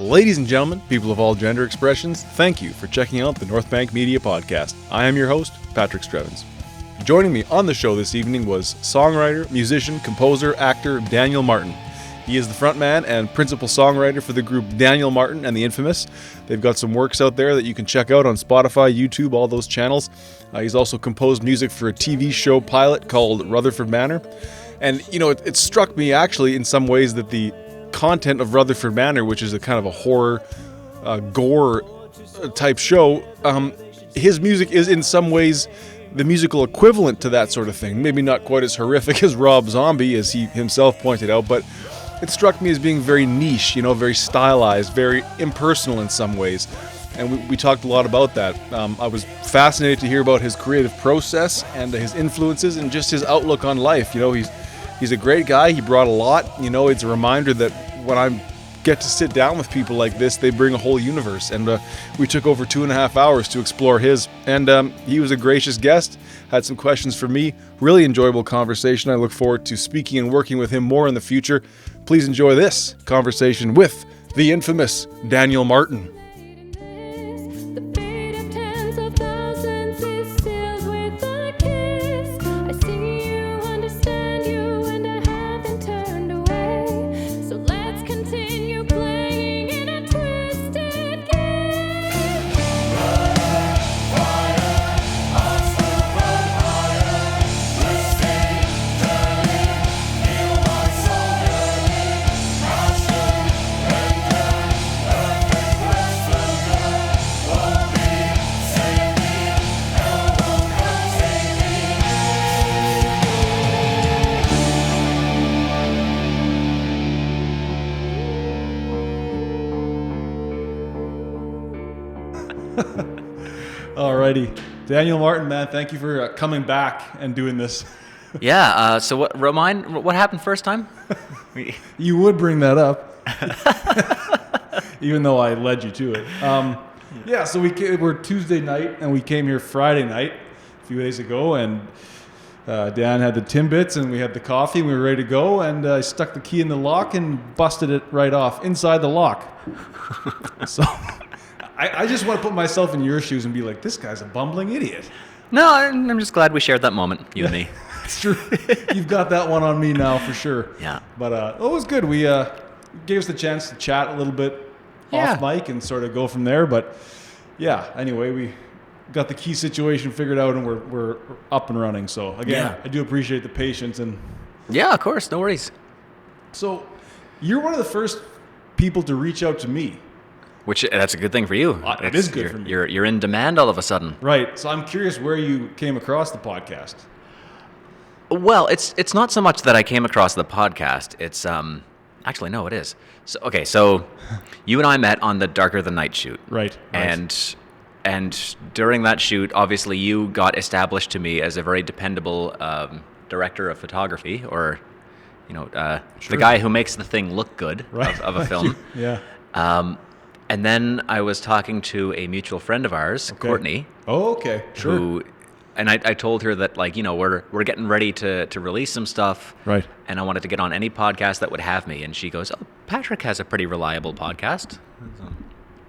Ladies and gentlemen, people of all gender expressions, thank you for checking out the North Bank Media Podcast. I am your host, Patrick Strevens. Joining me on the show this evening was songwriter, musician, composer, actor Daniel Martin. He is the frontman and principal songwriter for the group Daniel Martin and the Infamous. They've got some works out there that you can check out on Spotify, YouTube, all those channels. He's also composed music for a TV show pilot called Rutherford Manor. And, you know, it struck me actually in some ways that the content of Rutherford Manor, which is a kind of a horror, gore type show, his music is in some ways the musical equivalent to that sort of thing. Maybe not quite as horrific as Rob Zombie, as he himself pointed out, but it struck me as being very niche, very stylized, very impersonal in some ways. And we talked a lot about that. I was fascinated to hear about his creative process and his influences and just his outlook on life. He's a great guy. He brought a lot. It's a reminder that when I get to sit down with people like this, they bring a whole universe. And we took over 2.5 hours to explore his. And he was a gracious guest, had some questions for me. Really enjoyable conversation. I look forward to speaking and working with him more in the future. Please enjoy this conversation with the infamous Daniel Martin. Alrighty. Daniel Martin, man, thank you for coming back and doing this. Yeah, so what happened first time? You would bring that up, even though I led you to it. So we're Tuesday night, and we came here Friday night a few days ago, and Dan had the Timbits, and we had the coffee, and we were ready to go, and I stuck the key in the lock and busted it right off inside the lock. So I just want to put myself in your shoes and be like, this guy's a bumbling idiot. No, I'm just glad we shared that moment, you and me. It's true. You've got that one on me now for sure. Yeah. But it was good. We gave us the chance to chat a little bit off mic and sort of go from there. But yeah, anyway, we got the key situation figured out and we're up and running. So again, I do appreciate the patience and. Yeah, of course, no worries. So you're one of the first people to reach out to me. Which that's a good thing for you. It is good for me. You're in demand all of a sudden. Right. So I'm curious where you came across the podcast. Well, it's not so much that I came across the podcast. It's actually no, it is. So you and I met on the Darker Than Night shoot. Right. And during that shoot, obviously you got established to me as a very dependable director of photography, or the guy who makes the thing look good of a film. Yeah. And then I was talking to a mutual friend of ours, Courtney. Oh, okay. Sure. And I told her that, we're getting ready to release some stuff. Right. And I wanted to get on any podcast that would have me. And she goes, oh, Patrick has a pretty reliable podcast.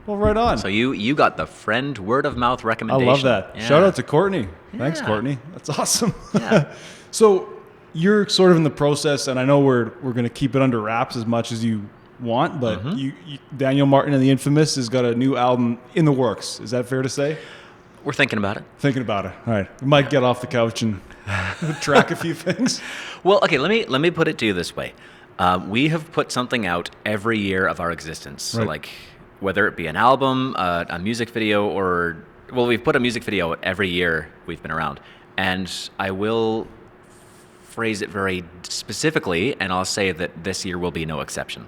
Well, right on. So you got the friend word of mouth recommendation. I love that. Yeah. Shout out to Courtney. Thanks, Courtney. That's awesome. Yeah. So you're sort of in the process, and I know we're going to keep it under wraps as much as you want, but you Daniel Martin and the Infamous has got a new album in the works. Is that fair to say? We're thinking about it. Thinking about it. All right. We might get off the couch and track a few things. Well, okay, let me put it to you this way. We have put something out every year of our existence. So whether it be an album, a music video, we've put a music video out every year we've been around. And I will phrase it very specifically, and I'll say that this year will be no exception.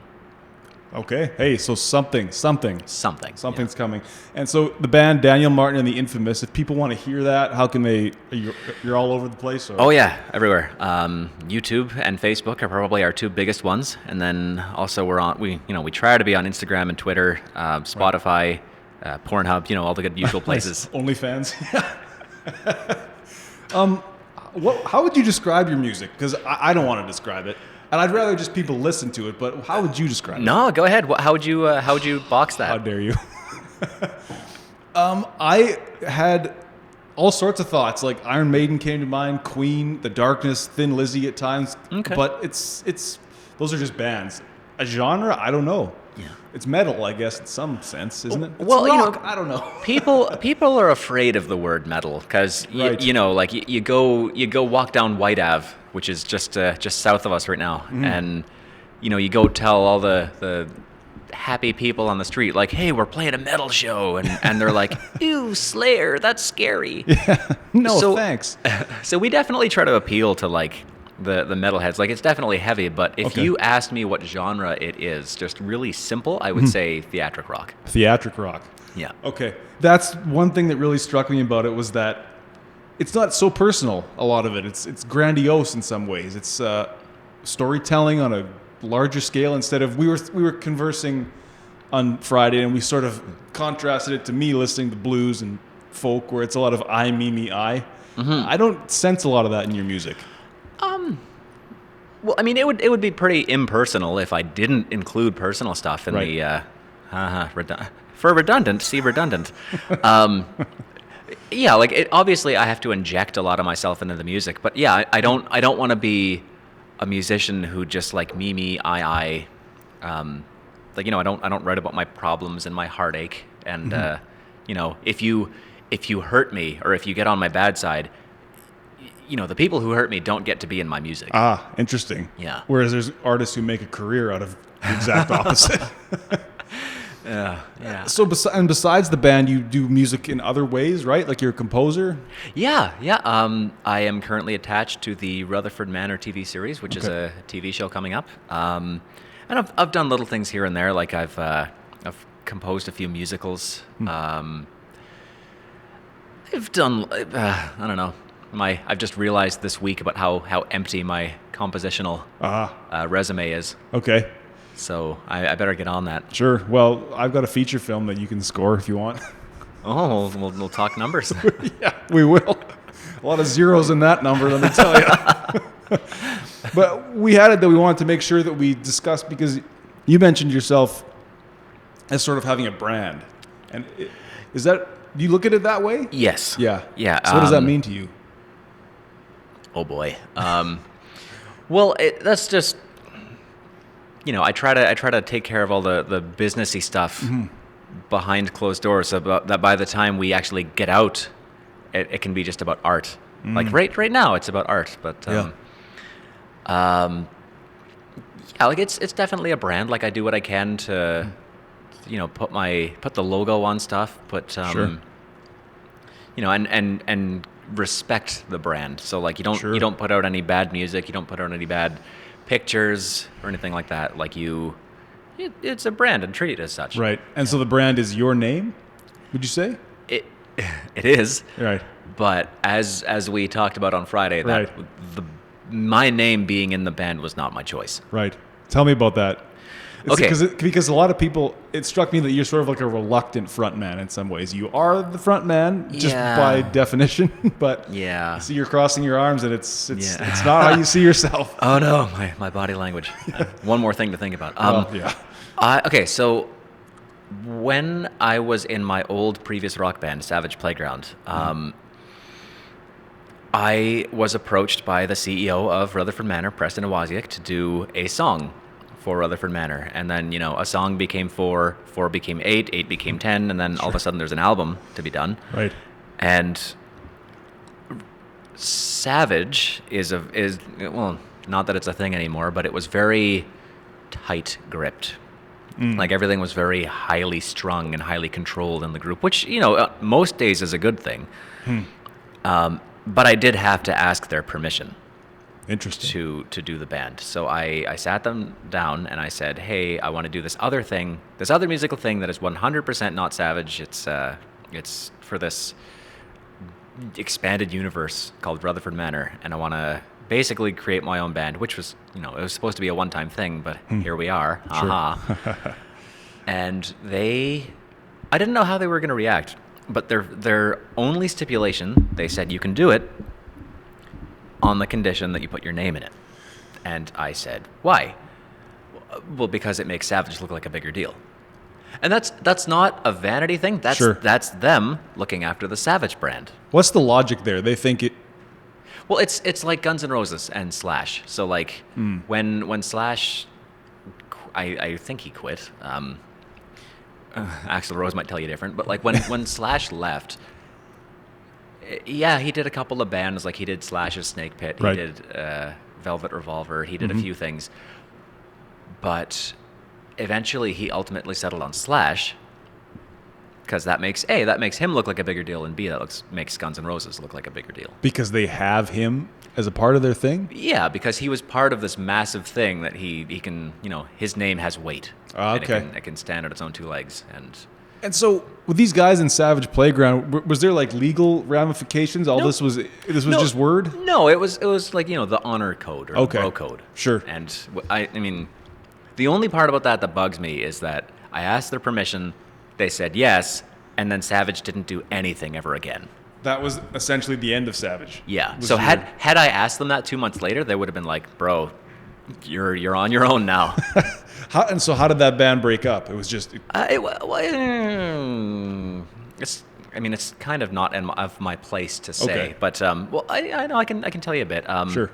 Okay. Hey, so something's coming. Yeah. And so the band Daniel Martin and the Infamous, if people want to hear that, how can they? You're all over the place? Or? Oh yeah, everywhere. YouTube and Facebook are probably our two biggest ones, and then also we try to be on Instagram and Twitter, Spotify, Pornhub, all the good usual places. Nice. OnlyFans. How would you describe your music? Because I don't want to describe it. And I'd rather just people listen to it, but how would you describe it? No, go ahead. How would you box that? How dare you? I had all sorts of thoughts. Like Iron Maiden came to mind, Queen, The Darkness, Thin Lizzy at times. Okay. But it's those are just bands. A genre, I don't know. Yeah. It's metal, I guess, in some sense, isn't it? It's Well, rock. I don't know. people are afraid of the word metal because Right. you go walk down White Ave, which is just south of us right now, and you go tell all the happy people on the street like, hey, we're playing a metal show, and they're like, ew, Slayer, that's scary. No, thanks. So we definitely try to appeal to like the metalheads. Like, it's definitely heavy, but if you asked me what genre it is, just really simple, I would say theatric rock. Theatric rock. Yeah. Okay. That's one thing that really struck me about it was that it's not so personal, a lot of it. It's grandiose in some ways. It's storytelling on a larger scale instead of we were conversing on Friday and we sort of contrasted it to me listening to blues and folk where it's a lot of I, me, I. I don't sense a lot of that in your music. Well, I mean, it would be pretty impersonal if I didn't include personal stuff in the for redundant, see redundant. Yeah, like obviously I have to inject a lot of myself into the music, but yeah, I don't want to be a musician who just like me, I. Like, I don't write about my problems and my heartache, and if you hurt me or if you get on my bad side, the people who hurt me don't get to be in my music. Ah, interesting. Yeah. Whereas there's artists who make a career out of the exact opposite. Yeah. So besides the band, you do music in other ways, right? Like you're a composer? Yeah. I am currently attached to the Rutherford Manor TV series, which is a TV show coming up. And I've done little things here and there, like I've composed a few musicals. I've done I don't know. I've just realized this week about how empty my compositional resume is. Okay. So I better get on that. Sure. Well, I've got a feature film that you can score if you want. Oh, we'll talk numbers. Yeah, we will. A lot of zeros in that number, let me tell you. But we had it that we wanted to make sure that we discussed, because you mentioned yourself as sort of having a brand. And do you look at it that way? Yes. Yeah. Yeah. So what does that mean to you? Oh boy. Well, that's just, I try to take care of all the businessy stuff behind closed doors, so that by the time we actually get out, it can be just about art. Like right now, it's about art. But like it's definitely a brand. Like I do what I can to, put the logo on stuff. Sure. And respect the brand. So like you don't put out any bad music. You don't put out any bad pictures or anything like that. Like it's a brand and treat it as such. Right. And so the brand is your name, would you say? It is. Right. But as we talked about on Friday, that my name being in the band was not my choice. Right. Tell me about that. Because a lot of people, it struck me that you're sort of like a reluctant front man in some ways. You are the front man just by definition, but I see you're crossing your arms and it's not how you see yourself. Oh no, my body language. One more thing to think about. Okay, so when I was in my old previous rock band, Savage Playground, I was approached by the CEO of Rutherford Manor, Preston Iwaziak, to do a song for Rutherford Manor. And then, a song became 4 became 8 became 10, and then all of a sudden there's an album to be done. Right. And Savage is not that it's a thing anymore, but it was very tight gripped. Like everything was very highly strung and highly controlled in the group, which, most days is a good thing. But I did have to ask their permission. Interesting. To do the band. So I sat them down and I said, hey, I want to do this other thing, this other musical thing that is 100% not Savage. It's for this expanded universe called Rutherford Manor, and I want to basically create my own band, which was, it was supposed to be a one-time thing, but here we are. Sure. And I didn't know how they were going to react, but their only stipulation, they said you can do it on the condition that you put your name in it. And I said, why? Well, because it makes Savage look like a bigger deal. And that's not a vanity thing. That's them looking after the Savage brand. What's the logic there? They think it... Well, it's like Guns N' Roses and Slash. So like when Slash, I think he quit. Axl Rose might tell you different, but like when Slash left, yeah, he did a couple of bands. Like he did Slash's Snake Pit, he did Velvet Revolver, he did a few things, but eventually he ultimately settled on Slash because that makes him look like a bigger deal, and B, that makes Guns N' Roses look like a bigger deal. Because they have him as a part of their thing? Yeah, because he was part of this massive thing that he can, his name has weight. Okay. And it can stand on its own two legs. And so with these guys in Savage Playground, was there like legal ramifications? This was just word? No, it was like, the honor code or the bro code. Sure. And I mean, the only part about that bugs me is that I asked their permission, they said yes, and then Savage didn't do anything ever again. That was essentially the end of Savage. Yeah. So had I asked them that 2 months later, they would have been like, "Bro, you're on your own now." How did that band break up? It was just. It's kind of not of my place to say, but I know I can tell you a bit. Sure.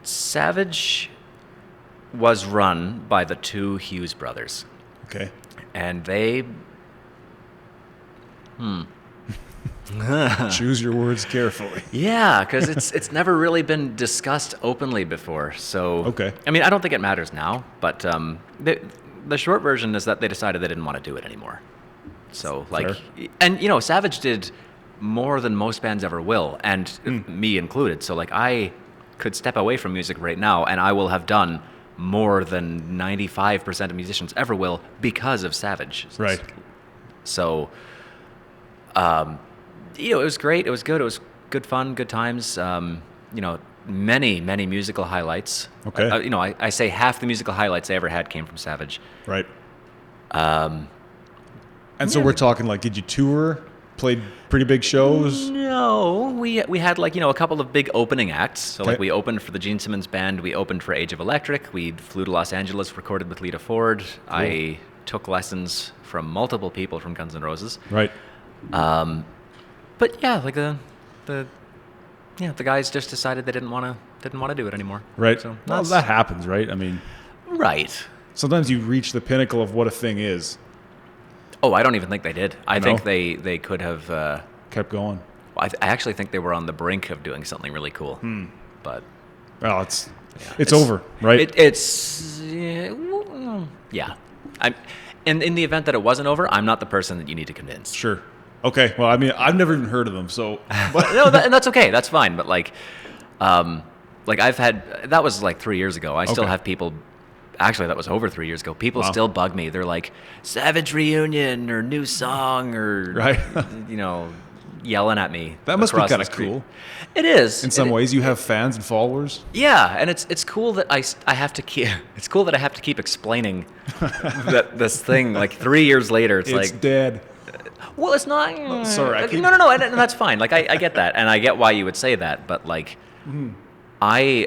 Savage was run by the two Hughes brothers. Okay. And they. Choose your words carefully. Yeah, because it's never really been discussed openly before. So okay. I mean, I don't think it matters now, but the short version is that they decided they didn't want to do it anymore. So like, fair. And Savage did more than most bands ever will, and me included. So like, I could step away from music right now, and I will have done more than 95% of musicians ever will because of Savage. Right. So, it was great. It was good. It was good fun, good times. Many musical highlights. Okay. I say half the musical highlights I ever had came from Savage. Right. And so we're talking like, did you tour? Played pretty big shows? No, we had like a couple of big opening acts. So like we opened for the Gene Simmons band. We opened for Age of Electric. We flew to Los Angeles, recorded with Lita Ford. Cool. I took lessons from multiple people from Guns N' Roses. Right. But yeah, like the guys just decided they didn't want to do it anymore. Right. So well, that happens, right? I mean, right. Sometimes you reach the pinnacle of what a thing is. Oh, I don't even think they did. I think they could have kept going. I actually think they were on the brink of doing something really cool. But well, it's over, right? It's yeah. In the event that it wasn't over, I'm not the person that you need to convince. Sure. Okay. Well, I mean, I've never even heard of them, so. But no, and that's okay. That's fine. But like I've had that was like 3 years ago. I still have people. Actually, that was over 3 years ago. People still bug me. They're like, Savage reunion or new song or right. Yelling at me. That must be kind of cool. It is. In some ways, you have fans and followers. Yeah, and it's cool that I have to keep. It's cool that I have to keep explaining that this thing. Like 3 years later, it's like dead. Well, it's not. Sorry. No, and that's fine. Like I get that, and I get why you would say that, but like. I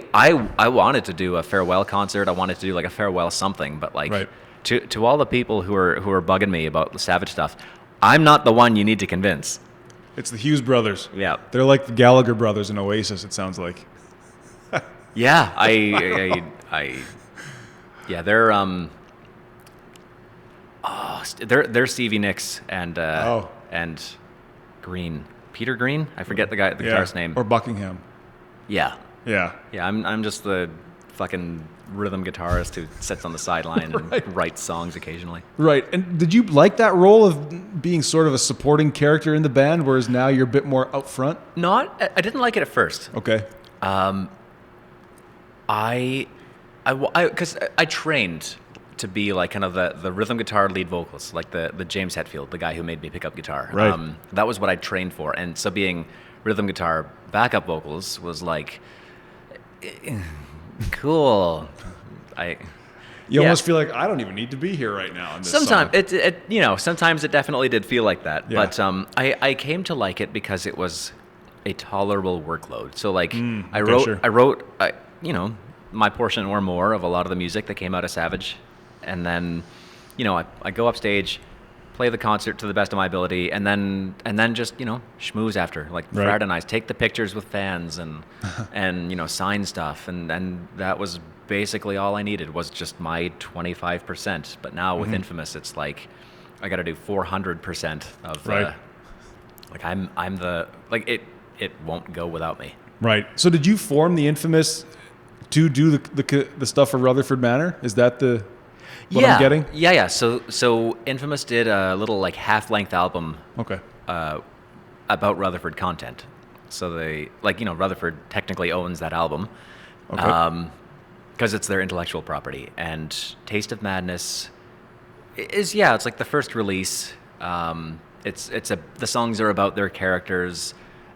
wanted to do a farewell concert. I wanted to do like a farewell something, but like to all the people who are bugging me about the Savage stuff, I'm not the one you need to convince. It's the Hughes brothers. Yeah, they're like the Gallagher brothers in Oasis. It sounds like. Yeah, yeah, they're Stevie Nicks and Green, Peter Green. I forget the guitarist's name. Or Buckingham. Yeah. Yeah. Yeah, I'm just the fucking rhythm guitarist who sits on the sideline and writes songs occasionally. Right. And did you like that role of being sort of a supporting character in the band, whereas now you're a bit more out front? I didn't like it at first. Okay. Because I trained to be like kind of the rhythm guitar lead vocals, like the James Hetfield, the guy who made me pick up guitar. Right. That was what I trained for. And so being rhythm guitar backup vocals was like... cool. You almost feel like I don't even need to be here right now. In this sometimes song. Sometimes it definitely did feel like that. Yeah. But I came to like it because it was a tolerable workload. So like I wrote my portion or more of a lot of the music that came out of Savage, and then, I go upstage, play the concert to the best of my ability, and then just schmooze after, like fraternize, take the pictures with fans, and sign stuff, and that was basically all I needed was just my 25%. But now with Infamous, it's like I got to do 400% of like I'm the like it won't go without me. Right. So did you form the Infamous to do the stuff for Rutherford Manor? Is that what I'm getting? Yeah. So Infamous did a little like half-length album. Okay. About Rutherford content. So they Rutherford technically owns that album. Okay. Because it's their intellectual property. And Taste of Madness is it's like the first release. The songs are about their characters.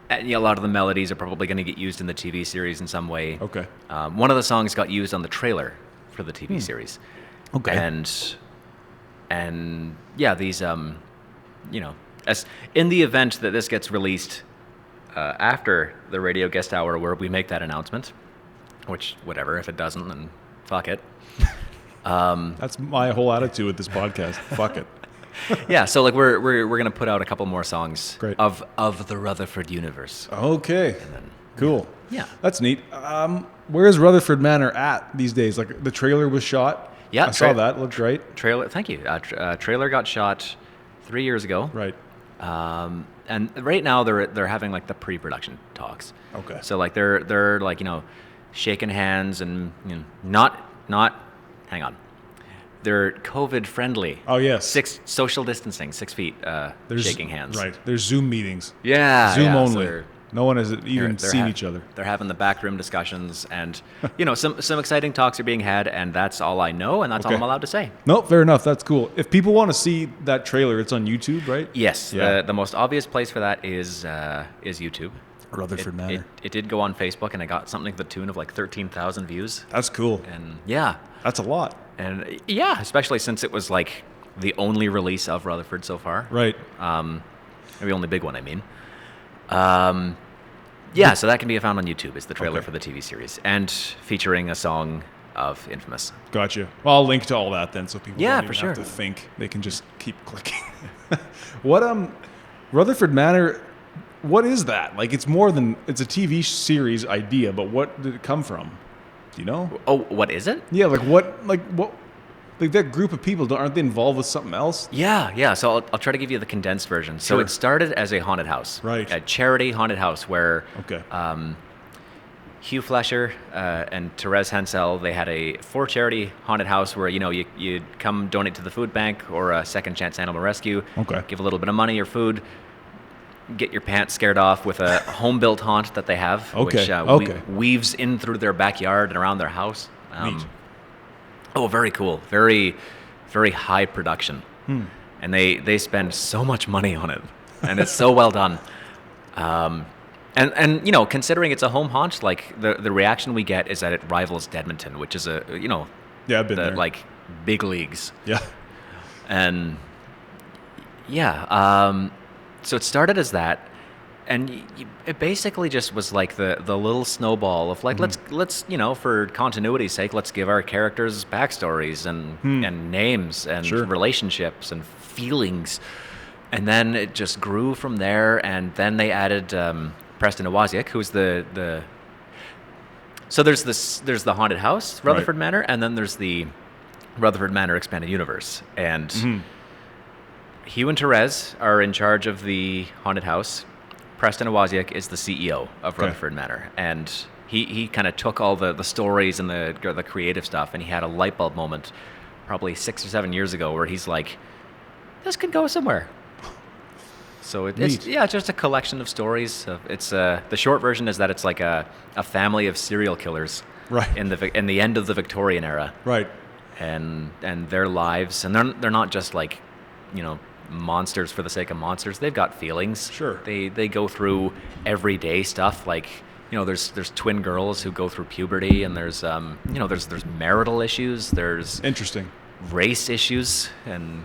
And, a lot of the melodies are probably going to get used in the TV series in some way. Okay. One of the songs got used on the trailer for the TV series. Okay. And these as in the event that this gets released after the radio guest hour where we make that announcement, which whatever, if it doesn't, then fuck it. That's my whole attitude with this podcast. Fuck it. Yeah, so like we're gonna put out a couple more songs Great. of the Rutherford universe. Okay. Cool. Yeah. That's neat. Where is Rutherford Manor at these days? Like the trailer was shot. Yeah, I saw that. It looked great. Trailer. Thank you. Trailer got shot 3 years ago. Right. And right now they're having like the pre-production talks. Okay. So like they're like shaking hands and not hang on. They're COVID friendly. Oh yes. 6 social distancing, 6 feet. Shaking hands. Right. There's Zoom meetings. Yeah. Zoom so only. No one has even they're seen each other. They're having the backroom discussions, and some exciting talks are being had, and that's all I know, and that's all I'm allowed to say. No, fair enough. That's cool. If people want to see that trailer, it's on YouTube, right? Yes. Yeah. The most obvious place for that is YouTube. Rutherford Manor. It did go on Facebook, and I got something to the tune of like 13,000 views. That's cool. And that's a lot. And especially since it was like the only release of Rutherford so far. Right. The only big one, I mean. So that can be found on YouTube. Is the trailer for the TV series and featuring a song of Infamous. Gotcha. Well, I'll link to all that then, so people don't even have to sure. think. They can just keep clicking. What Rutherford Manor? What is that? Like, it's more than it's a TV series idea, but what did it come from? Do you know? Oh, what is it? Yeah, what? Like that group of people, aren't they involved with something else? Yeah. So I'll try to give you the condensed version. So it started as a haunted house, right? A charity haunted house where Hugh Flesher and Therese Hansel, they had for charity haunted house where you'd come donate to the food bank or a Second Chance Animal Rescue. Okay. Give a little bit of money or food. Get your pants scared off with a home-built haunt that they have, which weaves in through their backyard and around their house. Neat. Oh, very cool. Very, very high production. And they spend so much money on it. And it's so well done. And considering it's a home haunt, like the reaction we get is that it rivals Edmonton, which is I've been there. Like big leagues. Yeah. And so it started as that. And it basically just was like the little snowball of like, let's for continuity's sake, let's give our characters backstories and names and relationships and feelings. And then it just grew from there. And then they added Preston Iwaziak, who's the so there's the haunted house, Rutherford Manor, and then there's the Rutherford Manor Expanded Universe. And Hugh and Therese are in charge of the haunted house. Preston Iwaziak is the CEO of Rutherford Manor, and he kind of took all the stories and the creative stuff, and he had a light bulb moment probably 6 or 7 years ago where he's like, this could go somewhere. So it's just a collection of stories. It's the short version is that it's like a family of serial killers, right, in the end of the Victorian era, right, and their lives, and they're not just like monsters for the sake of monsters. They've got feelings. Sure. They go through everyday stuff like there's twin girls who go through puberty, and there's there's marital issues, there's interesting race issues, and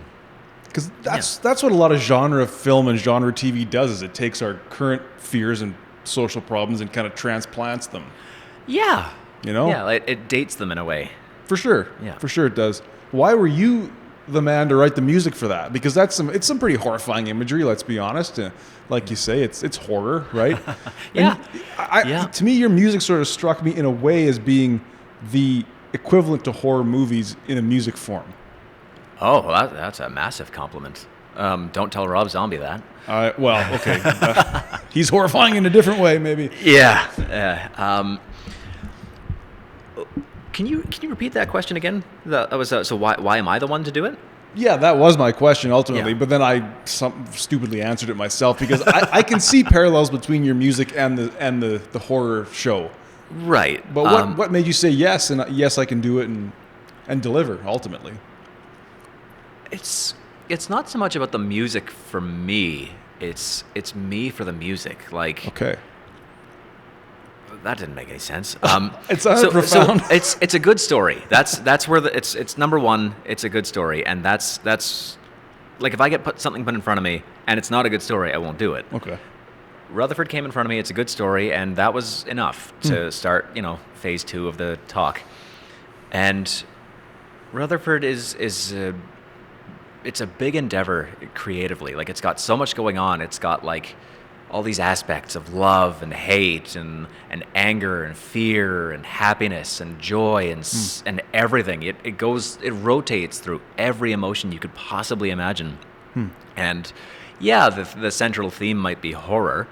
because that's what a lot of genre film and genre TV does, is it takes our current fears and social problems and kind of transplants them. Yeah. You know? Yeah, it dates them in a way. For sure. Yeah. For sure it does. Why were you the man to write the music for that? Because it's some pretty horrifying imagery, let's be honest. Like you say, it's horror, right? Yeah. To me, your music sort of struck me in a way as being the equivalent to horror movies in a music form. Oh, well, that's a massive compliment. Don't tell Rob Zombie that. Well, okay. He's horrifying in a different way, maybe. Yeah. Can you repeat that question again? That was so. Why am I the one to do it? Yeah, that was my question ultimately, Yeah. but then I stupidly answered it myself because I can see parallels between your music and the horror show. Right. But what made you say yes, and yes, I can do it and deliver ultimately? It's not so much about the music for me. It's me for the music. Like, Okay. that didn't make any sense. It sounded profound. So it's a good story. That's where it's number one. It's a good story, and that's like if I get something put in front of me and it's not a good story, I won't do it. Okay. Rutherford came in front of me. It's a good story, and that was enough to start, phase 2 of the talk. And Rutherford is it's a big endeavor creatively. Like, it's got so much going on. It's got like all these aspects of love and hate and anger and fear and happiness and joy and everything. It rotates through every emotion you could possibly imagine. And yeah, the central theme might be horror,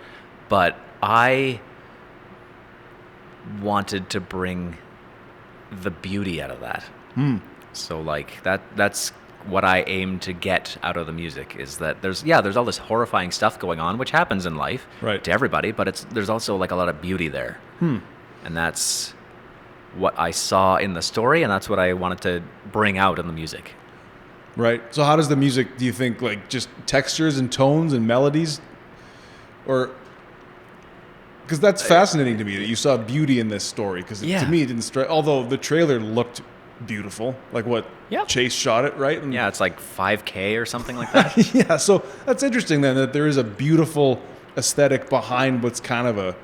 but I wanted to bring the beauty out of that. So like that's what I aim to get out of the music, is that there's all this horrifying stuff going on, which happens in life to everybody, but there's also like a lot of beauty there. And that's what I saw in the story, and that's what I wanted to bring out in the music. Right. So how does the music, do you think, like just textures and tones and melodies? Or, because that's fascinating to me that you saw beauty in this story, because to me it didn't strike, although the trailer looked beautiful, like what Chase shot it, right? And it's like 5K or something like that. yeah, so that's interesting then, that there is a beautiful aesthetic behind what's kind of a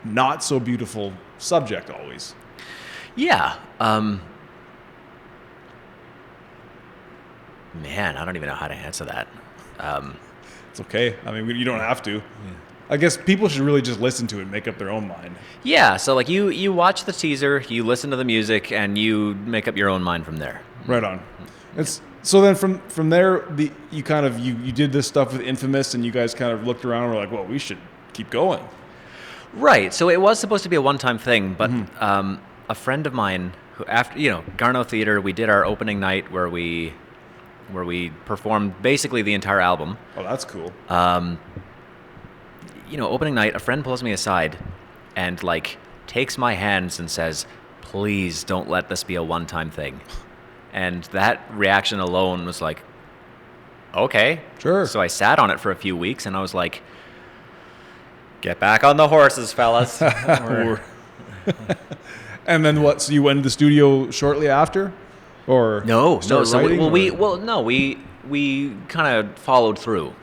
not so beautiful subject always. Yeah. Man, I don't even know how to answer that. It's okay. I mean, you don't have to. I guess people should really just listen to it and make up their own mind. Yeah, so like you watch the teaser, you listen to the music, and you make up your own mind from there. Right on. So then from there, you kind of you did this stuff with Infamous, and you guys kind of looked around and were like, well, we should keep going. Right. So it was supposed to be a one-time thing, but a friend of mine who, after Garneau Theatre, we did our opening night where we performed basically the entire album. Oh, that's cool. Opening night, a friend pulls me aside and like takes my hands and says, "Please don't let this be a one-time thing." And that reaction alone was like, okay. Sure. So I sat on it for a few weeks and I was like, get back on the horses, fellas. And then what? So you went to the studio shortly after? Or no. So writing, we kind of followed through.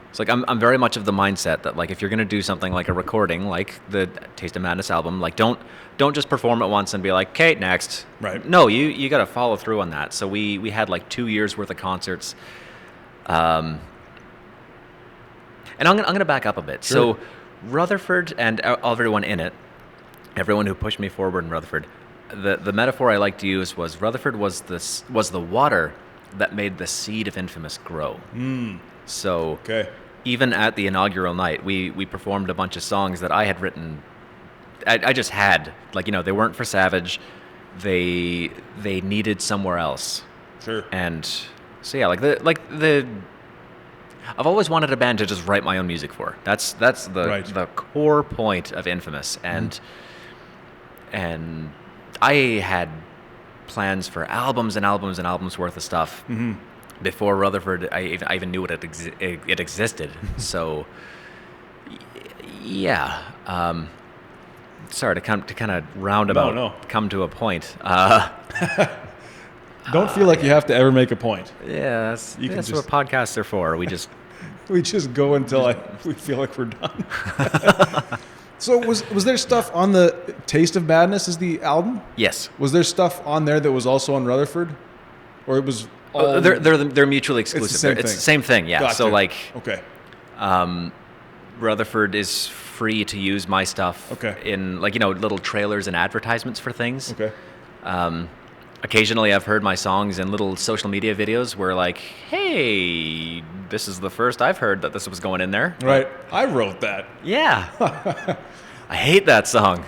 It's like I'm very much of the mindset that like if you're gonna do something like a recording, like the Taste of Madness album, like don't just perform it once and be like, okay, next. Right. No, you got to follow through on that. So we had like 2 years worth of concerts. And I'm gonna back up a bit. Sure. So Rutherford and everyone in it, everyone who pushed me forward in Rutherford, the metaphor I like to use was Rutherford was the water that made the seed of Infamous grow. So even at the inaugural night, we performed a bunch of songs that I had written. I just had, like, they weren't for Savage. They needed somewhere else. Sure. And so yeah, I've always wanted a band to just write my own music for. That's the core point of Infamous, and I had plans for albums and albums and albums worth of stuff. Before Rutherford, I even knew it existed. So, yeah. Sorry to kind of roundabout come to a point. Don't feel like you have to ever make a point. Yeah, that's what podcasts are for. We just go until we feel like we're done. So was there stuff on the Taste of Madness is the album? Yes. Was there stuff on there that was also on Rutherford? Or it was all... They're mutually exclusive. It's the same thing, yeah. Gotcha. So like... Okay. Rutherford is free to use my stuff in like, little trailers and advertisements for things. Okay. Occasionally I've heard my songs in little social media videos where like, hey, this is the first I've heard that this was going in there. Right. I wrote that. Yeah. I hate that song.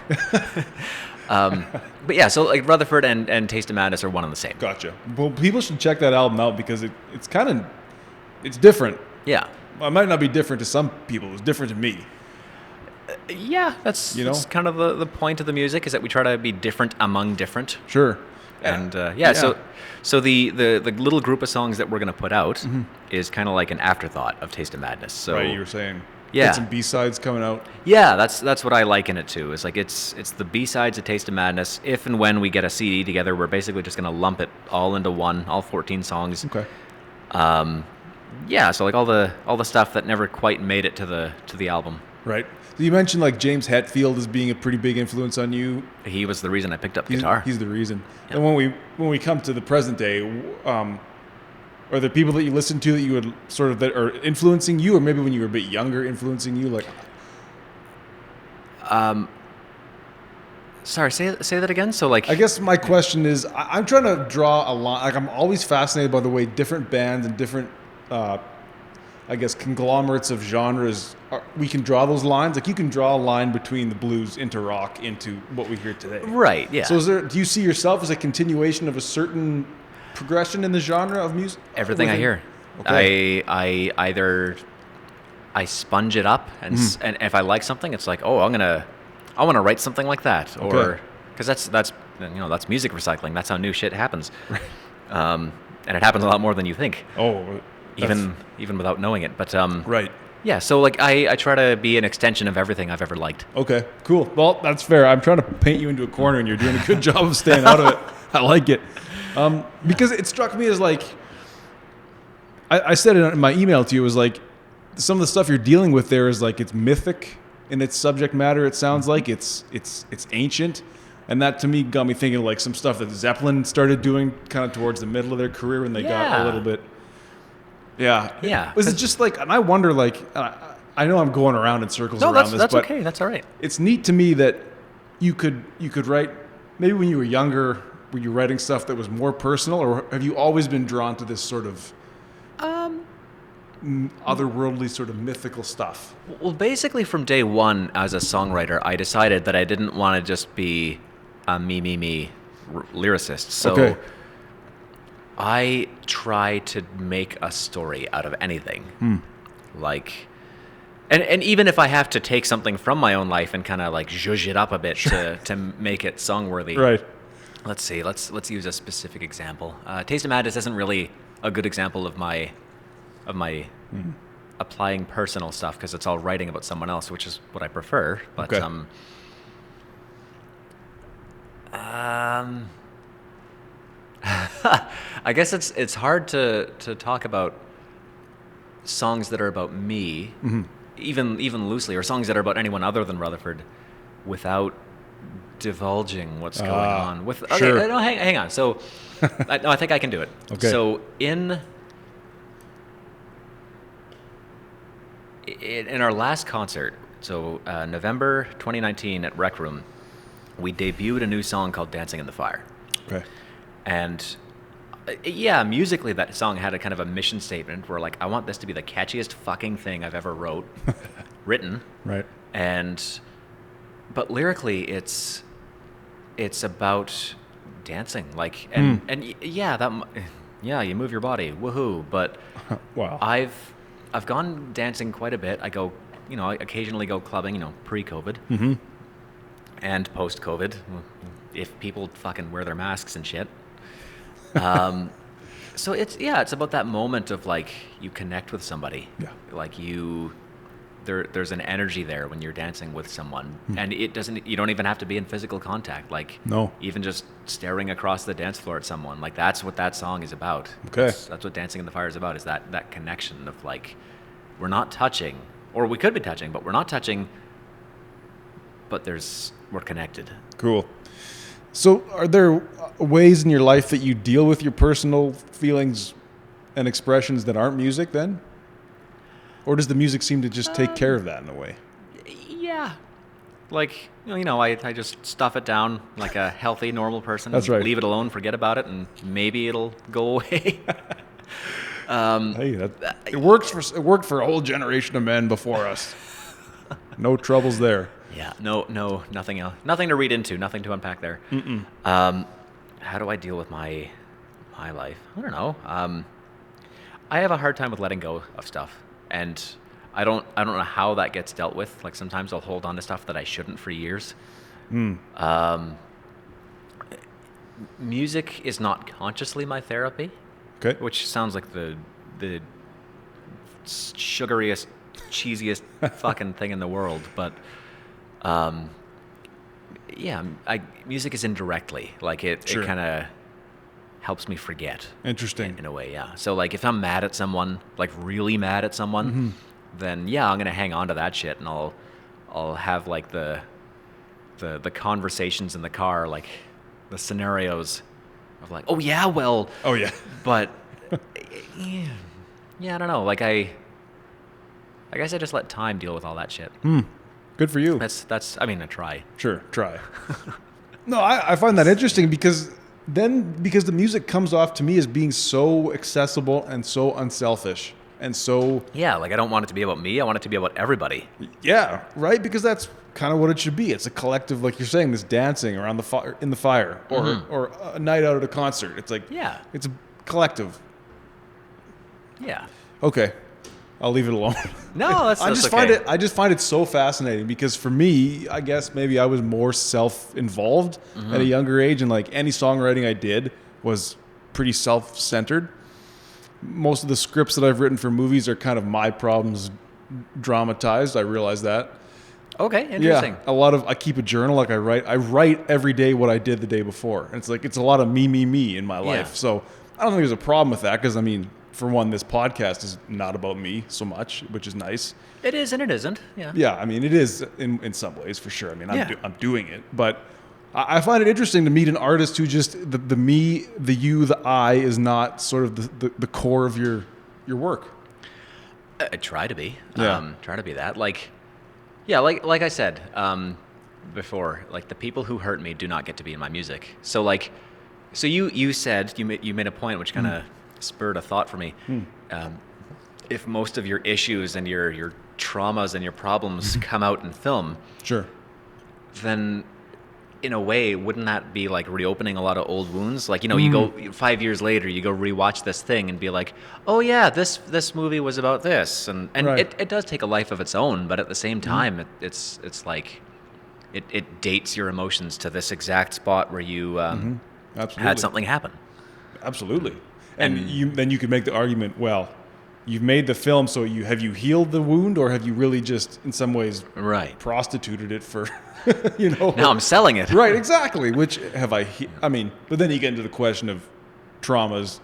But yeah, so like Rutherford and Taste of Madness are one and the same. Gotcha. Well, people should check that album out because it's different. Yeah. Well, it might not be different to some people. It's different to me. Yeah, that's kind of the point of the music, is that we try to be different among different. Sure. And so the little group of songs that we're going to put out is kind of like an afterthought of Taste of Madness. So right, you were saying. Yeah. Got some B-sides coming out. Yeah, that's what I liken it to. It's like it's the B-sides of Taste of Madness. If and when we get a CD together, we're basically just going to lump it all into one, all 14 songs. Okay. Yeah, so like all the stuff that never quite made it to the album. Right. So you mentioned like James Hetfield as being a pretty big influence on you. He was the reason I picked up guitar. He's the reason. Yeah. And when we come to the present day, are there people that you listen to that you would sort of that are influencing you, or maybe when you were a bit younger influencing you? Like, sorry, say that again. So like, I guess my question is, I'm trying to draw a line. Like, I'm always fascinated by the way different bands and different, I guess, conglomerates of genres, we can draw those lines. Like, you can draw a line between the blues into rock into what we hear today. Right. Yeah. So do you see yourself as a continuation of a certain progression in the genre of music? Everything I hear. Okay. I either sponge it up and if I like something, it's like, oh, I want to write something like that, or because that's music recycling. That's how new shit happens. And it happens a lot more than you think. Oh, even without knowing it. But right. Yeah, so like I try to be an extension of everything I've ever liked. Okay, cool. Well, that's fair. I'm trying to paint you into a corner, and you're doing a good job of staying out of it. I like it. Because it struck me as like, I said it in my email to you, was like, some of the stuff you're dealing with there is like, it's mythic in its subject matter. It sounds like it's ancient. And that to me got me thinking of like some stuff that Zeppelin started doing kind of towards the middle of their career when they got a little bit. Yeah. Yeah. Was it just like, and I wonder like, I know I'm going around in circles around this, that's but okay. That's all right. It's neat to me that you could write, maybe when you were younger, were you writing stuff that was more personal, or have you always been drawn to this sort of otherworldly sort of mythical stuff? Well, basically from day one as a songwriter, I decided that I didn't want to just be a me lyricist. So I try to make a story out of anything. Like, and even if I have to take something from my own life and kind of like zhuzh it up a bit to make it song-worthy. Right. Let's see. Let's use a specific example. Taste of Madness isn't really a good example of my applying personal stuff, because it's all writing about someone else, which is what I prefer. But I guess it's hard to talk about songs that are about me, even loosely, or songs that are about anyone other than Rutherford, without divulging what's going on. Sure. No, hang on. So, I think I can do it. Okay. So in our last concert, so November 2019 at Rec Room, we debuted a new song called "Dancing in the Fire." Okay. And yeah, musically that song had a kind of a mission statement where like, I want this to be the catchiest fucking thing I've ever written. Right. But lyrically it's about dancing, like, and you move your body, woohoo. But wow. I've gone dancing quite a bit. I go, I occasionally go clubbing, pre-COVID and post-COVID, if people fucking wear their masks and shit. So it's about that moment of like, you connect with somebody. Yeah. Like there's an energy there when you're dancing with someone, and you don't even have to be in physical contact. Like, no, even just staring across the dance floor at someone, like that's what that song is about. Okay. That's what Dancing in the Fire is about, is that connection of like, we're not touching, or we could be touching, but we're not touching but we're connected. Cool. So are there ways in your life that you deal with your personal feelings and expressions that aren't music then? Or does the music seem to just take care of that in a way? Yeah. Like, I just stuff it down like a healthy, normal person. That's right. Leave it alone, forget about it, and maybe it'll go away. Hey, it worked for a whole generation of men before us. No troubles there. Yeah, no, nothing else. Nothing to read into, nothing to unpack there. How do I deal with my life? I don't know. I have a hard time with letting go of stuff, and I don't know how that gets dealt with. Like sometimes I'll hold on to stuff that I shouldn't for years. Music is not consciously my therapy. Okay. Which sounds like the sugariest, cheesiest fucking thing in the world, but music is indirectly like it kind of helps me forget. Interesting. In a way, yeah. So like if I'm mad at someone, like really mad at someone, then yeah, I'm gonna hang on to that shit, and I'll have like the conversations in the car, like the scenarios of like, oh yeah, well, oh yeah, but yeah, I don't know. Like I guess I just let time deal with all that shit. Good for you. That's. I mean, I try. Sure, try. No, I find that interesting because the music comes off to me as being so accessible and so unselfish and so. Yeah, like I don't want it to be about me. I want it to be about everybody. Yeah, right. Because that's kind of what it should be. It's a collective, like you're saying, this dancing around the fire in the fire, or a night out at a concert. It's like it's a collective. Yeah. Okay. I'll leave it alone. No, that's okay. I just find it so fascinating because for me, I guess maybe I was more self-involved at a younger age, and like any songwriting I did was pretty self-centered. Most of the scripts that I've written for movies are kind of my problems dramatized. I realize that. Okay, interesting. Yeah, I keep a journal. Like I write every day what I did the day before, and it's a lot of me in my life. Yeah. So I don't think there's a problem with that because I mean, for one, this podcast is not about me so much, which is nice. It is and it isn't. Yeah. Yeah, I mean, it is in some ways for sure. I mean, I'm doing it, but I find it interesting to meet an artist who just the me, the you, the I is not sort of the core of your work. I try to be. Yeah. Try to be that. Like, yeah, like I said before, like the people who hurt me do not get to be in my music. So like, you said you made a point which kind of spurred a thought for me. If most of your issues and your traumas and your problems come out in film, sure, then in a way, wouldn't that be like reopening a lot of old wounds? Like, you go 5 years later, you go rewatch this thing and be like, oh yeah, this movie was about this, and right. it does take a life of its own, but at the same time, it's like it dates your emotions to this exact spot where you had something happen. Absolutely. And then you could make the argument, well, you've made the film, so have you healed the wound, or have you really just, in some ways, prostituted it for, Now I'm selling it. Right, exactly. Which I mean, but then you get into the question of traumas,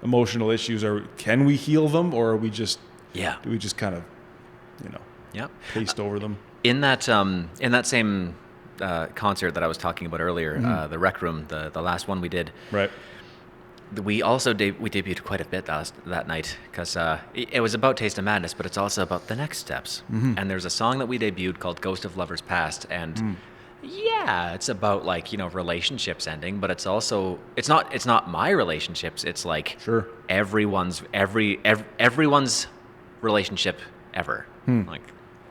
emotional issues. Can we heal them, or are we just, do we just kind of, paste over them? In that same concert that I was talking about earlier, the Rec Room, the last one we did. Right. We also we debuted quite a bit that night because it was about Taste of Madness, but it's also about the next steps. And there's a song that we debuted called "Ghost of Lovers Past," and it's about like relationships ending, but it's also it's not my relationships. It's like everyone's relationship ever. Like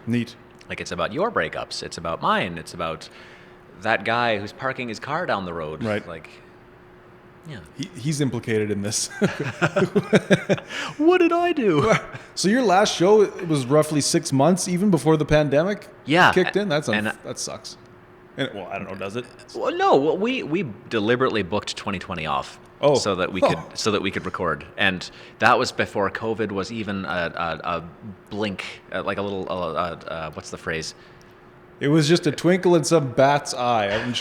neat. Like it's about your breakups. It's about mine. It's about that guy who's parking his car down the road. Right. Like. Yeah, he's implicated in this. What did I do? So your last show was roughly 6 months, even before the pandemic kicked in? That sucks. And, well, I don't know, does it? Well, no. We deliberately booked 2020 off so that we could record, and that was before COVID was even a blink, like a little. What's the phrase? It was just a twinkle in some bat's eye.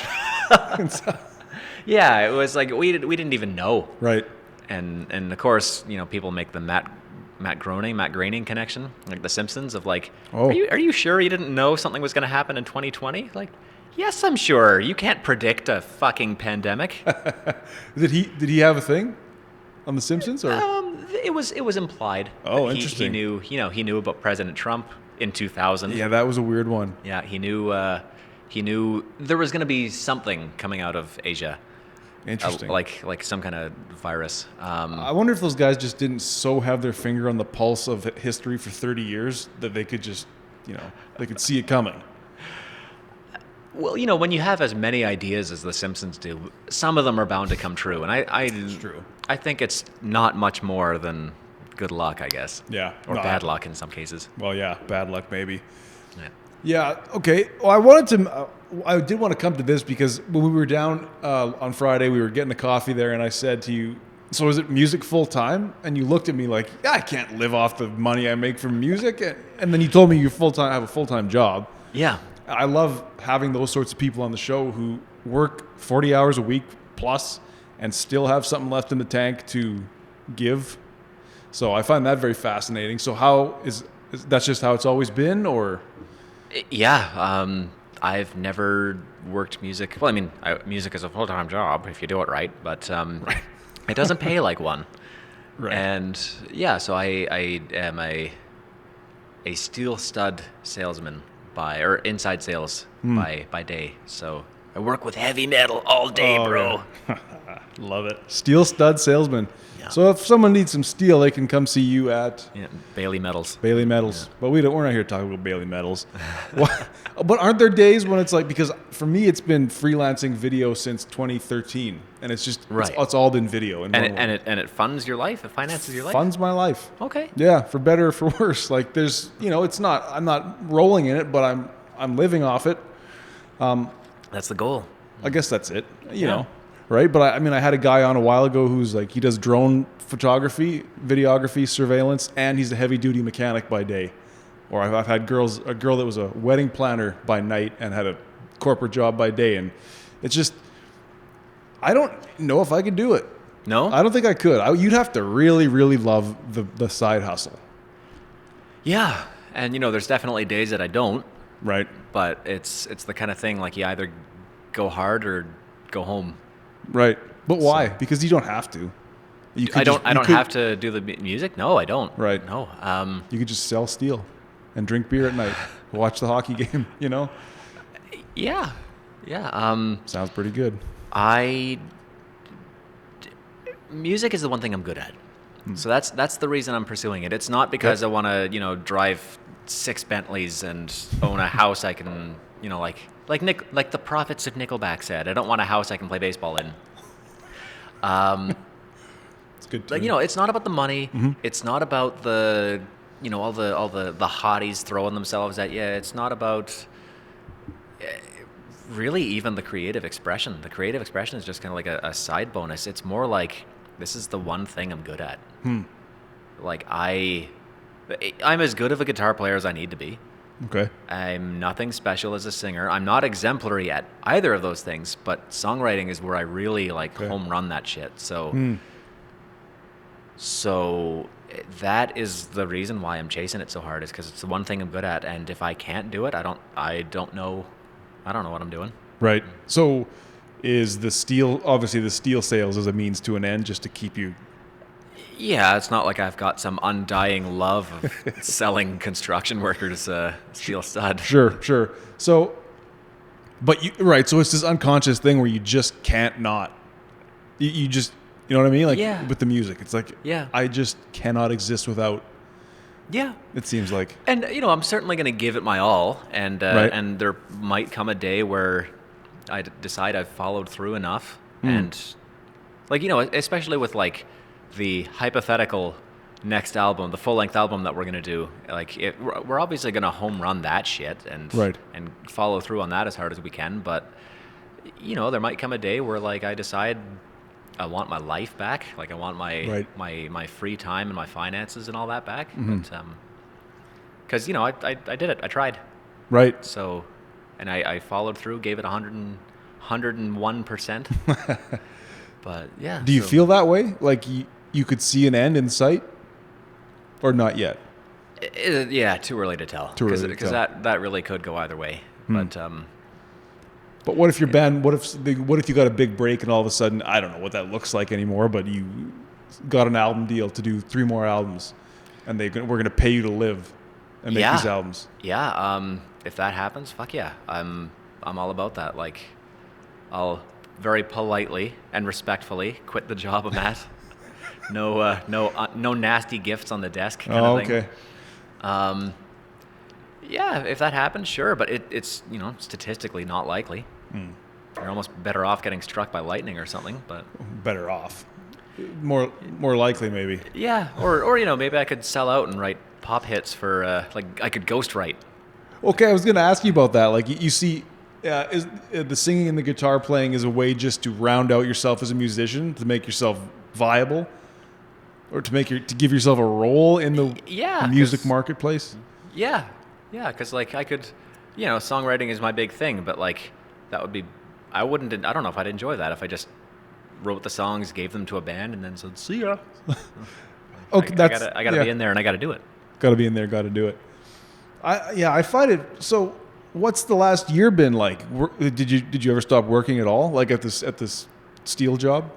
Yeah, it was like we didn't even know. Right. And of course, people make the Matt Groening connection, like The Simpsons, of like, Oh. are you sure you didn't know something was going to happen in 2020? Like, yes, I'm sure. You can't predict a fucking pandemic. Did he have a thing on The Simpsons, or? It was implied. Oh, that interesting. He knew about President Trump in 2000. Yeah, that was a weird one. Yeah, he knew there was going to be something coming out of Asia. Interesting. Like some kind of virus. I wonder if those guys just didn't so have their finger on the pulse of history for 30 years that they could just, they could see it coming. Well, when you have as many ideas as The Simpsons do, some of them are bound to come true. And It's true. I think it's not much more than good luck, I guess. Yeah. Or bad luck in some cases. Well, yeah, bad luck maybe. Yeah. Yeah. Okay. Well, I did want to come to this because when we were down on Friday, we were getting a coffee there, and I said to you, "So is it music full time?" And you looked at me like, "I can't live off the money I make from music." And then you told me you have a full time job. Yeah. I love having those sorts of people on the show who work 40 hours a week plus and still have something left in the tank to give. So I find that very fascinating. So how is that's just how it's always been, or? Yeah, I've never worked music. Well, I mean, music is a full-time job if you do it right, but it doesn't pay like one. Right. And yeah, so I am a steel stud salesman or inside sales by day. So I work with heavy metal all day, bro. Yeah. Love it. Steel stud salesman. Yeah. So if someone needs some steel, they can come see you at Bailey Metals. Bailey Metals. Yeah. But we're not here talking about Bailey Metals. But aren't there days when it's like, because for me it's been freelancing video since 2013, and it's just it's all been video, and it funds your life. It finances your life. Funds my life. Okay. Yeah, for better or for worse. Like there's it's not, I'm not rolling in it, but I'm living off it. That's the goal. I guess that's it. You know. Right, but I had a guy on a while ago who's like, he does drone photography, videography, surveillance, and he's a heavy-duty mechanic by day. Or I've had a girl that was a wedding planner by night and had a corporate job by day, and it's just, I don't know if I could do it. No? I don't think I could. You'd have to really, really love the side hustle. Yeah, and there's definitely days that I don't. Right. But it's the kind of thing like you either go hard or go home. Right. But why? Because you don't have to. I don't have to do the music? No, I don't. Right. No. You could just sell steel and drink beer at night, watch the hockey game, Yeah. Yeah. Sounds pretty good. Music is the one thing I'm good at. So that's the reason I'm pursuing it. It's not because I want to, drive 6 Bentleys and own a house I can, like the prophets of Nickelback said, I don't want a house I can play baseball in. It's good. It's not about the money. Mm-hmm. It's not about the, all the hotties throwing themselves at you. It's not about really even the creative expression. The creative expression is just kind of like a side bonus. It's more like, this is the one thing I'm good at. Like I'm as good of a guitar player as I need to be. Okay. I'm nothing special as a singer. I'm not exemplary at either of those things, but songwriting is where I really home run that shit. So that is the reason why I'm chasing it so hard, is because it's the one thing I'm good at, and if I can't do it, I don't know what I'm doing. Right. So is the steel sales as a means to an end, just to keep you? Yeah, it's not like I've got some undying love of selling construction workers steel stud. Sure. So, but so it's this unconscious thing where you just can't not. You just, you know what I mean? Like with the music, it's like, I just cannot exist without. Yeah. It seems like. And, I'm certainly going to give it my all, and and there might come a day where I decide I've followed through enough, and especially with the hypothetical next album, the full-length album that we're going to do, we're obviously going to home run that shit and follow through on that as hard as we can, but there might come a day where I decide I want my life back, I want my free time and my finances and all that back, because I did it, I tried, right, so, and I followed through, gave it 101%. But yeah. Do you feel that way? Like you could see an end in sight? or not yet? Yeah, too early to tell. Too early to Because tell. that really could go either way. But But what if your band? What if you got a big break and all of a sudden, I don't know what that looks like anymore, but you got an album deal to do 3 more albums, and we're going to pay you to live and make these albums. Yeah. If that happens, fuck yeah, I'm all about that. Like, I'll very politely and respectfully quit the job I'm at. No nasty gifts on the desk kind of thing. Okay. Yeah, if that happens, sure, but it's statistically not likely. You're almost better off getting struck by lightning or something, but Better off. More likely, maybe. yeah, or maybe I could sell out and write pop hits for like I could ghostwrite. Okay, I was going to ask you about that. Like, you see, is the singing and the guitar playing is a way just to round out yourself as a musician, to make yourself viable, or to give yourself a role in the music marketplace? Yeah, because like I could, songwriting is my big thing, but like that would be, I don't know if I'd enjoy that if I just wrote the songs, gave them to a band, and then said, "See ya." Okay, I gotta be in there, and I gotta do it. Got to be in there. Got to do it. I find it. So, what's the last year been like? Did you ever stop working at all? Like at this steel job?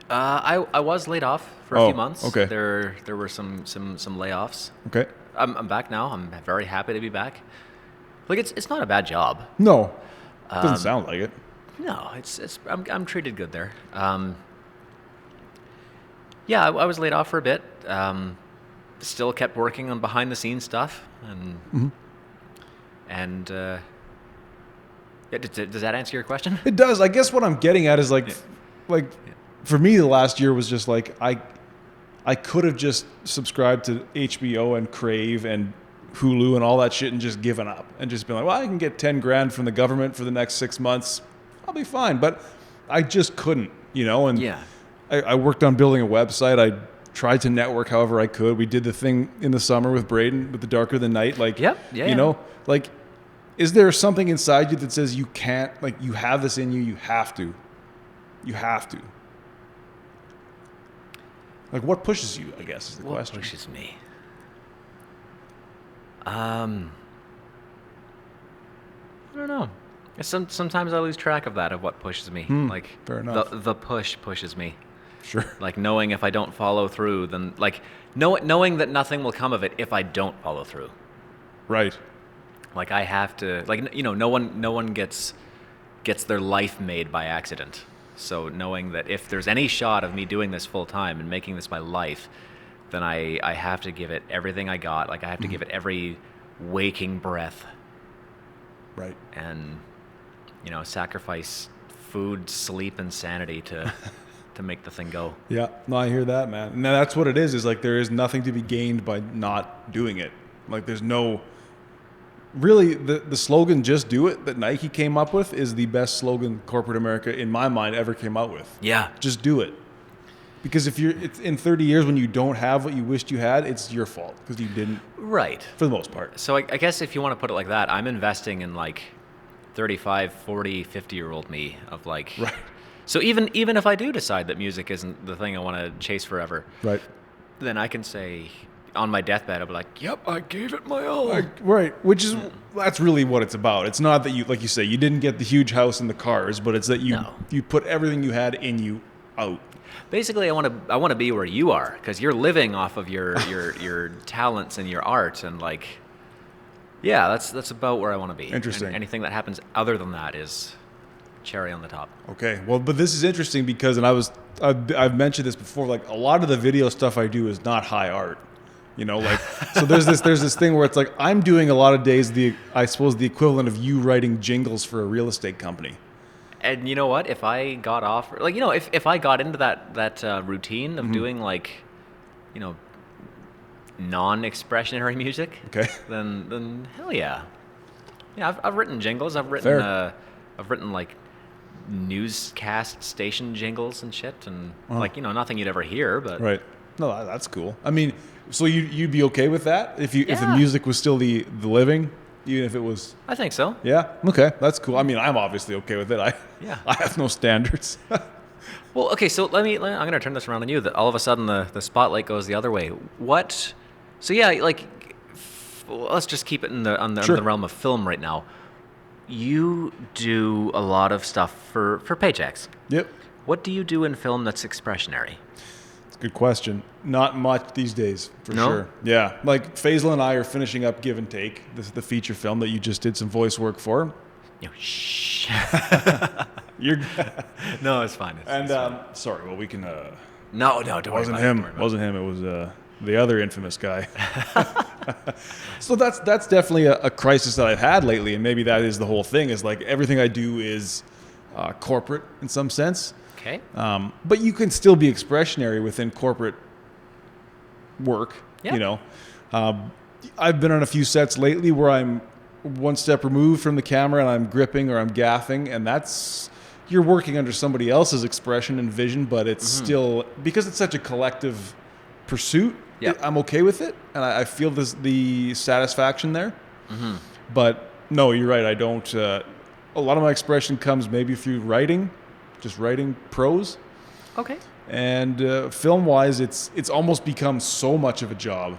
I was laid off for a few months. Okay. There were some layoffs. Okay. I'm back now. I'm very happy to be back. Like it's not a bad job. No, doesn't sound like it. No, I'm treated good there. Yeah, I was laid off for a bit. Still kept working on behind the scenes stuff, and yeah, does that answer your question? It does. I guess what I'm getting at is like for me, the last year was just like I could have just subscribed to HBO and Crave and Hulu and all that shit and just given up and just been like, well, I can get 10 grand from the government for the next 6 months. I'll be fine. But I just couldn't, and Yeah. I worked on building a website. I tried to network however I could. We did the thing in the summer with Braden with the Darker Than Night. Like, Yep. Yeah. Like, is there something inside you that says you can't, like, you have this in you, you have to. Like, what pushes you, I guess, is the question. What pushes me? I don't know. Sometimes I lose track of what pushes me. Like, fair enough. The push pushes me. Sure. Like, knowing if I don't follow through, then, like, knowing that nothing will come of it if I don't follow through. Right. Like, I have to, like, no one gets their life made by accident. So knowing that if there's any shot of me doing this full time and making this my life, then I have to give it everything I got. Like, I have to give it every waking breath. Right. And, sacrifice food, sleep, and sanity to make the thing go. Yeah. No, I hear that, man. Now that's what it is like there is nothing to be gained by not doing it. Like, there's no... Really, the slogan "Just Do It" that Nike came up with is the best slogan corporate America, in my mind, ever came out with. Yeah. Just do it. Because if it's in 30 years when you don't have what you wished you had, it's your fault because you didn't. Right. For the most part. So I guess if you want to put it like that, I'm investing in like 35, 40, 50-year-old me of like... Right. So even if I do decide that music isn't the thing I want to chase forever, Right. then I can say... on my deathbed, I'll be like, "Yep, I gave it my all." Right, which is that's really what it's about. It's not that you, like you say, you didn't get the huge house and the cars, but it's that you put everything you had in you out. Basically, I want to be where you are because you're living off of your talents and your art, and like, yeah, that's about where I want to be. Interesting. And anything that happens other than that is cherry on the top. Okay, well, but this is interesting because, and I've mentioned this before. Like, a lot of the video stuff I do is not high art. Like, so there's this thing where it's like I'm doing a lot of days I suppose the equivalent of you writing jingles for a real estate company. And you know what? If I got off, like, if I got into that routine of doing like, non-expressionary music, okay, then hell yeah, yeah. I've written jingles. I've written like newscast station jingles and shit, and like nothing you'd ever hear, but right. No, that's cool. I mean, so you'd be okay with that if the music was still the living, even if it was. I think so. Yeah. Okay, that's cool. I mean, I'm obviously okay with it. I have no standards. Well, okay. So I'm going to turn this around on you. That all of a sudden the spotlight goes the other way. What So yeah, like let's just keep it in the on Sure. the realm of film right now. You do a lot of stuff for paychecks. Yep. What do you do in film that's expressionary? It's a good question. Not much these days, for No? sure. Yeah. Like Faisal and I are finishing up Give and Take. This is the feature film that you just did some voice work for. Shh. You're No, it's fine. and sorry, well we can No, don't worry wasn't about it, him. don't worry about it. Wasn't him. It was the other infamous guy. So that's definitely a crisis that I've had lately, and maybe that is the whole thing. Is like everything I do is corporate in some sense, Okay. but you can still be expressionary within corporate work. Yeah. You know, I've been on a few sets lately where I'm one step removed from the camera and I'm gripping or I'm gaffing, and that's you're working under somebody else's expression and vision, but it's still because it's such a collective pursuit. Yep. I'm okay with it, and I feel the satisfaction there. But no, you're right. I don't. A lot of my expression comes maybe through writing, just writing prose, Okay. and film-wise, it's almost become so much of a job.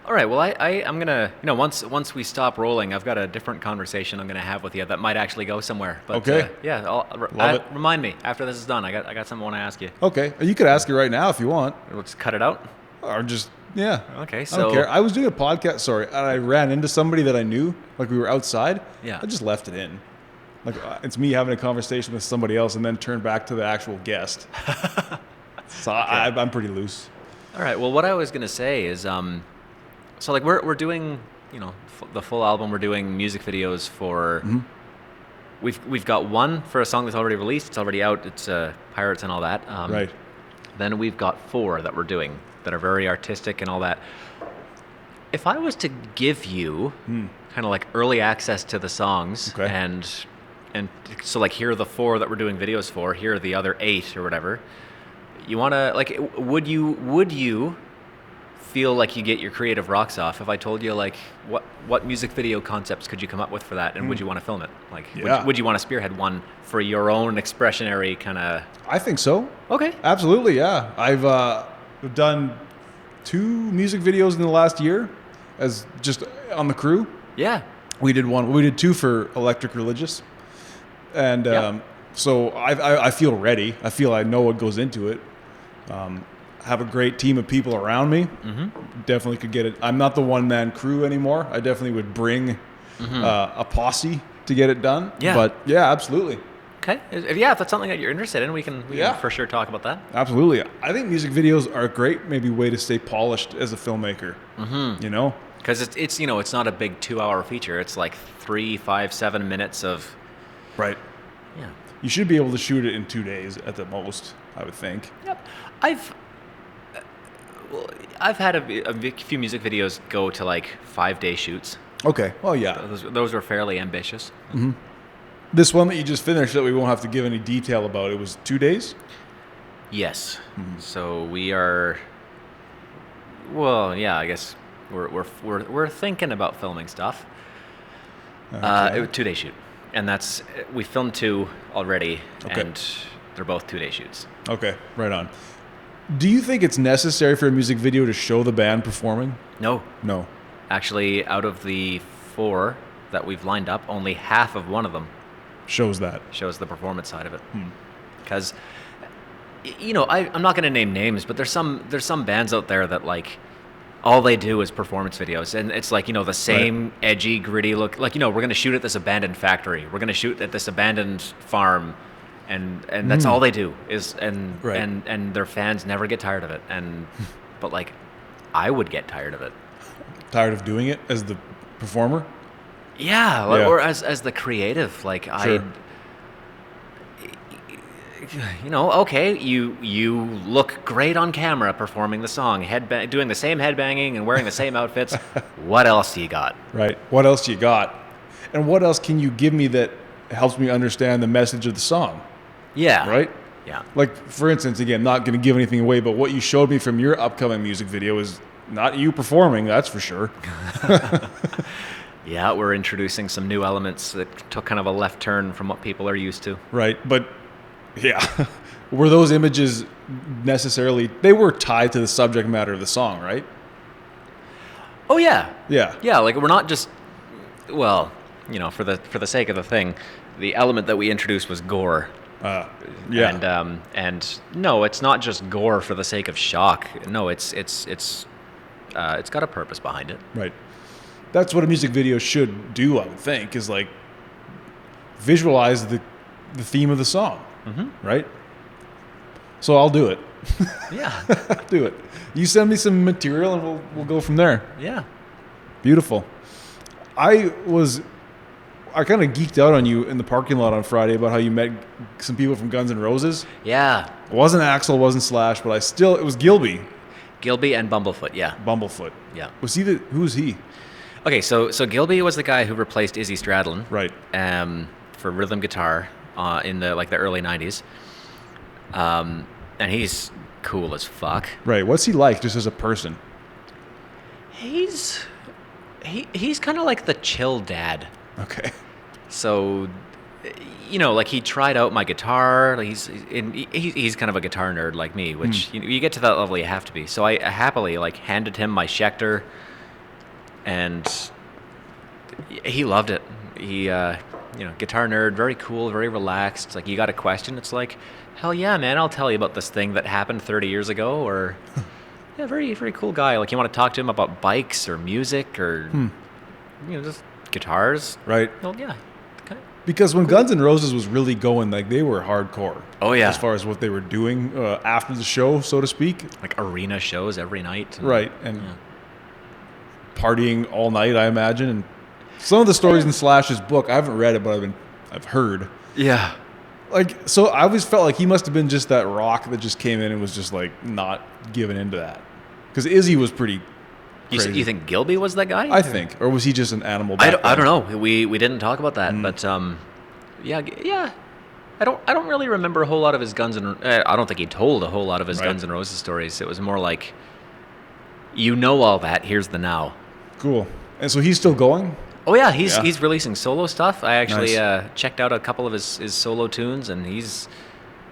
All right. Well, I'm gonna, once we stop rolling, I've got a different conversation I'm gonna have with you that might actually go somewhere. But, Okay. Yeah. Love it. Remind me after this is done. I got something I want to ask you. Okay, you could ask it right now if you want, We'll just cut it out. or just yeah. Okay. I So don't care. I was doing a podcast, sorry, and I ran into somebody that I knew, like we were outside. Yeah. I just left it in. Like it's me having a conversation with somebody else and then turn back to the actual guest. So I'm pretty loose. All right. Well, what I was gonna say is, so like we're doing, the full album. We're doing music videos for. We've got one for a song that's already released. It's already out. It's Pirates and all that. Right. Then we've got 4 that we're doing that are very artistic and all that. If I was to give you kind of like early access to the songs, Okay. and so like here are the 4 that we're doing videos for, here are the other 8 or whatever. You want to like, would you feel like you get your creative rocks off if I told you like what music video concepts could you come up with for that, and would you want to film it? Like, Yeah. would you want to spearhead one for your own expressionary kind of? I think so. Okay. Absolutely, yeah. I've done 2 music videos in the last year as just on the crew. Yeah. We did 2 for Electric Religious, and Yep. so I feel ready. I feel I know what goes into it. Have a great team of people around me. Definitely could get it. I'm not the one-man crew anymore. I definitely would bring a posse to get it done. Yeah. But yeah, absolutely. Okay. If that's something that you're interested in, we can Yeah. for sure talk about that. Absolutely. I think music videos are a great maybe way to stay polished as a filmmaker. You know? Because it's not a big 2-hour feature. It's like 3, 5, 7 minutes of. Right. Yeah. You should be able to shoot it in 2 days at the most, I would think. Yep. I've had a few music videos go to like 5-day shoots. Okay. Well, yeah. Those were fairly ambitious. This one that you just finished that we won't have to give any detail about, it was 2 days? Yes. So we are. Well, yeah. I guess we're thinking about filming stuff. Okay. It was a 2-day shoot, and we filmed 2 already, Okay. and they're both 2-day shoots. Okay, right on. Do you think it's necessary for a music video to show the band performing? No, No. actually, out of the 4 that we've lined up, only half of one of them Shows that. shows the performance side of it. Because, I'm not going to name names, but there's some bands out there that like all they do is performance videos, and it's like the same edgy, gritty look. Like we're going to shoot at this abandoned factory, we're going to shoot at this abandoned farm, and that's all they do is Right. and their fans never get tired of it. But like, I would get tired of it. Tired of doing it as the performer? Yeah, Yeah. or as the creative, like Sure. okay, you look great on camera performing the song, doing the same headbanging and wearing the same outfits. What else do you got? Right. What else you got? And what else can you give me that helps me understand the message of the song? Yeah. Right? Yeah. Like, for instance, again, not going to give anything away, but what you showed me from your upcoming music video is not you performing, that's for sure. Yeah, we're introducing some new elements that took kind of a left turn from what people are used to. Right. But Yeah. Were those images necessarily, they were tied to the subject matter of the song, right? Oh yeah. Yeah. Yeah, like we're not just, well, for the sake of the thing, the element that we introduced was gore. Yeah. And no, it's not just gore for the sake of shock. No, it's got a purpose behind it. Right. That's what a music video should do, I would think, is like visualize the theme of the song, right? So I'll do it. Yeah. Do it. You send me some material and we'll go from there. Yeah. Beautiful. I kind of geeked out on you in the parking lot on Friday about how you met some people from Guns N' Roses. Yeah. It wasn't Axl, wasn't Slash, but it was Gilby. Gilby and Bumblefoot, yeah. Bumblefoot. Yeah. Who was he? Okay, so Gilby was the guy who replaced Izzy Stradlin. Right. For rhythm guitar in the early 90s. And he's cool as fuck. Right. What's he like just as a person? He's kind of like the chill dad. Okay. So, he tried out my guitar. He's kind of a guitar nerd like me, which you get to that level, you have to be. So I happily handed him my Schecter, and he loved it. He, guitar nerd, very cool, very relaxed. It's like, you got a question? It's like, hell yeah, man, I'll tell you about this thing that happened 30 years ago. Or, yeah, very, very cool guy. Like, you want to talk to him about bikes or music or, just guitars. Right. Well, yeah. Because when Guns N' Roses was really going, they were hardcore. Oh, yeah. As far as what they were doing after the show, so to speak. Like arena shows every night. Right. And partying all night, I imagine. And some of the stories in Slash's book, I haven't read it, but I've heard. Yeah. So I always felt like he must have been just that rock that just came in and was just not giving into that. Because Izzy was pretty crazy. You think Gilby was that guy? I think. Or was he just an animal? I don't know. We didn't talk about that, but yeah. I don't really remember a whole lot of his Guns N'. I don't think he told a whole lot of his Guns N' Roses stories. It was more like, all that. Here's the now. Cool. And so he's still going? Oh yeah, he's releasing solo stuff. I actually Nice. checked out a couple of his solo tunes, and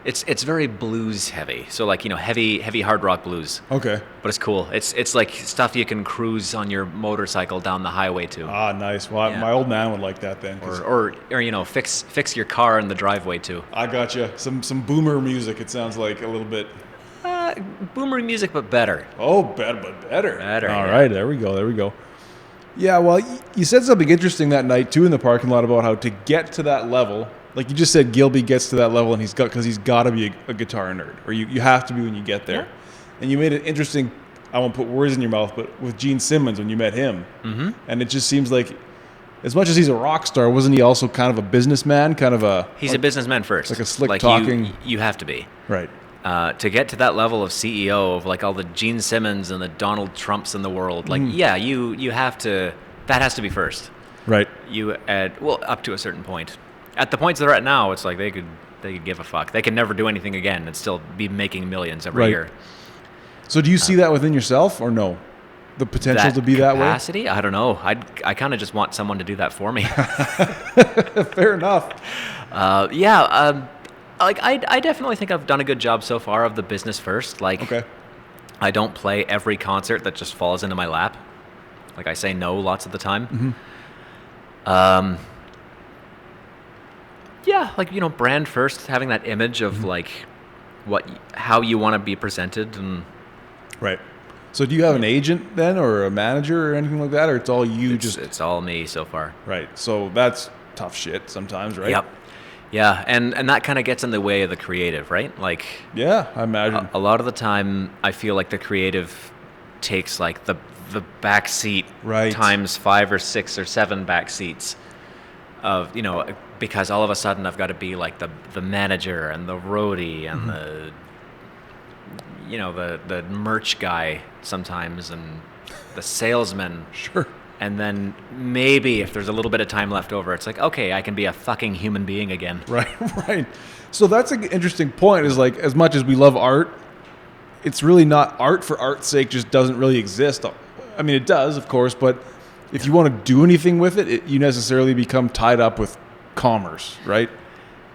it's very blues heavy. So heavy hard rock blues. Okay. But it's cool. It's like stuff you can cruise on your motorcycle down the highway to. Ah, nice. Well, my old man would like that then. Or fix your car in the driveway too. I gotcha. Some boomer music, it sounds like a little bit. Boomer music, but better. Oh, better. Better. All right, there we go. Yeah, well, you said something interesting that night too in the parking lot about how to get to that level, like you just said, Gilby gets to that level and he's got to be a guitar nerd, or you have to be when you get there. Yeah. And you made it interesting. I won't put words in your mouth, but with Gene Simmons when you met him, and it just seems like, as much as he's a rock star, wasn't he also kind of a businessman? He's a businessman first, like a slick talking. You have to be right. To get to that level of CEO of all the Gene Simmons and the Donald Trumps in the world, you have to. That has to be first, right? Up to a certain point. At the points they're at now, it's like they could give a fuck. They can never do anything again and still be making millions every year. So do you see that within yourself, or no? The potential to be that way? Capacity? I don't know. I kind of just want someone to do that for me. Fair enough. I definitely think I've done a good job so far of the business first. Okay. I don't play every concert that just falls into my lap. I say no lots of the time. Brand first, having that image of how you want to be presented, and right. So do you have an agent then, or a manager or anything like that, or it's all you? It's all me so far. Right. So that's tough shit sometimes, right? Yep. Yeah, and that kind of gets in the way of the creative, right? Yeah, I imagine. A lot of the time, I feel like the creative takes the back seat times 5 or 6 or 7 back seats of because all of a sudden I've got to be the manager and the roadie and the merch guy sometimes and the salesman. Sure. And then maybe if there's a little bit of time left over, it's okay, I can be a fucking human being again. Right. So that's an interesting point, is as much as we love art, it's really not art for art's sake, just doesn't really exist. I mean, it does, of course, but if you want to do anything with it, you necessarily become tied up with commerce, right?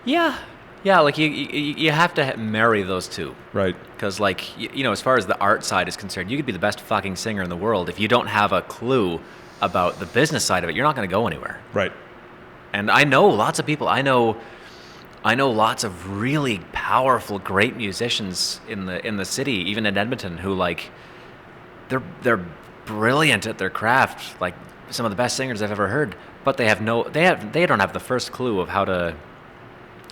Yeah. Yeah, like you have to marry those two. Right. Because, like, you know, as far as the art side is concerned, you could be the best fucking singer in the world. If you don't have a clue about the business side of it, you're not going to go anywhere. Right. And I know lots of people. I know lots of really powerful, great musicians in the city, even in Edmonton, who, like, they're brilliant at their craft. Like, some of the best singers I've ever heard. But they don't have the first clue of how to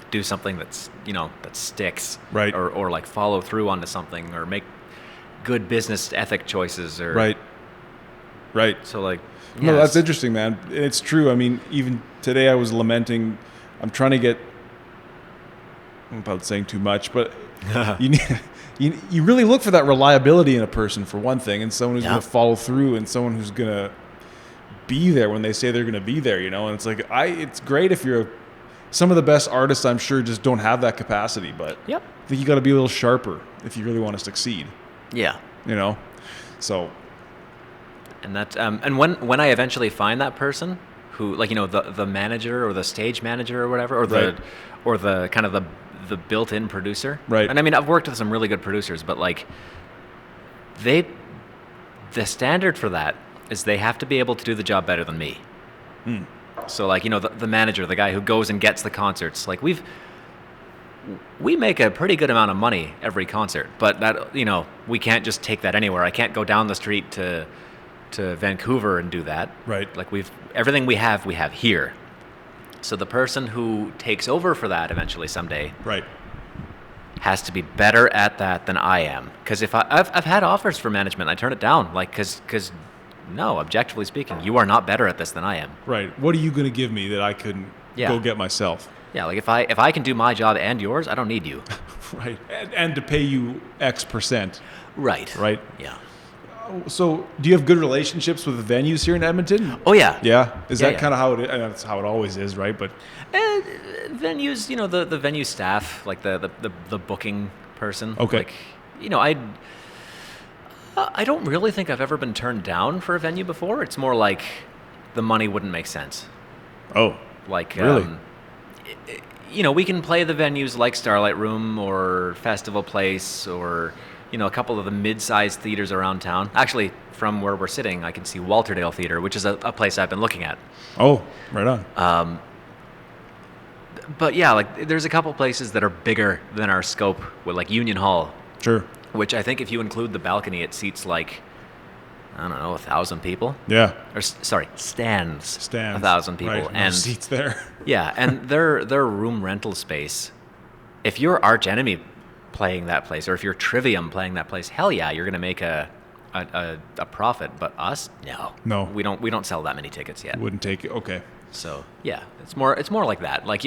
do something that's, you know, that sticks, right, or like follow through onto something, or make good business ethic choices, or right. So, like, yeah, no, that's interesting, man. It's true. I mean, even today I was lamenting. I'm trying to get. I'm about saying too much, but you really look for that reliability in a person, for one thing, and someone who's going to follow through, and someone who's going to be there when they say they're going to be there. You know, and it's like it's great if you're. Some of the best artists, I'm sure, just don't have that capacity, but I think you got to be a little sharper if you really want to succeed. Yeah. You know? So. And that, and when I eventually find that person who, like, you know, the manager or the stage manager or whatever, or the kind of the built-in producer. Right. And I mean, I've worked with some really good producers, but, like, the standard for that is they have to be able to do the job better than me. Hmm. So, like, you know, the manager, the guy who goes and gets the concerts, like, we make a pretty good amount of money every concert, but that, you know, we can't just take that anywhere. I can't go down the street to Vancouver and do that. Right. Like, everything we have here. So the person who takes over for that eventually someday, right, has to be better at that than I am. Because if I've had offers for management, I turn it down, like, because no, objectively speaking, you are not better at this than I am. Right. What are you going to give me that I couldn't go get myself? Yeah, like, if I can do my job and yours, I don't need you. Right. And to pay you X percent. Right. Right? Yeah. So, do you have good relationships with the venues here in Edmonton? Oh, yeah. Yeah? Is that kind of how it is? That's how it always is, right? But venues, you know, the venue staff, like the booking person. Okay. Like, you know, I don't really think I've ever been turned down for a venue before. It's more like the money wouldn't make sense. Oh, like, really? You know, we can play the venues like Starlight Room or Festival Place, or, you know, a couple of the mid-sized theaters around town. Actually, from where we're sitting, I can see Walterdale Theater, which is a place I've been looking at. Oh, right on. But yeah, like, there's a couple places that are bigger than our scope, with, like, Union Hall. Sure. Which I think if you include the balcony, it seats, like, I don't know, 1,000 people. Yeah. Or stands. 1,000 people. Right, and no seats there. Yeah, and their room rental space. If you're Arch Enemy playing that place, or if you're Trivium playing that place, hell yeah, you're gonna make a profit. But us, no, we don't sell that many tickets yet. Wouldn't take it. Okay. So yeah, it's more like that. Like,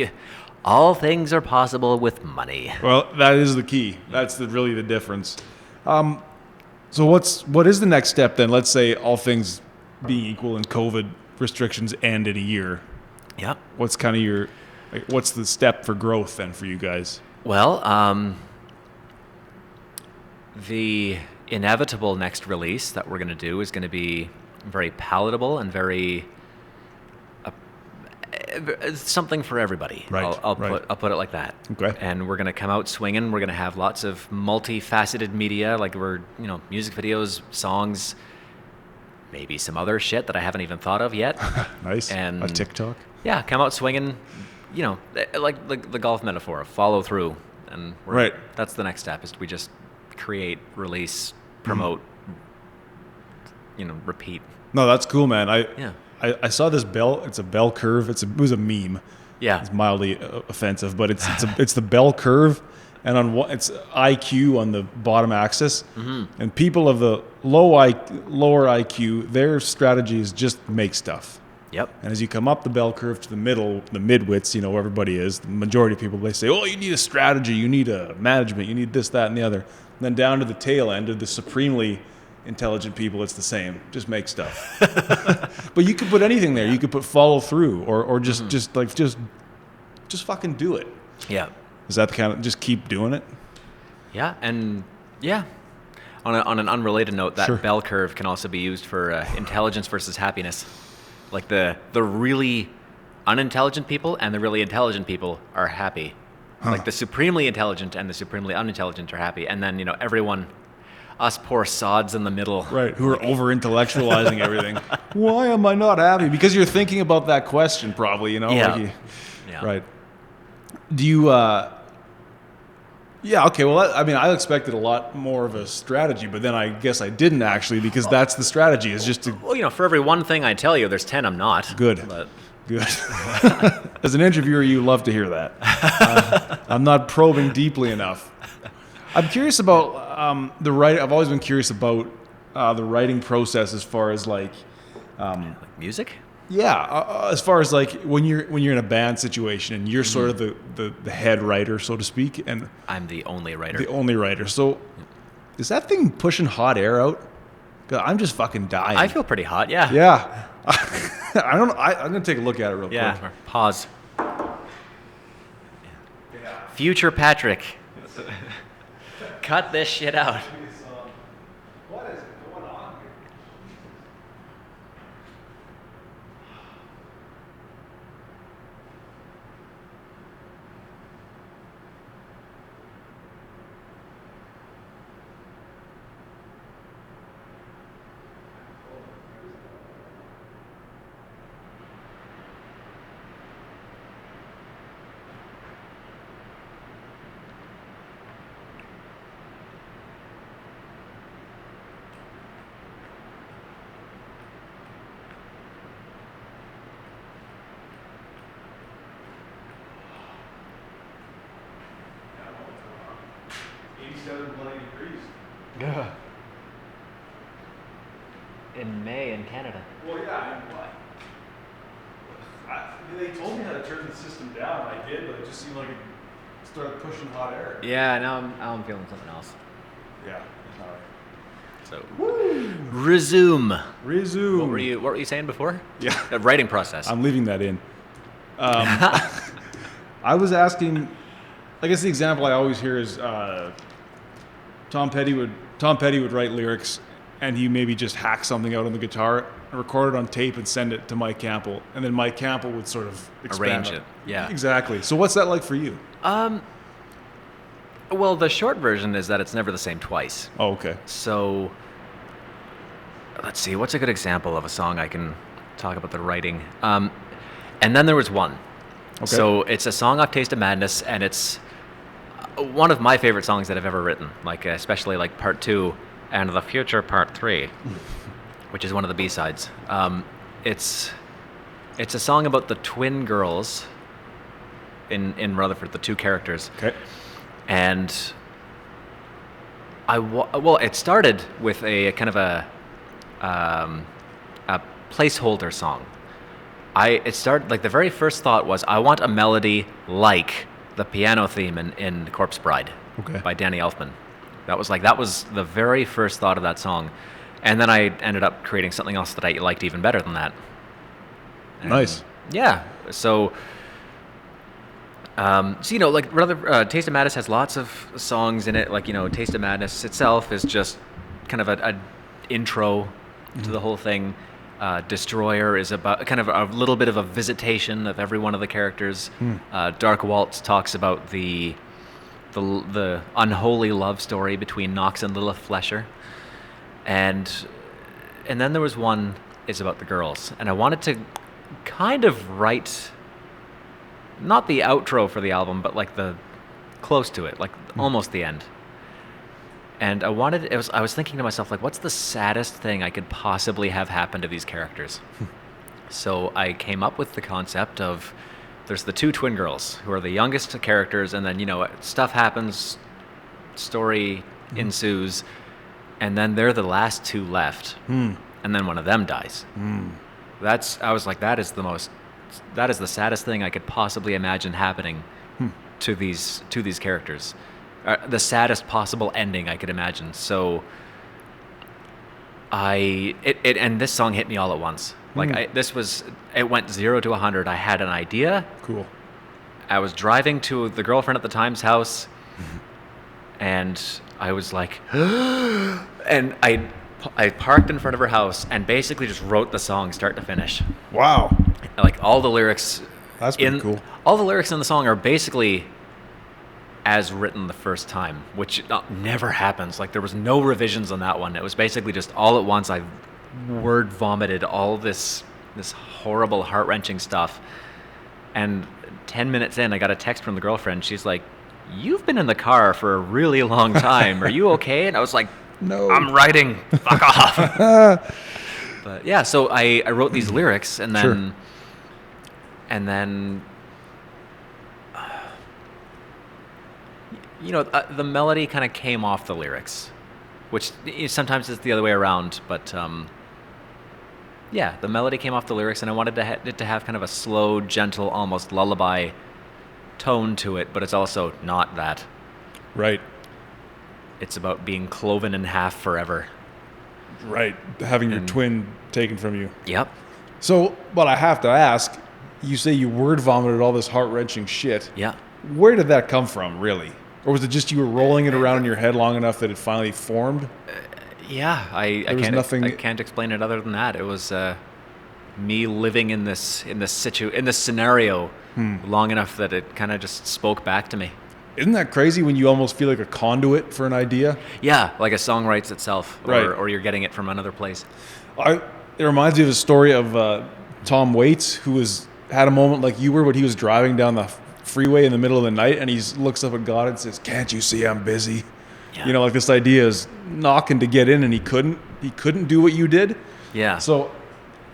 all things are possible with money. Well, that is the key. That's really the difference. So what is the next step then? Let's say all things being equal and COVID restrictions end in a year. Yeah. What's kind of what's the step for growth then for you guys? Well, the inevitable next release that we're going to do is going to be very palatable and very something for everybody. Right. I'll put it like that. Okay. And we're going to come out swinging. We're going to have lots of multifaceted media, like, music videos, songs, maybe some other shit that I haven't even thought of yet. Nice. And a TikTok. Yeah, come out swinging. You know, like the golf metaphor, follow through, and that's the next step. Is we just create, release, promote, repeat. No, that's cool, man. I saw this bell. It's a bell curve. It was a meme. Yeah, it's mildly offensive, but it's the bell curve, and it's IQ on the bottom axis, and people of the lower IQ, their strategy is just make stuff. Yep. And as you come up the bell curve to the middle, the midwits, where everybody is, the majority of people, they say, oh, you need a strategy, you need a management, you need this, that, and the other. And then down to the tail end of the supremely intelligent people, it's the same. Just make stuff. But you could put anything there. You could put follow through or just fucking do it. Yeah. Is that the kind of, just keep doing it? Yeah. And yeah. On an unrelated note, that bell curve can also be used for intelligence versus happiness. Like the really unintelligent people and the really intelligent people are happy. Like the supremely intelligent and the supremely unintelligent are happy, and then everyone, us poor sods in the middle, Right, who are over-intellectualizing everything. Why am I not happy? Because you're thinking about that question, probably, Yeah. Right. Do you, yeah, okay, well, I expected a lot more of a strategy, but then I guess I didn't actually, because that's the strategy, is just to... Well, for every one thing I tell you, there's 10 I'm not. Good. But Good. As an interviewer, you love to hear that. I'm not probing deeply enough. I'm curious about the writing. I've always been curious about the writing process as far as like music? Yeah, as far as like when you're in a band situation and you're sort of the head writer, so to speak, and I'm the only writer. The only writer. So is that thing pushing hot air out? 'Cause I'm just fucking dying. I feel pretty hot, yeah. Yeah. I don't know. I'm going to take a look at it real quick. Yeah, pause. Future Patrick. Cut this shit out. What is going on here? Yeah. In May in Canada. Well, yeah, they told me how to turn the system down. I did, but it just seemed like it started pushing hot air. Yeah, now I'm feeling something else. Yeah. All right. So, resume. Resume. What were you saying before? Yeah. The writing process. I'm leaving that in. I was asking. I guess the example I always hear is Tom Petty would write lyrics, and he maybe just hack something out on the guitar, and record it on tape, and send it to Mike Campbell, and then Mike Campbell would sort of expand arrange it. Yeah. Exactly. So what's that like for you? Well, the short version is that it's never the same twice. Oh, okay. So, let's see. What's a good example of a song I can talk about the writing? And then there was one. Okay. So it's a song off Taste of Madness, and it's one of my favorite songs that I've ever written. Like especially like Part 2 and The Future Part 3, which is one of the B-sides. It's a song about the twin girls in Rutherford, the two characters. Okay. And it started with a kind of a placeholder song. It started like the very first thought was I want a melody like the piano theme in Corpse Bride, okay, by Danny Elfman. That was the very first thought of that song, and then I ended up creating something else that I liked even better than that. And nice. Yeah. So. Like rather, Taste of Madness has lots of songs in it. Like, Taste of Madness itself is just kind of a intro to the whole thing. Destroyer is about kind of a little bit of a visitation of every one of the characters. Dark Waltz talks about the unholy love story between Knox and Lilith Flesher, and then there was one is about the girls, and I wanted to kind of write. Not the outro for the album, but like the close to it, like almost the end. And I was thinking to myself, like, what's the saddest thing I could possibly have happen to these characters? So I came up with the concept of there's the two twin girls who are the youngest characters, and then stuff happens, story ensues, and then they're the last two left, and then one of them dies. I was like, that is the saddest thing I could possibly imagine happening to these characters. The saddest possible ending I could imagine. So and this song hit me all at once. Like it went 0 to 100. I had an idea. Cool. I was driving to the girlfriend at the time's house, and I was like, and I parked in front of her house and basically just wrote the song start to finish. Wow. Like all the lyrics. That's pretty cool. All the lyrics in the song are basically as written the first time, which never happens. Like there was no revisions on that one. It was basically just all at once. I word vomited all this horrible, heart-wrenching stuff. And 10 minutes in, I got a text from the girlfriend. She's like, "You've been in the car for a really long time. Are you okay?" And I was like, No. "I'm writing. Fuck off." But yeah, so I wrote these lyrics, and then, the melody kind of came off the lyrics, which sometimes it's the other way around. But the melody came off the lyrics, and I wanted it to have kind of a slow, gentle, almost lullaby tone to it, but it's also not that. Right. It's about being cloven in half forever. Right. Having your twin taken from you. Yep. So, but I have to ask, you say you word vomited all this heart-wrenching shit. Yeah. Where did that come from, really? Or was it just you were rolling it around in your head long enough that it finally formed? Yeah, I can't explain it other than that. It was me living in this scenario long enough that it kind of just spoke back to me. Isn't that crazy when you almost feel like a conduit for an idea? Yeah, like a song writes itself, Right. or you're getting it from another place. It reminds me of a story of Tom Waits, who had a moment like you were, but he was driving down the freeway in the middle of the night, and he looks up at God and says, "Can't you see I'm busy?" Yeah. Like this idea is knocking to get in, and he couldn't do what you did. Yeah. So,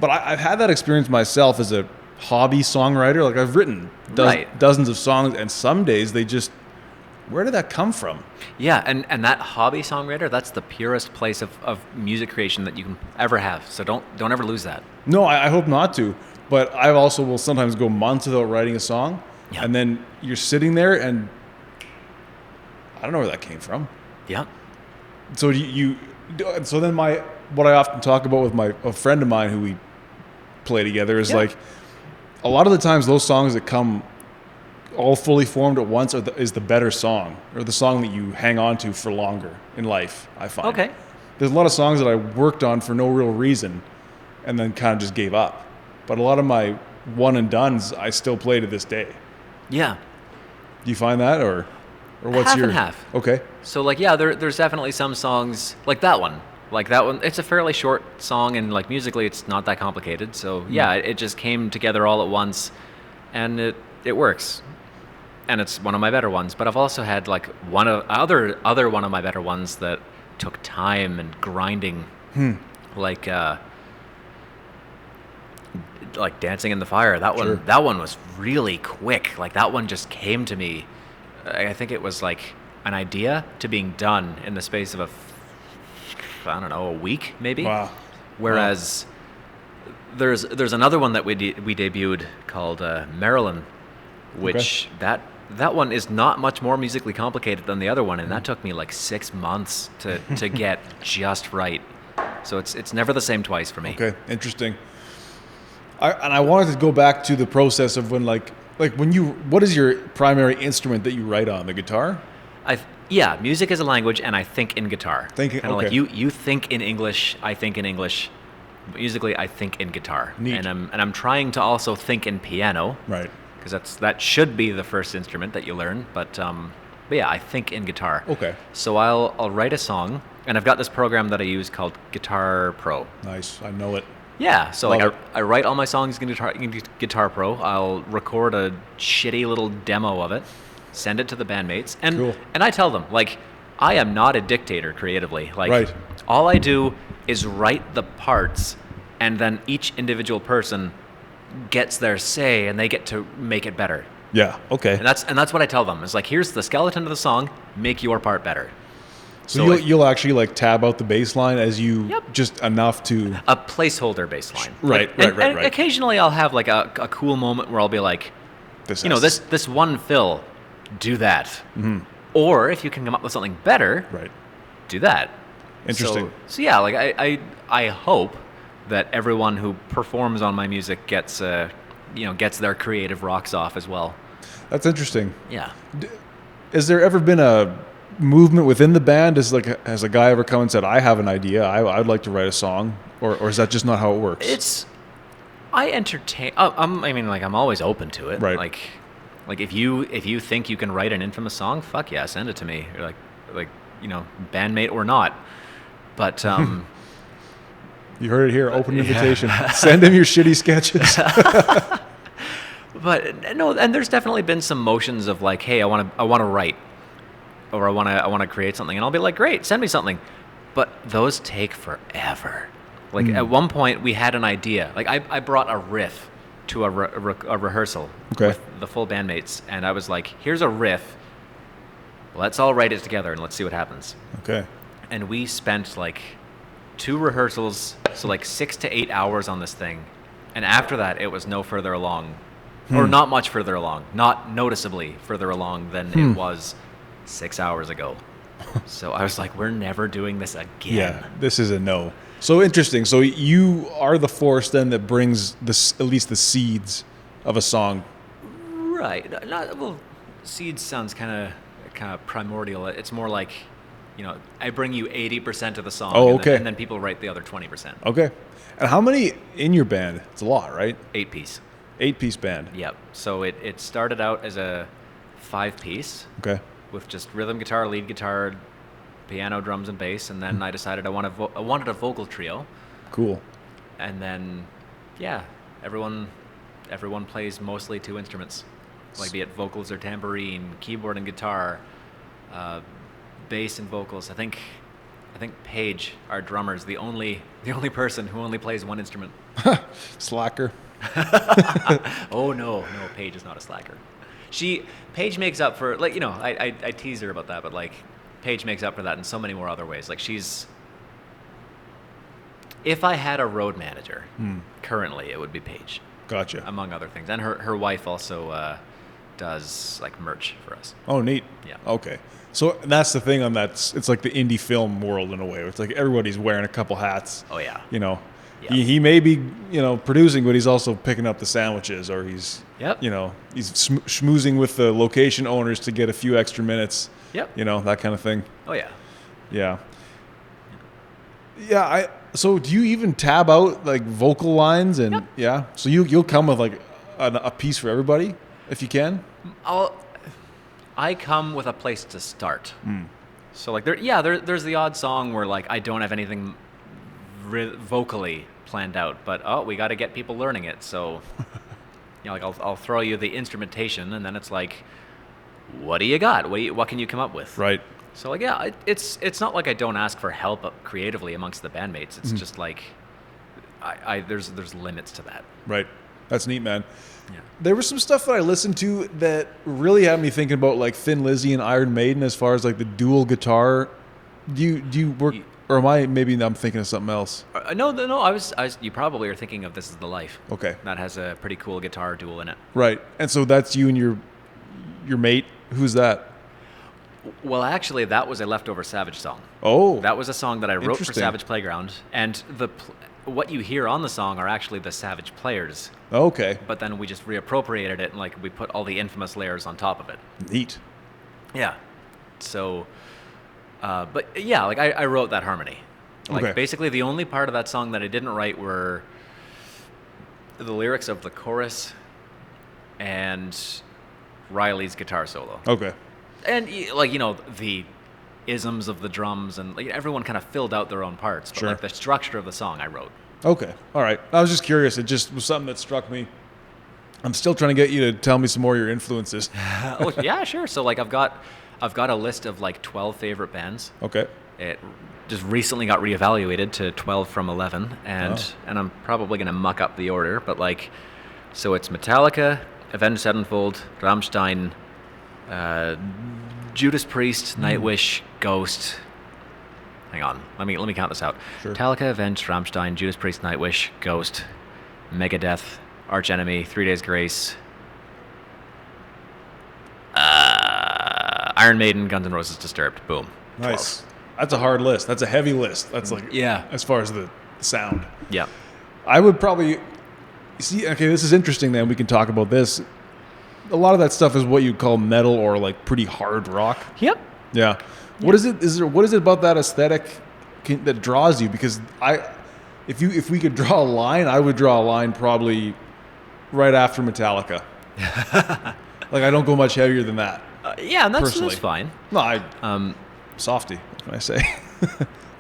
but I've had that experience myself as a hobby songwriter. Like I've written dozens of songs, and some days they just, where did that come from? Yeah, and that hobby songwriter, that's the purest place of music creation that you can ever have. So don't ever lose that. No, I hope not to. But I also will sometimes go months without writing a song, and then you're sitting there, and I don't know where that came from. Yeah. So so then what I often talk about with a friend of mine who we play together is like, a lot of the times those songs that come all fully formed at once is the better song, or the song that you hang on to for longer in life, I find. Okay. There's a lot of songs that I worked on for no real reason and then kind of just gave up. But a lot of my one and dones I still play to this day. Yeah. Do you find that, or what's half your... and half. Okay. So there's definitely some songs like that one. Like that one, it's a fairly short song, and like musically it's not that complicated. So it just came together all at once, and it works. And it's one of my better ones. But I've also had like other one of my better ones that took time and grinding, like Dancing in the Fire. That one was really quick. Like that one just came to me. I think it was like an idea to being done in the space of a week maybe. Wow. Whereas there's another one that we debuted called Marilyn, which that one is not much more musically complicated than the other one, and that took me like 6 months to get just right. So it's never the same twice for me. Okay, interesting. I wanted to go back to the process of when what is your primary instrument that you write on? The guitar? Music is a language, and I think in guitar. Kind of like you think in English, I think in English. Musically, I think in guitar. Neat. And I'm trying to also think in piano. Right. Because that should be the first instrument that you learn. But yeah, I think in guitar. Okay. So I'll write a song, and I've got this program that I use called Guitar Pro. Nice. I know it. Yeah, so I write all my songs in Guitar Pro. I'll record a shitty little demo of it, send it to the bandmates, and Cool. and I tell them, like, I am not a dictator creatively. Like, Right. all I do is write the parts, and then each individual person gets their say, and they get to make it better. Yeah. Okay. And that's what I tell them. It's like, here's the skeleton of the song, make your part better. So you'll actually like tab out the bass line as you just enough to a placeholder bass line. Right. And occasionally I'll have like a cool moment where I'll be like, this one fill, do that. Mm-hmm. Or if you can come up with something better, do that. Interesting. So yeah, like I hope that everyone who performs on my music gets their creative rocks off as well. That's interesting. Yeah. Has there ever been a movement within the band? Has a guy ever come and said, I have an idea, I'd like to write a song, or is that just not how it works? I entertain. I'm always open to it. Right. Like, Like if you think you can write an infamous song, fuck yeah, send it to me. Or like bandmate or not. But you heard it here. Open invitation. Send him your shitty sketches. But no, and there's definitely been some motions of like, hey, I want to write, or I want to create something, and I'll be like, great, send me something. But those take forever. Like at one point, we had an idea. Like I brought a riff to a rehearsal with the full bandmates, and I was like, here's a riff. Let's all write it together and let's see what happens. Okay. And we spent like 2 rehearsals, so like 6 to 8 hours on this thing, and after that, it was no further along. Or not much further along, not noticeably further along than it was 6 hours ago. So I was like, we're never doing this again. Yeah, this is a no. So interesting. So you are the force then that brings at least the seeds of a song. Right. Well, seeds sounds kind of primordial. It's more like, I bring you 80% of the song. Oh, okay. And then people write the other 20%. Okay. And how many in your band? It's a lot, right? 8-piece. 8-piece band. Yep. So it started out as a 5-piece. Okay. With just rhythm guitar, lead guitar, piano, drums, and bass. And then I decided I wanted a vocal trio. Cool. And then, yeah, everyone plays mostly 2 instruments, like be it vocals or tambourine, keyboard and guitar, bass and vocals. I think Paige, our drummer, is the only person who only plays 1 instrument. Slacker. Oh no, Paige is not a slacker. Paige makes up for, like, I tease her about that, but like Paige makes up for that in so many more other ways. Like if I had a road manager currently, it would be Paige. Gotcha. Among other things, and her wife also does like merch for us. Oh, neat. Yeah. Okay. So that's the thing on that. It's like the indie film world in a way. It's like everybody's wearing a couple hats. Oh yeah. Yeah. Yep. He may be, producing, but he's also picking up the sandwiches, or he's, Yep. He's schmoozing with the location owners to get a few extra minutes. Yep. That kind of thing. Oh yeah. Yeah. Yeah. So do you even tab out like vocal lines and Yep. yeah? So you'll come with like a piece for everybody if you can. I come with a place to start. So like there's the odd song where like I don't have anything vocally planned out, but we got to get people learning it. So like I'll throw you the instrumentation, and then it's like, what do you got? What can you come up with? Right. So like it's not like I don't ask for help creatively amongst the bandmates. It's just like there's limits to that. Right. That's neat, man. Yeah. There was some stuff that I listened to that really had me thinking about like Thin Lizzy and Iron Maiden as far as like the dual guitar. Do you work, or I'm thinking of something else? No. I was. You probably are thinking of This Is the Life. Okay. That has a pretty cool guitar dual in it. Right. And so that's you and your mate. Who's that? Well, actually, that was a leftover Savage song. Oh. That was a song that I wrote for Interesting. Savage Playground, and what you hear on the song are actually the Savage players. Okay. But then we just reappropriated it, and like we put all the infamous layers on top of it. Neat. Yeah. So, but yeah, like I wrote that harmony. Like Okay. basically the only part of that song that I didn't write were the lyrics of the chorus and Riley's guitar solo. Okay. And like, the isms of the drums, and like everyone kind of filled out their own parts. But Sure. like the structure of the song I wrote. Okay. All right. I was just curious. It just was something that struck me. I'm still trying to get you to tell me some more of your influences. Oh yeah, sure. So like I've got a list of like 12 favorite bands. Okay. It just recently got reevaluated to 12 from 11, and I'm probably going to muck up the order, but like, so it's Metallica, Avenged Sevenfold, Rammstein, Judas Priest, Nightwish, Ghost. Hang on, let me count this out. Sure. Metallica, Avenged, Rammstein, Judas Priest, Nightwish, Ghost, Megadeth, Arch Enemy, 3 Days Grace, Iron Maiden, Guns N' Roses, Disturbed. Boom. Nice. 12. That's a hard list. That's a heavy list. That's like, Yeah. as far as the sound. Yeah. I would probably see. Okay, this is interesting. Then we can talk about this. A lot of that stuff is what you'd call metal or like pretty hard rock. Yep. Yeah. What is it? What is it about that aesthetic that draws you? Because if we could draw a line, I would draw a line probably right after Metallica. Like I don't go much heavier than that. Yeah, and that's Personally. fine. No, softy. What can I say?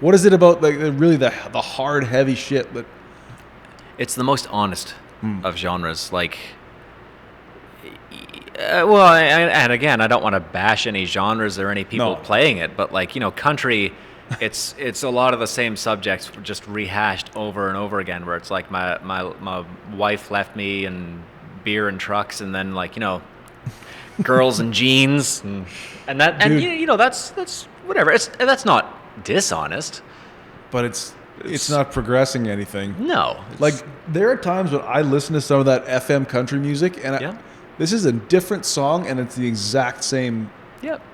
What is it about like really the hard, heavy shit that? It's the most honest of genres. Like, and again, I don't want to bash any genres or any people playing it, but like country, it's a lot of the same subjects just rehashed over and over again. Where it's like my wife left me and beer and trucks, and then like girls and jeans, and that, and that's whatever. That's not dishonest, but it's not progressing anything. No, like there are times when I listen to some of that FM country music, and this is a different song, and it's the exact same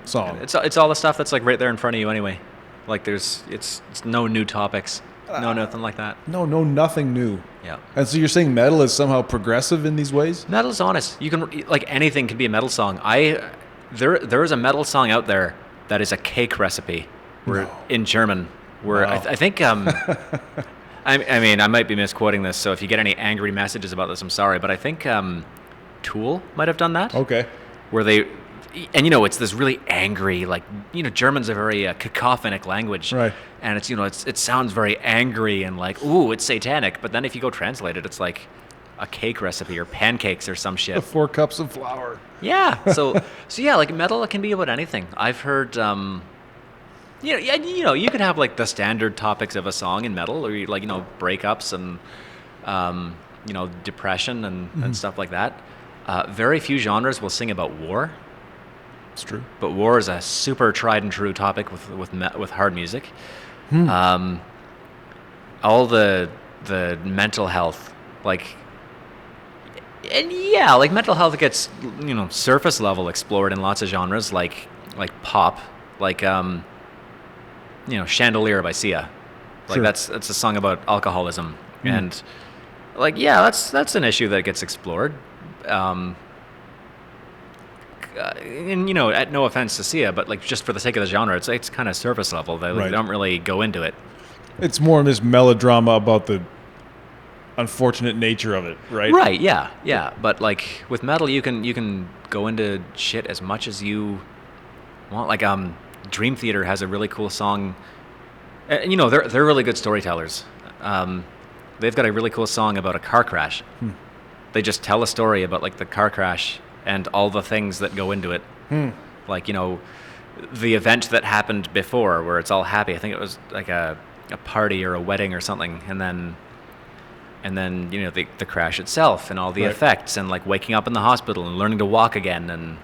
song. It's all the stuff that's like right there in front of you anyway. Like it's no new topics, no nothing like that. No, nothing new. Yeah. And so you're saying metal is somehow progressive in these ways? Metal is honest. You can like anything can be a metal song. There is a metal song out there that is a cake recipe, in German. Where I think I mean I might be misquoting this, so if you get any angry messages about this, I'm sorry, but I think Tool might have done that. Okay. Where they, and it's this really angry, like German's a very cacophonic language, right? And it's it sounds very angry and like ooh, it's satanic. But then if you go translate it, it's like a cake recipe or pancakes or some shit. 4 cups of flour. Yeah. So yeah, like metal, it can be about anything. I've heard. You could have like the standard topics of a song in metal, or like breakups and depression and stuff like that. Very few genres will sing about war. It's true, but war is a super tried and true topic with hard music. All the mental health, like mental health gets surface level explored in lots of genres, like pop, like Chandelier by Sia. Like sure. that's a song about alcoholism. And like that's an issue that gets explored. And at no offense to Sia, but like just for the sake of the genre, it's kind of surface level. They don't really go into it. It's more this melodrama about the unfortunate nature of it, right? Right, yeah. But like with metal, you can go into shit as much as you want. Like Dream Theater has a really cool song. They're really good storytellers. They've got a really cool song about a car crash. They just tell a story about like the car crash and all the things that go into it. Like the event that happened before, where it's all happy. I think it was like a party or a wedding or something, and then the crash itself and all the effects, and like waking up in the hospital and learning to walk again, and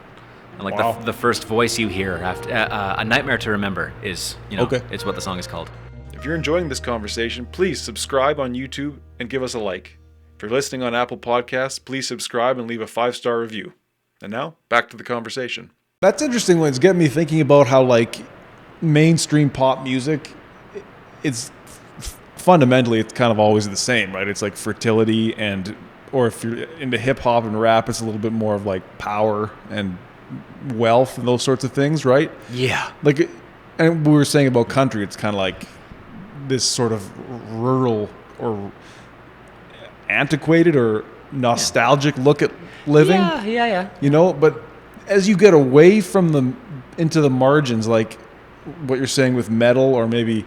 like the first voice you hear after A Nightmare to Remember is it's what the song is called. If you're enjoying this conversation, please subscribe on YouTube and give us a like. If you're listening on Apple Podcasts, please subscribe and leave a 5-star review. And now, back to the conversation. That's interesting when it's getting me thinking about how like mainstream pop music, it's fundamentally it's kind of always the same, right? It's like fertility or if you're into hip hop and rap, it's a little bit more of like power and wealth and those sorts of things, right? Yeah. Like, and we were saying about country, it's kind of like this sort of rural or antiquated or nostalgic look at living. Yeah. But as you get away from into the margins, like what you're saying with metal, or maybe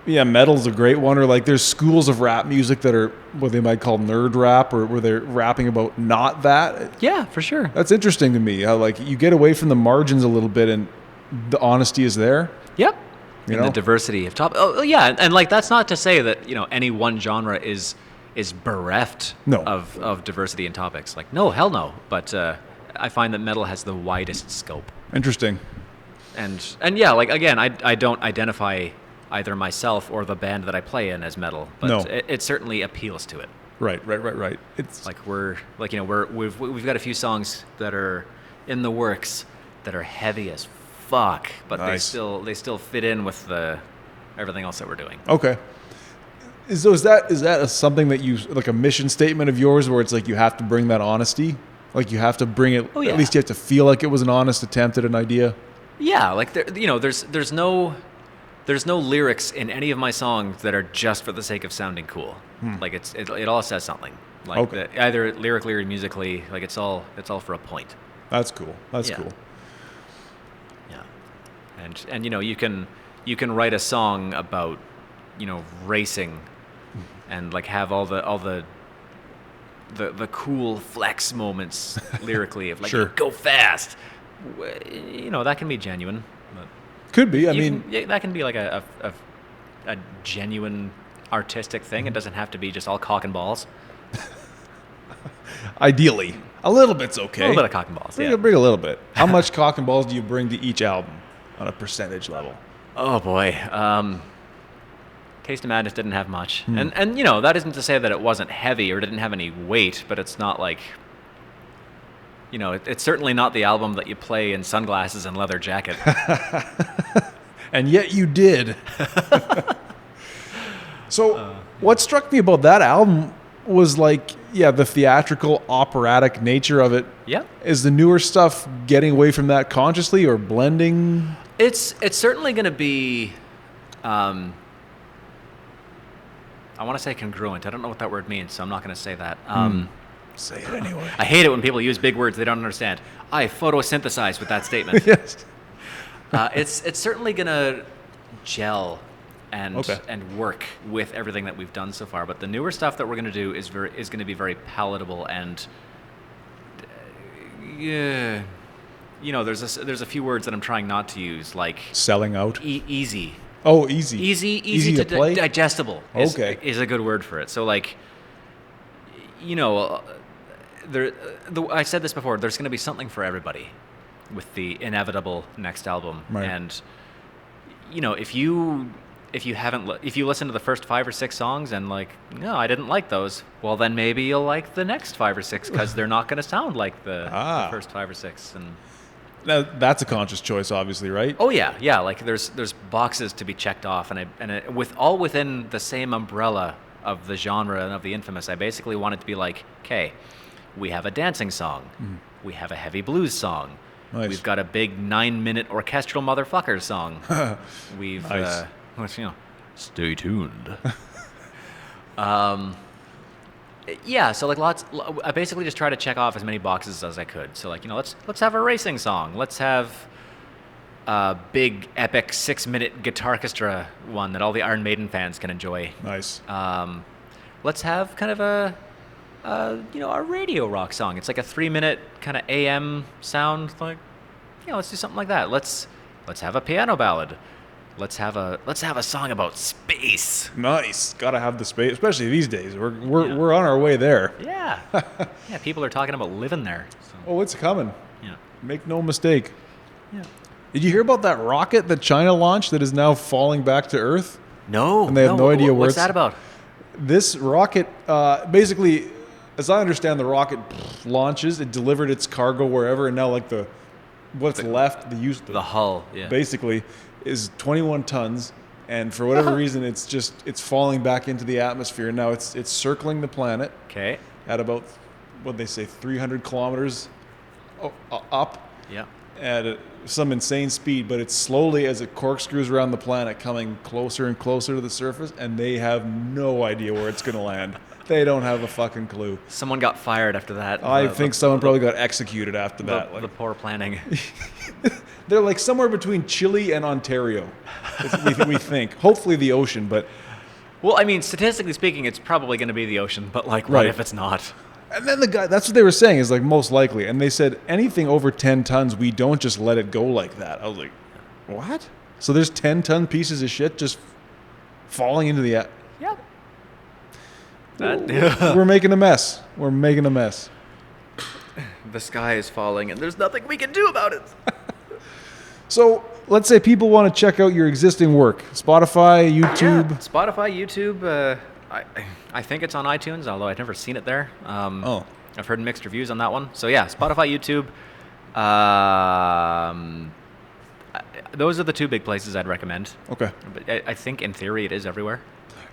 metal's a great one, or like there's schools of rap music that are what they might call nerd rap, or where they're rapping about not that. Yeah, for sure. That's interesting to me, how like you get away from the margins a little bit and the honesty is there. Yep. And the diversity of top. Oh yeah, and like that's not to say that any one genre is bereft of diversity in topics. Like no, hell no. But I find that metal has the widest scope. Interesting. And yeah, like again, I don't identify either myself or the band that I play in as metal, but it certainly appeals to it. Right. It's like we've got a few songs that are in the works that are heavy as fuck, but nice. they still fit in with everything else that we're doing. Okay. So is that something that you like a mission statement of yours, where it's like you have to bring that honesty, like you have to bring it. At least you have to feel like it was an honest attempt at an idea. Yeah, like there's no lyrics in any of my songs that are just for the sake of sounding cool. Like it all says something. Like either lyrically or musically, like it's all for a point. That's cool. That's cool. Yeah. And you can write a song about, racing and like have all the cool flex moments lyrically of like go fast. That can be genuine. But could be. I mean, that can be like a genuine artistic thing. It doesn't have to be just all cock and balls. Ideally, a little bit's okay. A little bit of cock and balls. Bring a little bit. How much cock and balls do you bring to each album on a percentage level? Oh boy. Taste of Madness didn't have much. And that isn't to say that it wasn't heavy or didn't have any weight, but it's not like, it's certainly not the album that you play in sunglasses and leather jacket. And yet you did. So what struck me about that album was like, the theatrical operatic nature of it. Yeah. Is the newer stuff getting away from that consciously or blending? It's certainly going to be, I want to say congruent. I don't know what that word means, so I'm not going to say that. Say it anyway. I hate it when people use big words they don't understand. I photosynthesize with that statement. Yes. It's certainly going to gel and work with everything that we've done so far. But the newer stuff that we're going to do is going to be very palatable and there's a few words that I'm trying not to use, like selling out. Easy. Oh, easy. Easy to play. Digestible. Is a good word for it. So like, I said this before. There's going to be something for everybody with the inevitable next album, right. And if you listen to the first 5 or 6 songs and like, no, I didn't like those, well then maybe you'll like the next 5 or 6 because they're not going to sound like the first 5 or 6. And now, that's a conscious choice, obviously, right? Oh yeah. Like there's boxes to be checked off, and within the same umbrella of the genre and of the infamous, I basically want it to be like, okay, we have a dancing song, we have a heavy blues song, nice. We've got a big 9-minute orchestral motherfucker song, we've nice. Stay tuned. So like I basically just try to check off as many boxes as I could. So like, let's have a racing song. Let's have a big epic 6-minute guitar orchestra one that all the Iron Maiden fans can enjoy. Nice. Let's have kind of a radio rock song. It's like a 3-minute kind of AM sound. Like, let's do something like that. Let's have a piano ballad. Let's have a song about space. Nice. Gotta have the space, especially these days. We're on our way there. Yeah. Yeah. People are talking about living there. So. Oh, it's coming. Yeah. Make no mistake. Yeah. Did you hear about that rocket that China launched that is now falling back to Earth? No. And they have no idea where what's that about? This rocket, basically, as I understand, the rocket launches. It delivered its cargo wherever, and now like the hull, basically, is 21 tons, and for whatever reason, it's falling back into the atmosphere. Now it's circling the planet. Okay. At about, what they say, 300 kilometers up. Yeah. At some insane speed, but it's slowly, as it corkscrews around the planet, coming closer and closer to the surface, and they have no idea where it's going to land. They don't have a fucking clue. Someone got fired after that. I think someone probably got executed after that. The poor planning. They're like somewhere between Chile and Ontario, we think. Hopefully the ocean, but... Well, I mean, statistically speaking, it's probably going to be the ocean, but like, what if it's not? And then the guy, that's what they were saying, is like most likely. And they said anything over 10 tons, we don't just let it go like that. I was like, what? So there's 10-ton pieces of shit just falling into the... Yeah. We're making a mess. We're making a mess. The sky is falling, and there's nothing we can do about it. So let's say people want to check out your existing work. Spotify, YouTube. Yeah, Spotify, YouTube. I think it's on iTunes, although I've never seen it there. I've heard mixed reviews on that one. So yeah, Spotify, YouTube. Those are the 2 big places I'd recommend. Okay. But I think in theory it is everywhere.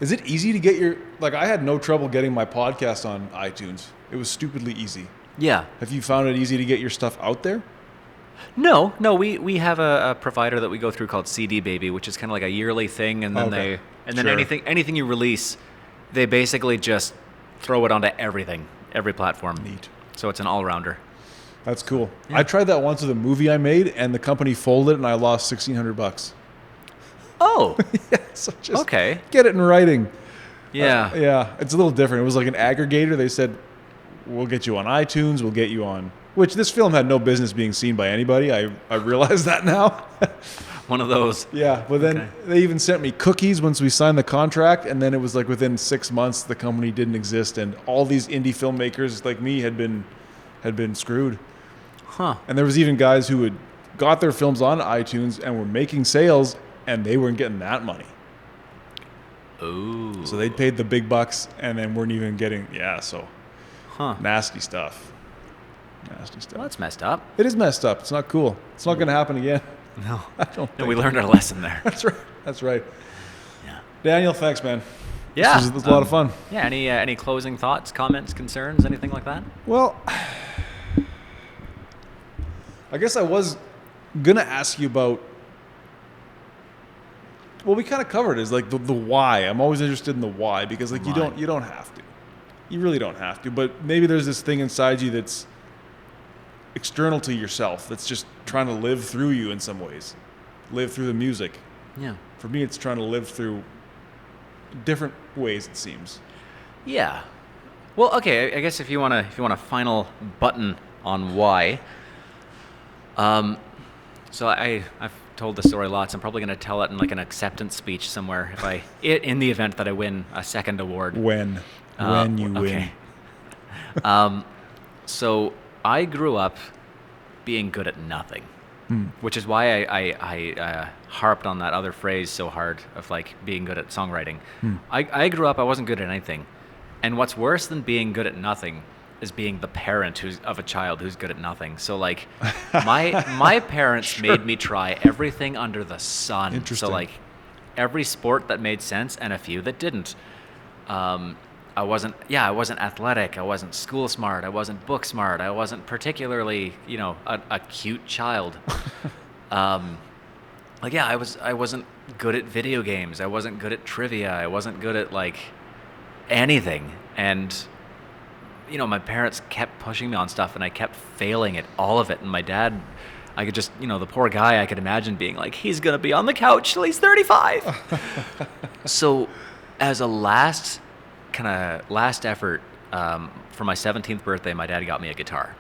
Is it easy to get your... Like, I had no trouble getting my podcast on iTunes. It was stupidly easy. Yeah. Have you found it easy to get your stuff out there? No. We have a provider that we go through called CD Baby, which is kind of like a yearly thing, and then anything you release, they basically just throw it onto everything, every platform. Neat. So it's an all-rounder. That's cool. Yeah. I tried that once with a movie I made, and the company folded, and I lost $1,600. Oh, Yeah, so just okay. get it in writing. Yeah. Yeah, it's a little different. It was like an aggregator. They said, we'll get you on iTunes, we'll get you on... Which this film had no business being seen by anybody. I realize that now. One of those. Yeah, but then they even sent me cookies once we signed the contract, and then it was like within 6 months the company didn't exist, and all these indie filmmakers like me had been screwed. Huh. And there was even guys who had got their films on iTunes and were making sales, and they weren't getting that money. Ooh. So they'd paid the big bucks and then weren't even getting, Huh. nasty stuff. Nasty stuff. Well, that's messed up. It is messed up. It's not cool. It's not going to happen again. No. I don't No, think. we learned our lesson there. That's right. That's right. Yeah. Daniel, thanks, man. Yeah. This was a lot of fun. Yeah. Any closing thoughts, comments, concerns, anything like that? Well, I guess I was going to ask you about, well, we kind of covered it, is like the why. I'm always interested in the why, because like you don't have to. You really don't have to, but maybe there's this thing inside you that's external to yourself, that's just trying to live through you in some ways. Live through the music. Yeah. For me, it's trying to live through different ways, it seems. Yeah. Well, okay. I guess if you want a final button on why. So I've told the story lots. I'm probably going to tell it in like an acceptance speech somewhere in the event that I win a second award. When you win. So I grew up being good at nothing, which is why I harped on that other phrase so hard of like being good at songwriting. I grew up, I wasn't good at anything. And what's worse than being good at nothing is being the parent of a child who's good at nothing. So like my parents made me try everything under the sun. Interesting. So like every sport that made sense and a few that didn't. I wasn't athletic. I wasn't school smart. I wasn't book smart. I wasn't particularly, a cute child. I wasn't good at video games. I wasn't good at trivia. I wasn't good at like anything. And my parents kept pushing me on stuff, and I kept failing at all of it. And my dad, I could just, the poor guy, I could imagine being like, he's going to be on the couch till he's 35. So as a last effort, for my 17th birthday, my dad got me a guitar.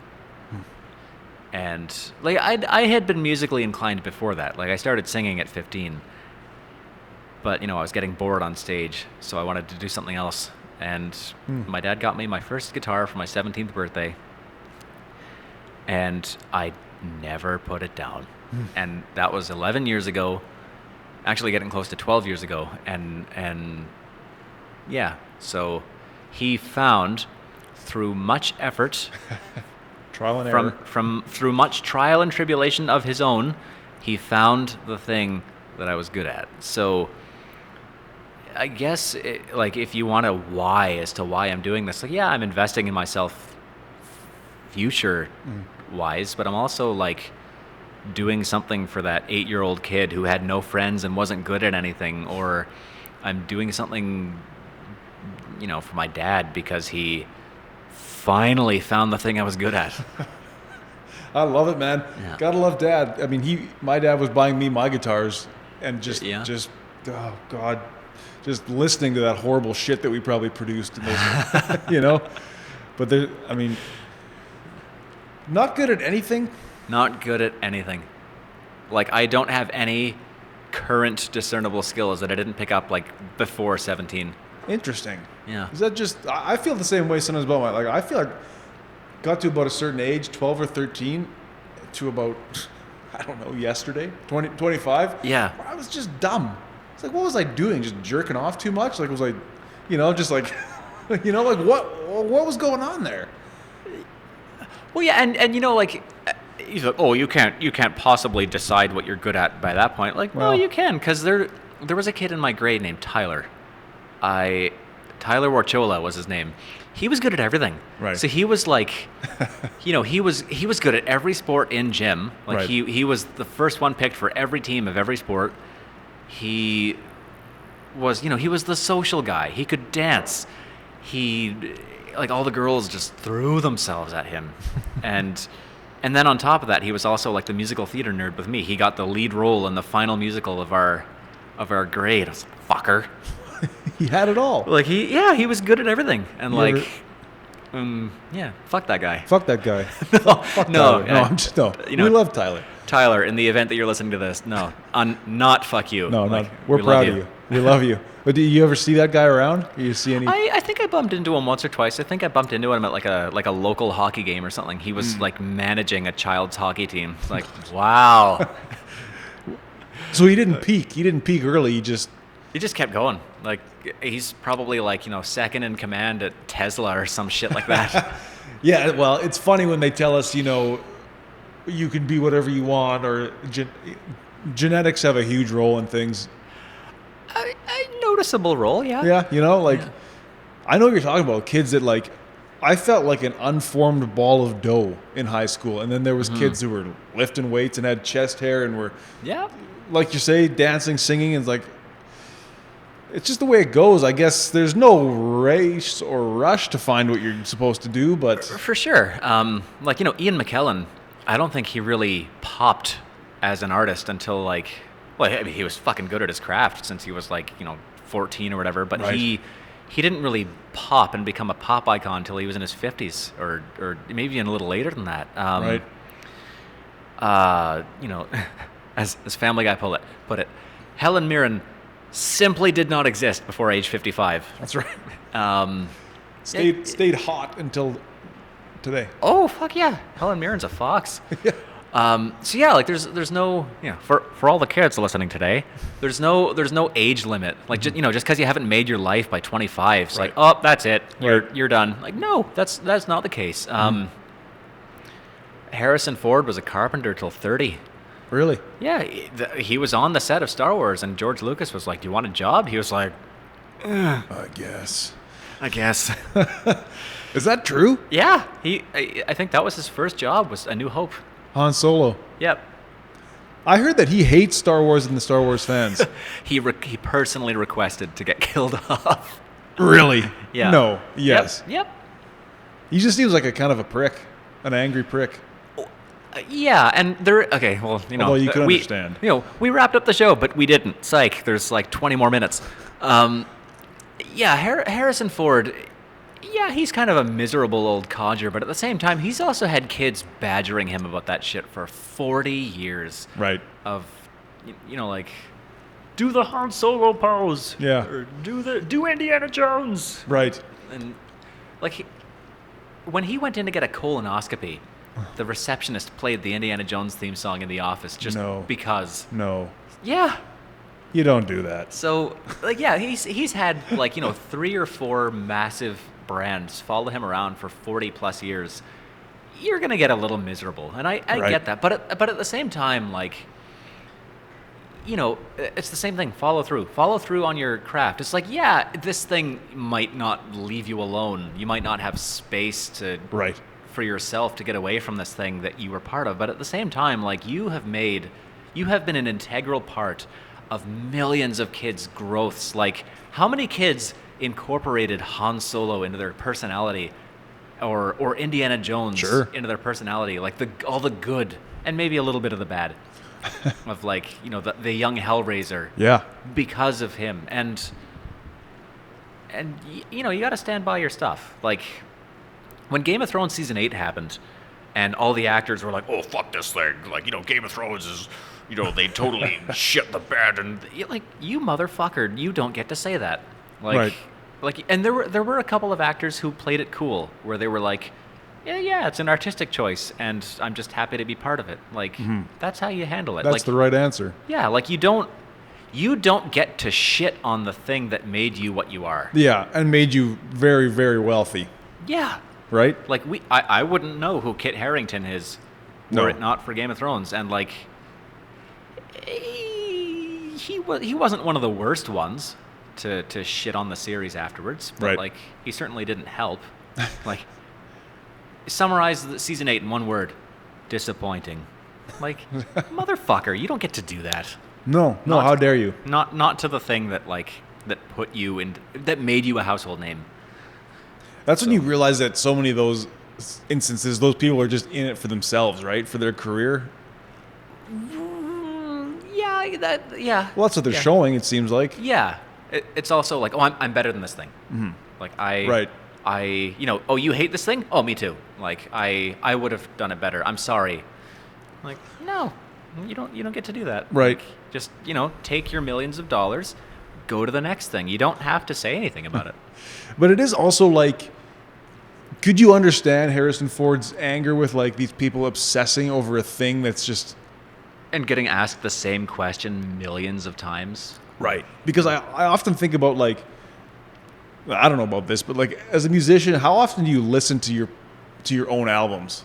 And like I had been musically inclined before that. Like I started singing at 15. But, I was getting bored on stage, so I wanted to do something else. And my dad got me my first guitar for my 17th birthday, and I never put it down. And that was 11 years ago, actually getting close to 12 years ago. And yeah, so he found through much effort, trial and error, through much trial and tribulation of his own, he found the thing that I was good at. So I guess, if you want a why as to why I'm doing this, I'm investing in myself future-wise, but I'm also, doing something for that 8-year-old kid who had no friends and wasn't good at anything, or I'm doing something, for my dad because he finally found the thing I was good at. I love it, man. Yeah. Gotta love Dad. I mean, my dad was buying me my guitars, and just, oh, God... just listening to that horrible shit that we probably produced in those, But not good at anything. Not good at anything. I don't have any current discernible skills that I didn't pick up, before 17. Interesting. Yeah. Is that just, I feel the same way sometimes about I feel like got to about a certain age, 12 or 13, to about, I don't know, yesterday, 25. Yeah. Where I was just dumb. It's like, what was I doing? Just jerking off too much? Was I, just what was going on there? Well, yeah, and he's like, oh, you can't possibly decide what you're good at by that point. No, you can, because there was a kid in my grade named Tyler. Tyler Warchola was his name. He was good at everything. Right. So he was he was good at every sport in gym. Right. He was the first one picked for every team of every sport. He was the social guy. He could dance. he, like, all the girls just threw themselves at him. And then on top of that, he was also like the musical theater nerd with me. He got the lead role in the final musical of our grade. I was like, fucker. He had it all. Like, he was good at everything. And fuck that guy. Fuck that guy. No, Fuck no, Tyler. I'm just no. You know, we love Tyler. Tyler, in the event that you're listening to this, no, not fuck you. No, like, no. We're proud of you. We love you. But do you ever see that guy around? Do you see any? I think I bumped into him once or twice. I think I bumped into him at like a local hockey game or something. He was like managing a child's hockey team. It's like, wow. So he didn't peak. He didn't peak early. He just kept going. Like, he's probably like, second in command at Tesla or some shit like that. Yeah, well, it's funny when they tell us, you can be whatever you want, or genetics have a huge role in things. A noticeable role, yeah. Yeah, I know what you're talking about. Kids that, like, I felt like an unformed ball of dough in high school, and then there was kids who were lifting weights and had chest hair and were, like you say, dancing, singing, and it's like, it's just the way it goes. I guess there's no race or rush to find what you're supposed to do, but... For sure. Ian McKellen, I don't think he really popped as an artist until, like... Well, I mean, he was fucking good at his craft since he was, like, 14 or whatever, but right. he didn't really pop and become a pop icon until he was in his 50s, or maybe even a little later than that. Right. As Family Guy put it, Helen Mirren simply did not exist before age 55. That's right. Stayed hot until today. Oh, fuck yeah. Helen Mirren's a fox. Yeah. There's no, for all the kids listening today, there's no age limit. Like, just because you haven't made your life by 25, it's right. like, oh, that's it. You're done. Like, no, that's not the case. Harrison Ford was a carpenter till 30. Really? Yeah, he was on the set of Star Wars, and George Lucas was like, "Do you want a job?" He was like, I guess. Is that true? Yeah, I think that was his first job, was A New Hope. Han Solo. Yep. I heard that he hates Star Wars and the Star Wars fans. He personally requested to get killed off. Really? Yeah. No. Yes. Yep. He just seems like a kind of a prick, an angry prick. Yeah, and okay, well, Although you can understand. We wrapped up the show, but we didn't. Psych, there's like 20 more minutes. Harrison Ford, he's kind of a miserable old codger, but at the same time, he's also had kids badgering him about that shit for 40 years. Right. Of, like, do the Han Solo pose. Yeah. Or do Indiana Jones. Right. And, like, when he went in to get a colonoscopy, the receptionist played the Indiana Jones theme song in the office just because. No. Yeah. You don't do that. So, like, he's had, like, 3 or 4 massive brands follow him around for 40 plus years. You're going to get a little miserable. And I right. get that. But at the same time, like, it's the same thing. Follow through on your craft. It's like, this thing might not leave you alone. You might not have space to... Right. For yourself to get away from this thing that you were part of, but at the same time, like, you have been an integral part of millions of kids' growths. Like, how many kids incorporated Han Solo into their personality, or Indiana Jones into their personality? Like, all the good and maybe a little bit of the bad of, like, the young Hellraiser. Yeah. Because of him, and you got to stand by your stuff. Like, when Game of Thrones Season 8 happened, and all the actors were like, oh, fuck this thing. Like, Game of Thrones is, they totally shit the bed. And, like, you motherfucker, you don't get to say that. Like, right. Like, and there were a couple of actors who played it cool, where they were like, yeah, it's an artistic choice, and I'm just happy to be part of it. Like, that's how you handle it. That's like, the right answer. Yeah, like, you don't get to shit on the thing that made you what you are. Yeah, and made you very, very wealthy. Yeah. Right? Like, I wouldn't know who Kit Harington is were it not for Game of Thrones. And, like, he wasn't one of the worst ones to shit on the series afterwards. But, right. like, he certainly didn't help. Like, summarize Season 8 in one word: disappointing. Like, motherfucker, you don't get to do that. No, how dare you? Not to the thing that, like, that put you in, that made you a household name. That's when you realize that so many of those instances, those people are just in it for themselves, right? For their career. Yeah. Well, that's what they're showing, it seems like. Yeah. It's also like, oh, I'm better than this thing. Mm-hmm. Like oh, you hate this thing? Oh, me too. Like I would have done it better. I'm sorry. Like, no, you don't get to do that. Right. Like, just, take your millions of dollars, go to the next thing. You don't have to say anything about it. But it is also like, could you understand Harrison Ford's anger with like these people obsessing over a thing that's just... And getting asked the same question millions of times. Right. Because I often think about like, I don't know about this, but like as a musician, how often do you listen to your own albums?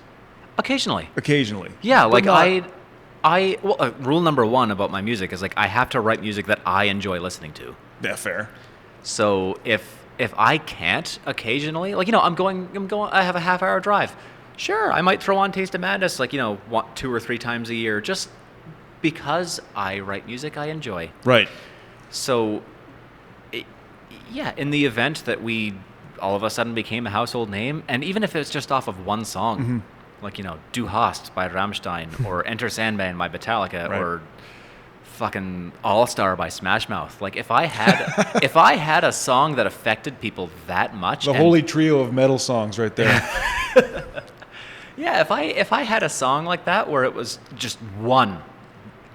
Occasionally. But Yeah, like not... rule number one about my music is like I have to write music that I enjoy listening to. Yeah, fair. So if I can't occasionally, like, I'm going, I have a half-hour drive. Sure, I might throw on Taste of Madness, like, 2 or 3 times a year, just because I write music I enjoy. Right. So, in the event that we all of a sudden became a household name, and even if it's just off of one song, mm-hmm. like, Du Hast by Rammstein, or Enter Sandman by Metallica, right. or fucking All-Star by Smash Mouth. Like, if I had a song that affected people that much, the holy trio of metal songs right there. Yeah, if I had a song like that where it was just one,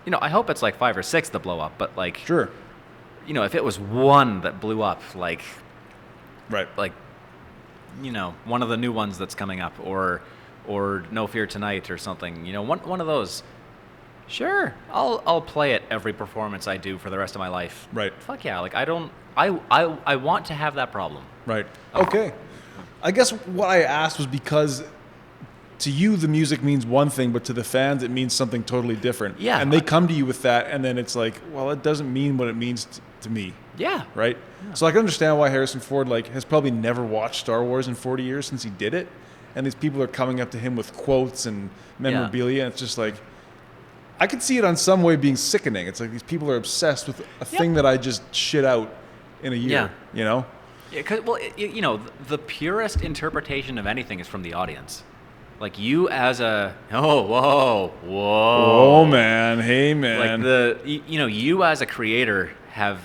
I hope it's like 5 or 6 that blow up, but like, sure, if it was one that blew up, like, right, like, one of the new ones that's coming up, or No Fear Tonight or something, one of those. Sure, I'll play it every performance I do for the rest of my life. Right. Fuck yeah, like I want to have that problem. Right. Okay. I guess what I asked was because to you the music means one thing, but to the fans it means something totally different. Yeah. And they come to you with that, and then it's like, well, it doesn't mean what it means to me. Yeah. Right? Yeah. So I can understand why Harrison Ford has probably never watched Star Wars in 40 years since he did it, and these people are coming up to him with quotes and memorabilia, and it's just like, I could see it on some way being sickening. It's like these people are obsessed with a thing that I just shit out in a year, Yeah, well, the purest interpretation of anything is from the audience. Like, you as whoa, man, hey, man. Like, you as a creator have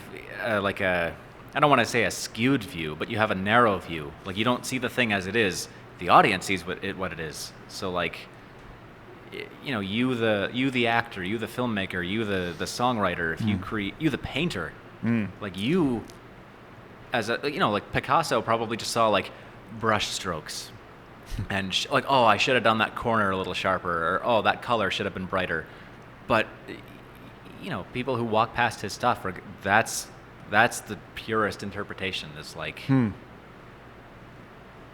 like I don't want to say a skewed view, but you have a narrow view. Like, you don't see the thing as it is. The audience sees what it is. So, like, you the actor, you the filmmaker, you the songwriter, if you the painter, like, you as a, like Picasso probably just saw like brush strokes and like, oh, I should have done that corner a little sharper, or oh, that color should have been brighter. But people who walk past his stuff, that's the purest interpretation. It's like,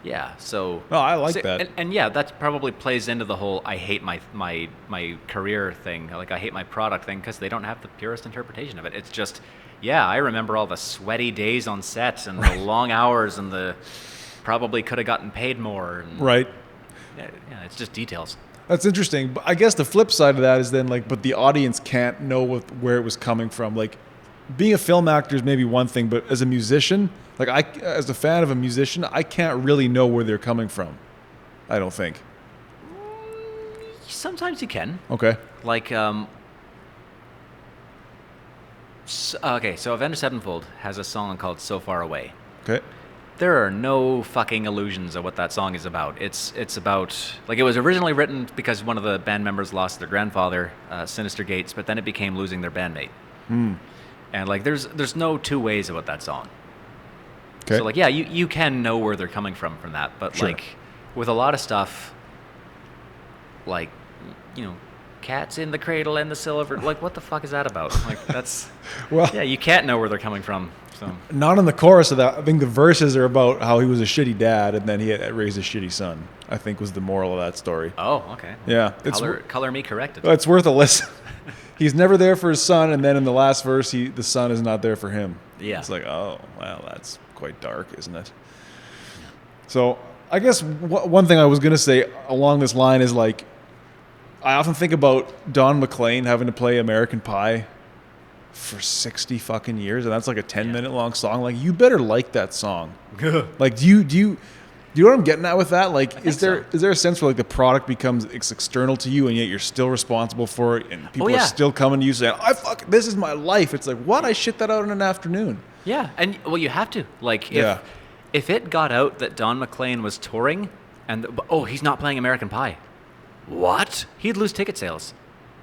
yeah, so... Oh, I like that. And yeah, that probably plays into the whole I hate my career thing. Like, I hate my product thing, because they don't have the purest interpretation of it. It's just, yeah, I remember all the sweaty days on set and the long hours and the probably could have gotten paid more. And, right. Yeah, it's just details. That's interesting. But I guess the flip side of that is then, like, but the audience can't know where it was coming from. Like, being a film actor is maybe one thing, but as a musician... Like, as a fan of a musician, I can't really know where they're coming from. I don't think. Sometimes you can. Okay. Like, so Avenged Sevenfold has a song called So Far Away. Okay. There are no fucking illusions of what that song is about. It's about, like, it was originally written because one of the band members lost their grandfather, Sinister Gates, but then it became losing their bandmate. And, like, there's no two ways about that song. Okay. So, like, yeah, you can know where they're coming from that, but sure. Like, with a lot of stuff, like, cats in the cradle and the silver, like, what the fuck is that about? Like, that's, well, yeah, you can't know where they're coming from. So. Not in the chorus of that. I think the verses are about how he was a shitty dad and then he had raised a shitty son, I think was the moral of that story. Oh, okay. Yeah. Color me corrected. It's worth a listen. He's never there for his son, and then in the last verse, the son is not there for him. Yeah. It's like, oh, wow, that's quite dark, isn't it? Yeah. So I guess one thing I was going to say along this line is, like, I often think about Don McLean having to play American Pie for 60 fucking years, and that's like a 10-minute long song. Like, you better like that song. Like, do you you know what I'm getting at with that? Like, is so. there a sense where like the product becomes external to you, and yet you're still responsible for it, and people are still coming to you saying, this is my life. It's like, what? I shit that out in an afternoon. Yeah, and well, you have to. Like, if it got out that Don McLean was touring, and he's not playing American Pie, what? He'd lose ticket sales.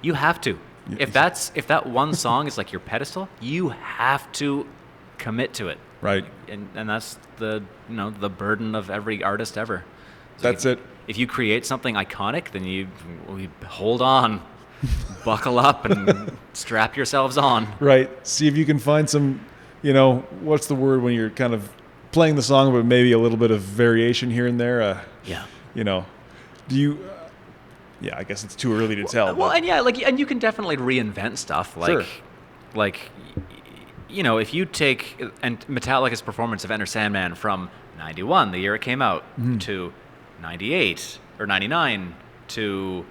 You have to. If that one song is like your pedestal, you have to commit to it. Right. And that's the burden of every artist ever. So that's it. If you create something iconic, then you hold on, buckle up, and strap yourselves on. Right. See if you can find some, what's the word when you're kind of playing the song, but maybe a little bit of variation here and there. Do you? Yeah, I guess it's too early to tell. Well, and you can definitely reinvent stuff. If you take Metallica's performance of Enter Sandman from 91, the year it came out, to 98 or 99 to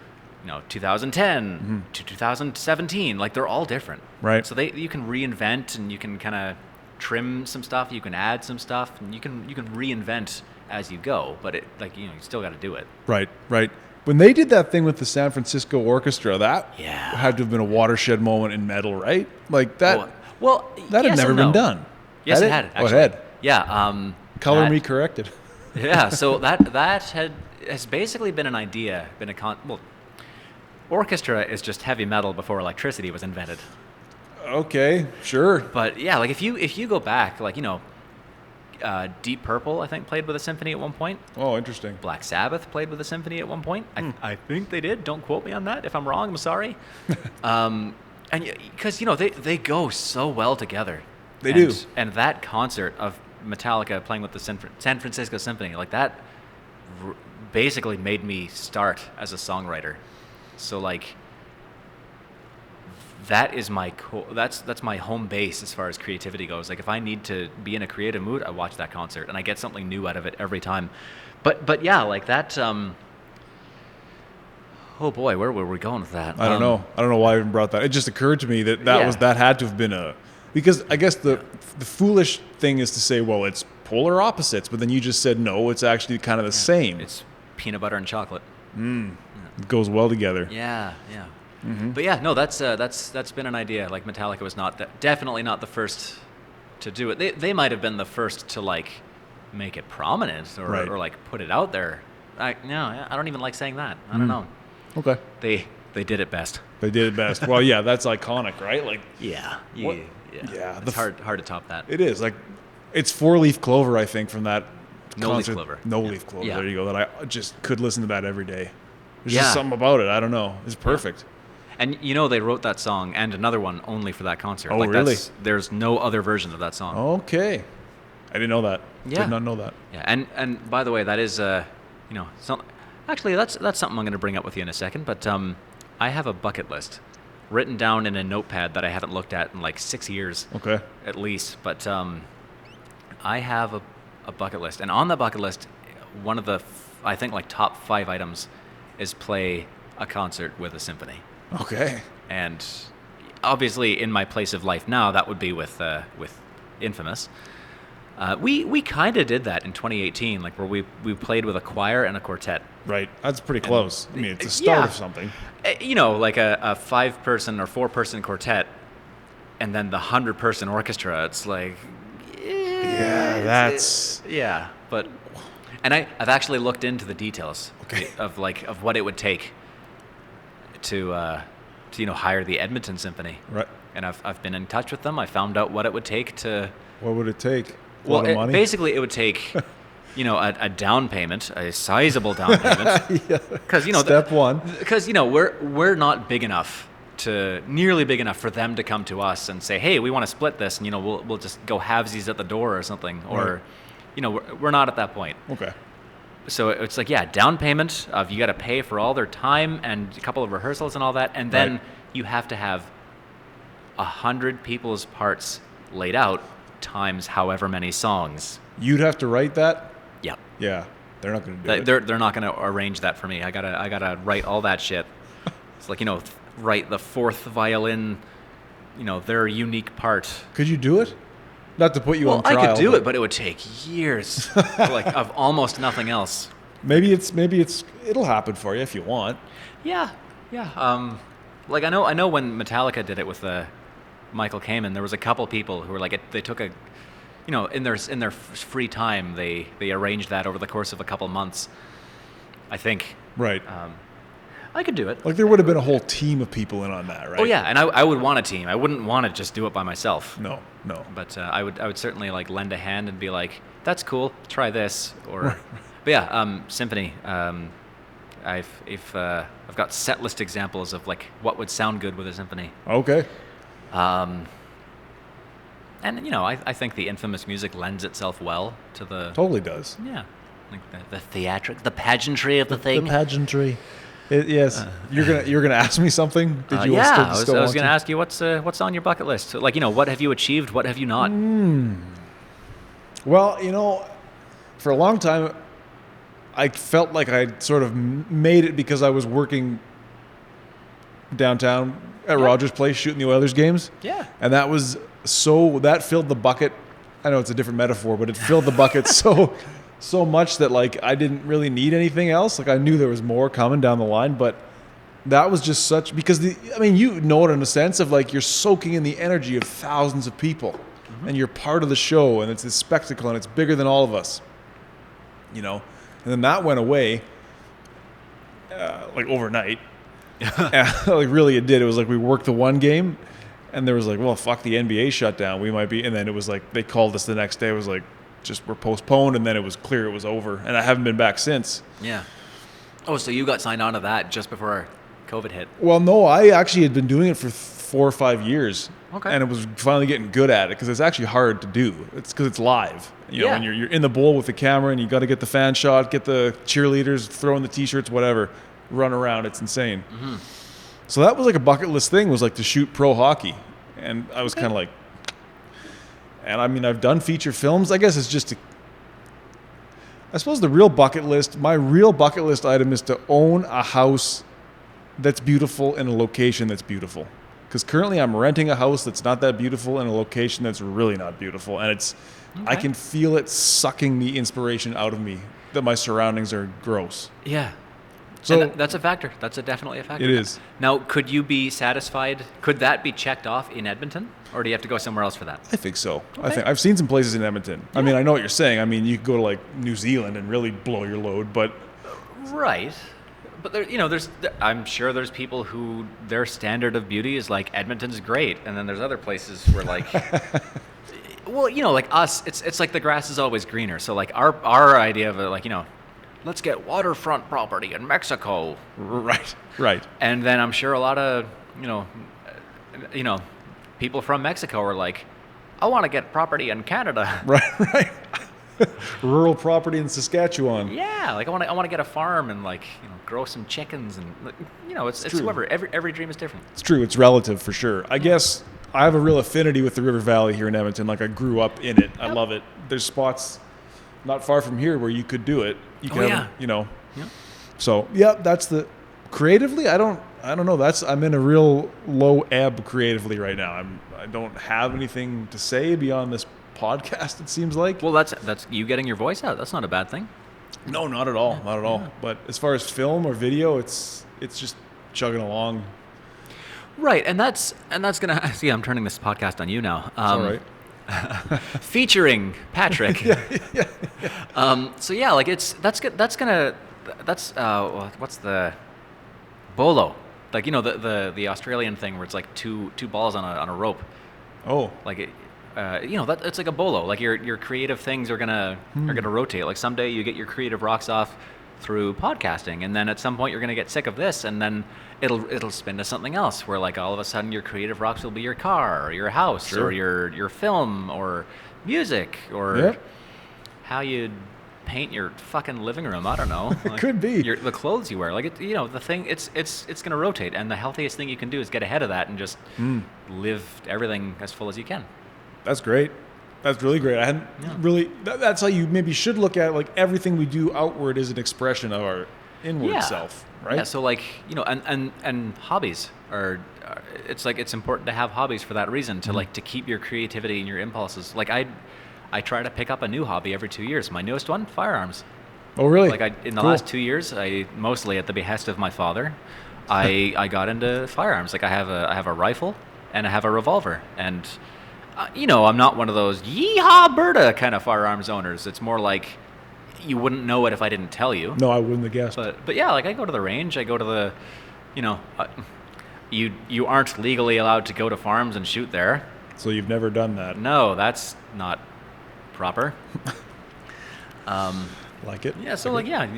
2010 to 2017, like they're all different. Right. So you can reinvent, and you can kind of trim some stuff, you can add some stuff, and you can reinvent as you go, but you still got to do it. Right. When they did that thing with the San Francisco Orchestra, that had to have been a watershed moment in metal, right? Like that. That had never been done. Yes, it had. Actually. It had. Yeah. Color me corrected. Yeah. So that has basically been an idea. Orchestra is just heavy metal before electricity was invented. Okay, sure. But yeah, like if you go back, Deep Purple, I think, played with a symphony at one point. Oh, interesting. Black Sabbath played with a symphony at one point. I think they did. Don't quote me on that. If I'm wrong, I'm sorry. And because they go so well together. They do. And that concert of Metallica playing with the San Francisco Symphony, like that, basically made me start as a songwriter. So that is that's my home base as far as creativity goes. Like if I need to be in a creative mood, I watch that concert and I get something new out of it every time. But yeah, like that. Oh boy, where were we going with that? I don't know. I don't know why I even brought that. It just occurred to me that had to have been because I guess the foolish thing is to say, well, it's polar opposites, but then you just said no, it's actually kind of the same. It's peanut butter and chocolate. It goes well together. Yeah. Mm-hmm. But yeah, no, that's been an idea. Like Metallica was definitely not the first to do it. They might have been the first to make it prominent or put it out there. I don't even like saying that. I don't know. Okay. They did it best. They did it best. Well, yeah, that's iconic, right? Like yeah. It's hard to top that. It is it's 4-Leaf Clover, I think, from that No-Leaf concert. Clover. No-Leaf Clover. Yeah. There you go. That I just could listen to that every day. There's just something about it. I don't know. It's perfect. And they wrote that song and another one only for that concert. Oh, really? There's no other version of that song. Okay. I didn't know that. Yeah. Did not know that. Yeah, and by the way, that is actually that's something I'm going to bring up with you in a second, but I have a bucket list written down in a notepad that I haven't looked at in 6 years. Okay. At least, but I have a bucket list, and on the bucket list, one of the I think top 5 items is play a concert with a symphony. Okay. And obviously, in my place of life now, that would be with Infamous. We kind of did that in 2018, where we played with a choir and a quartet. Right. That's pretty close. I mean, it's a start of something. A 5-person or 4-person quartet, and then the 100-person orchestra. It's but. And I've actually looked into the details of what it would take to hire the Edmonton Symphony. Right. And I've been in touch with them. I found out what it would take to. What would it take? A lot of money? Basically, it would take, a down payment, a sizable down payment. Because step one. Because we're not nearly big enough for them to come to us and say, hey, we want to split this, and we'll just go halvesies at the door or something, or. Right. We're not at that point. Okay. So it's down payment of you got to pay for all their time and a couple of rehearsals and all that, and then you have to have 100 people's parts laid out times however many songs. You'd have to write that? Yeah. Yeah. They're not going to do it. They're not going to arrange that for me. I gotta write all that shit. It's write the 4th violin, their unique part. Could you do it? Not to put you on trial. I could do it, but it would take years, like of almost nothing else. Maybe it'll happen for you if you want. Yeah. Like I know when Metallica did it with Michael Kamen, there was a couple people who were like, they took a, in their free time, they arranged that over the course of a couple months, I think. Right. I could do it. Like there would have been a whole team of people in on that, right? Oh yeah, and I would want a team. I wouldn't want to just do it by myself. No. But I would certainly like lend a hand and be like, that's cool, try this, or. But yeah, symphony. I've got set list examples of like what would sound good with a symphony. Okay. And I think the infamous music lends itself well to the. Totally does. Yeah, like the pageantry of the thing. The pageantry. Yes. You're gonna ask me something? Did you? Yeah, I was gonna ask you what's on your bucket list. Like what have you achieved? What have you not? Well, for a long time, I felt like I sort of made it because I was working downtown at Rogers Place shooting the Oilers games. Yeah. And that filled the bucket. I know it's a different metaphor, but it filled the bucket so much that like I didn't really need anything else. Like I knew there was more coming down the line, but that was just because you know it in a sense of like you're soaking in the energy of thousands of people and you're part of the show and it's this spectacle and it's bigger than all of us, And then that went away, like overnight. Like really it did. It was like we worked the one game and there was like, well, fuck, the NBA shut down. We might be. And then it was like they called us the next day. It was like, just we're postponed. And then it was clear it was over. And I haven't been back since. Yeah. Oh, so you got signed on to that just before COVID hit? Well, no, I actually had been doing it for 4 or 5 years. Okay. And it was finally getting good at it because it's actually hard to do. It's because it's live. When you're in the bowl with the camera and you got to get the fan shot, get the cheerleaders, throw in the T-shirts, whatever, run around. It's insane. Mm-hmm. So that was like a bucket list thing, was like to shoot pro hockey. And I was kind of like, and I've done feature films. I guess it's just I suppose my real bucket list item is to own a house that's beautiful in a location that's beautiful. Because currently I'm renting a house that's not that beautiful in a location that's really not beautiful. And I can feel it sucking the inspiration out of me that my surroundings are gross. Yeah. So that's a factor. That's definitely a factor. It is. Now, could you be satisfied? Could that be checked off in Edmonton? Or do you have to go somewhere else for that? I think so. Okay. I think I've seen some places in Edmonton. Yeah. I know what you're saying. You could go to like New Zealand and really blow your load, but... Right. But I'm sure there's people who their standard of beauty is like Edmonton's great, and then there's other places where like, well, like us, it's like the grass is always greener. So like our idea of it, like let's get waterfront property in Mexico, right. And then I'm sure a lot of people from Mexico are like, I want to get property in Canada, right. Rural property in Saskatchewan. Yeah, like I want to get a farm and like grow some chickens and it's whoever. Every dream is different. It's true. It's relative for sure. I guess I have a real affinity with the River Valley here in Edmonton. Like I grew up in it. I love it. There's spots not far from here where you could do it. You can Yeah. So that's the creatively. I don't know. I'm in a real low ebb creatively right now. I don't have anything to say beyond this podcast, it seems like. Well, that's you getting your voice out. That's not a bad thing. No, not at all. Not at all. But as far as film or video, it's just chugging along. Right, and that's gonna see. I'm turning this podcast on you now. All right. Featuring Patrick. Yeah. So yeah, like what's the bolo? Like the Australian thing where it's like two balls on a rope. Oh, like it. That it's like a bolo. Like your creative things are gonna rotate. Like someday you get your creative rocks off through podcasting, and then at some point you're gonna get sick of this, and then it'll spin to something else. Where like all of a sudden your creative rocks will be your car or your house or your film or music or how you paint your fucking living room. I don't know. It like could be the clothes you wear. Like the thing. It's gonna rotate, and the healthiest thing you can do is get ahead of that and just live everything as full as you can. That's great. That's really great. I hadn't really... That's how you maybe should look at it. Like everything we do outward is an expression of our inward self. right? Yeah, so like, and hobbies it's like it's important to have hobbies for that reason, to like to keep your creativity and your impulses. Like I try to pick up a new hobby every 2 years. My newest one, firearms. Oh, really? Like in the last 2 years, I mostly at the behest of my father, I got into firearms. Like I have a rifle and I have a revolver, and I'm not one of those yeehaw Berta kind of firearms owners. It's more like you wouldn't know it if I didn't tell you. No, I wouldn't have guessed. But yeah, like I go to the range, I go to the, you aren't legally allowed to go to farms and shoot there. So you've never done that? No, that's not proper. Like it? Yeah, so like yeah,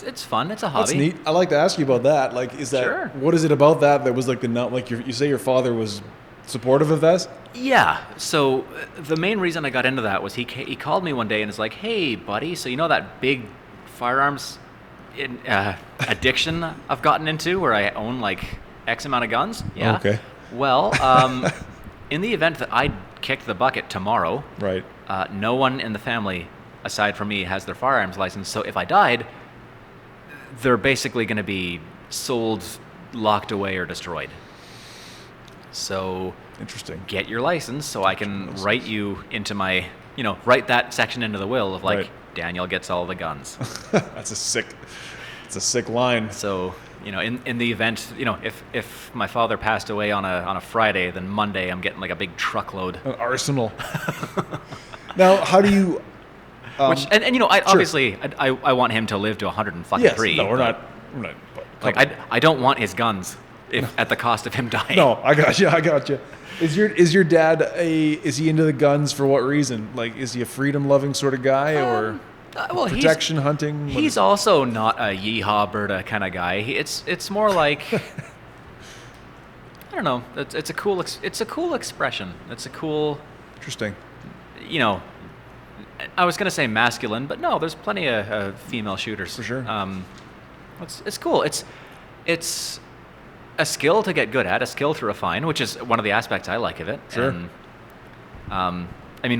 it's fun. It's a hobby. That's neat. I like to ask you about that. Like, is that Sure. What is it about that was like like you say your father was supportive of that? Yeah. So the main reason I got into that was he called me one day and is like, "Hey, buddy, so you know that big firearms addiction I've gotten into, where I own like X amount of guns?" Yeah. Oh, okay. Well, in the event that I kicked the bucket tomorrow, Right. No one in the family aside from me has their firearms license. So if I died, they're basically going to be sold, locked away, or destroyed. So Interesting. get your license so I can write you into my, write that section into the will of like, Right. Daniel gets all the guns. It's a sick line. So, in the event, if my father passed away on a Friday, then Monday I'm getting like a big truckload. An arsenal. Now, how do you? Which I obviously I want him to live to 103. Yes. No, we're not. Like I don't want his guns at the cost of him dying. No, I got you. Is your dad is he into the guns for what reason? Like, is he a freedom loving sort of guy or well, protection hunting? He's also not a yeehaw Berta kind of guy. It's more like I don't know. It's a cool expression. It's a cool. Interesting. I was gonna say masculine, but no, there's plenty of female shooters For sure. It's cool. It's a skill to get good at, a skill to refine, which is one of the aspects I like of it. Sure. And,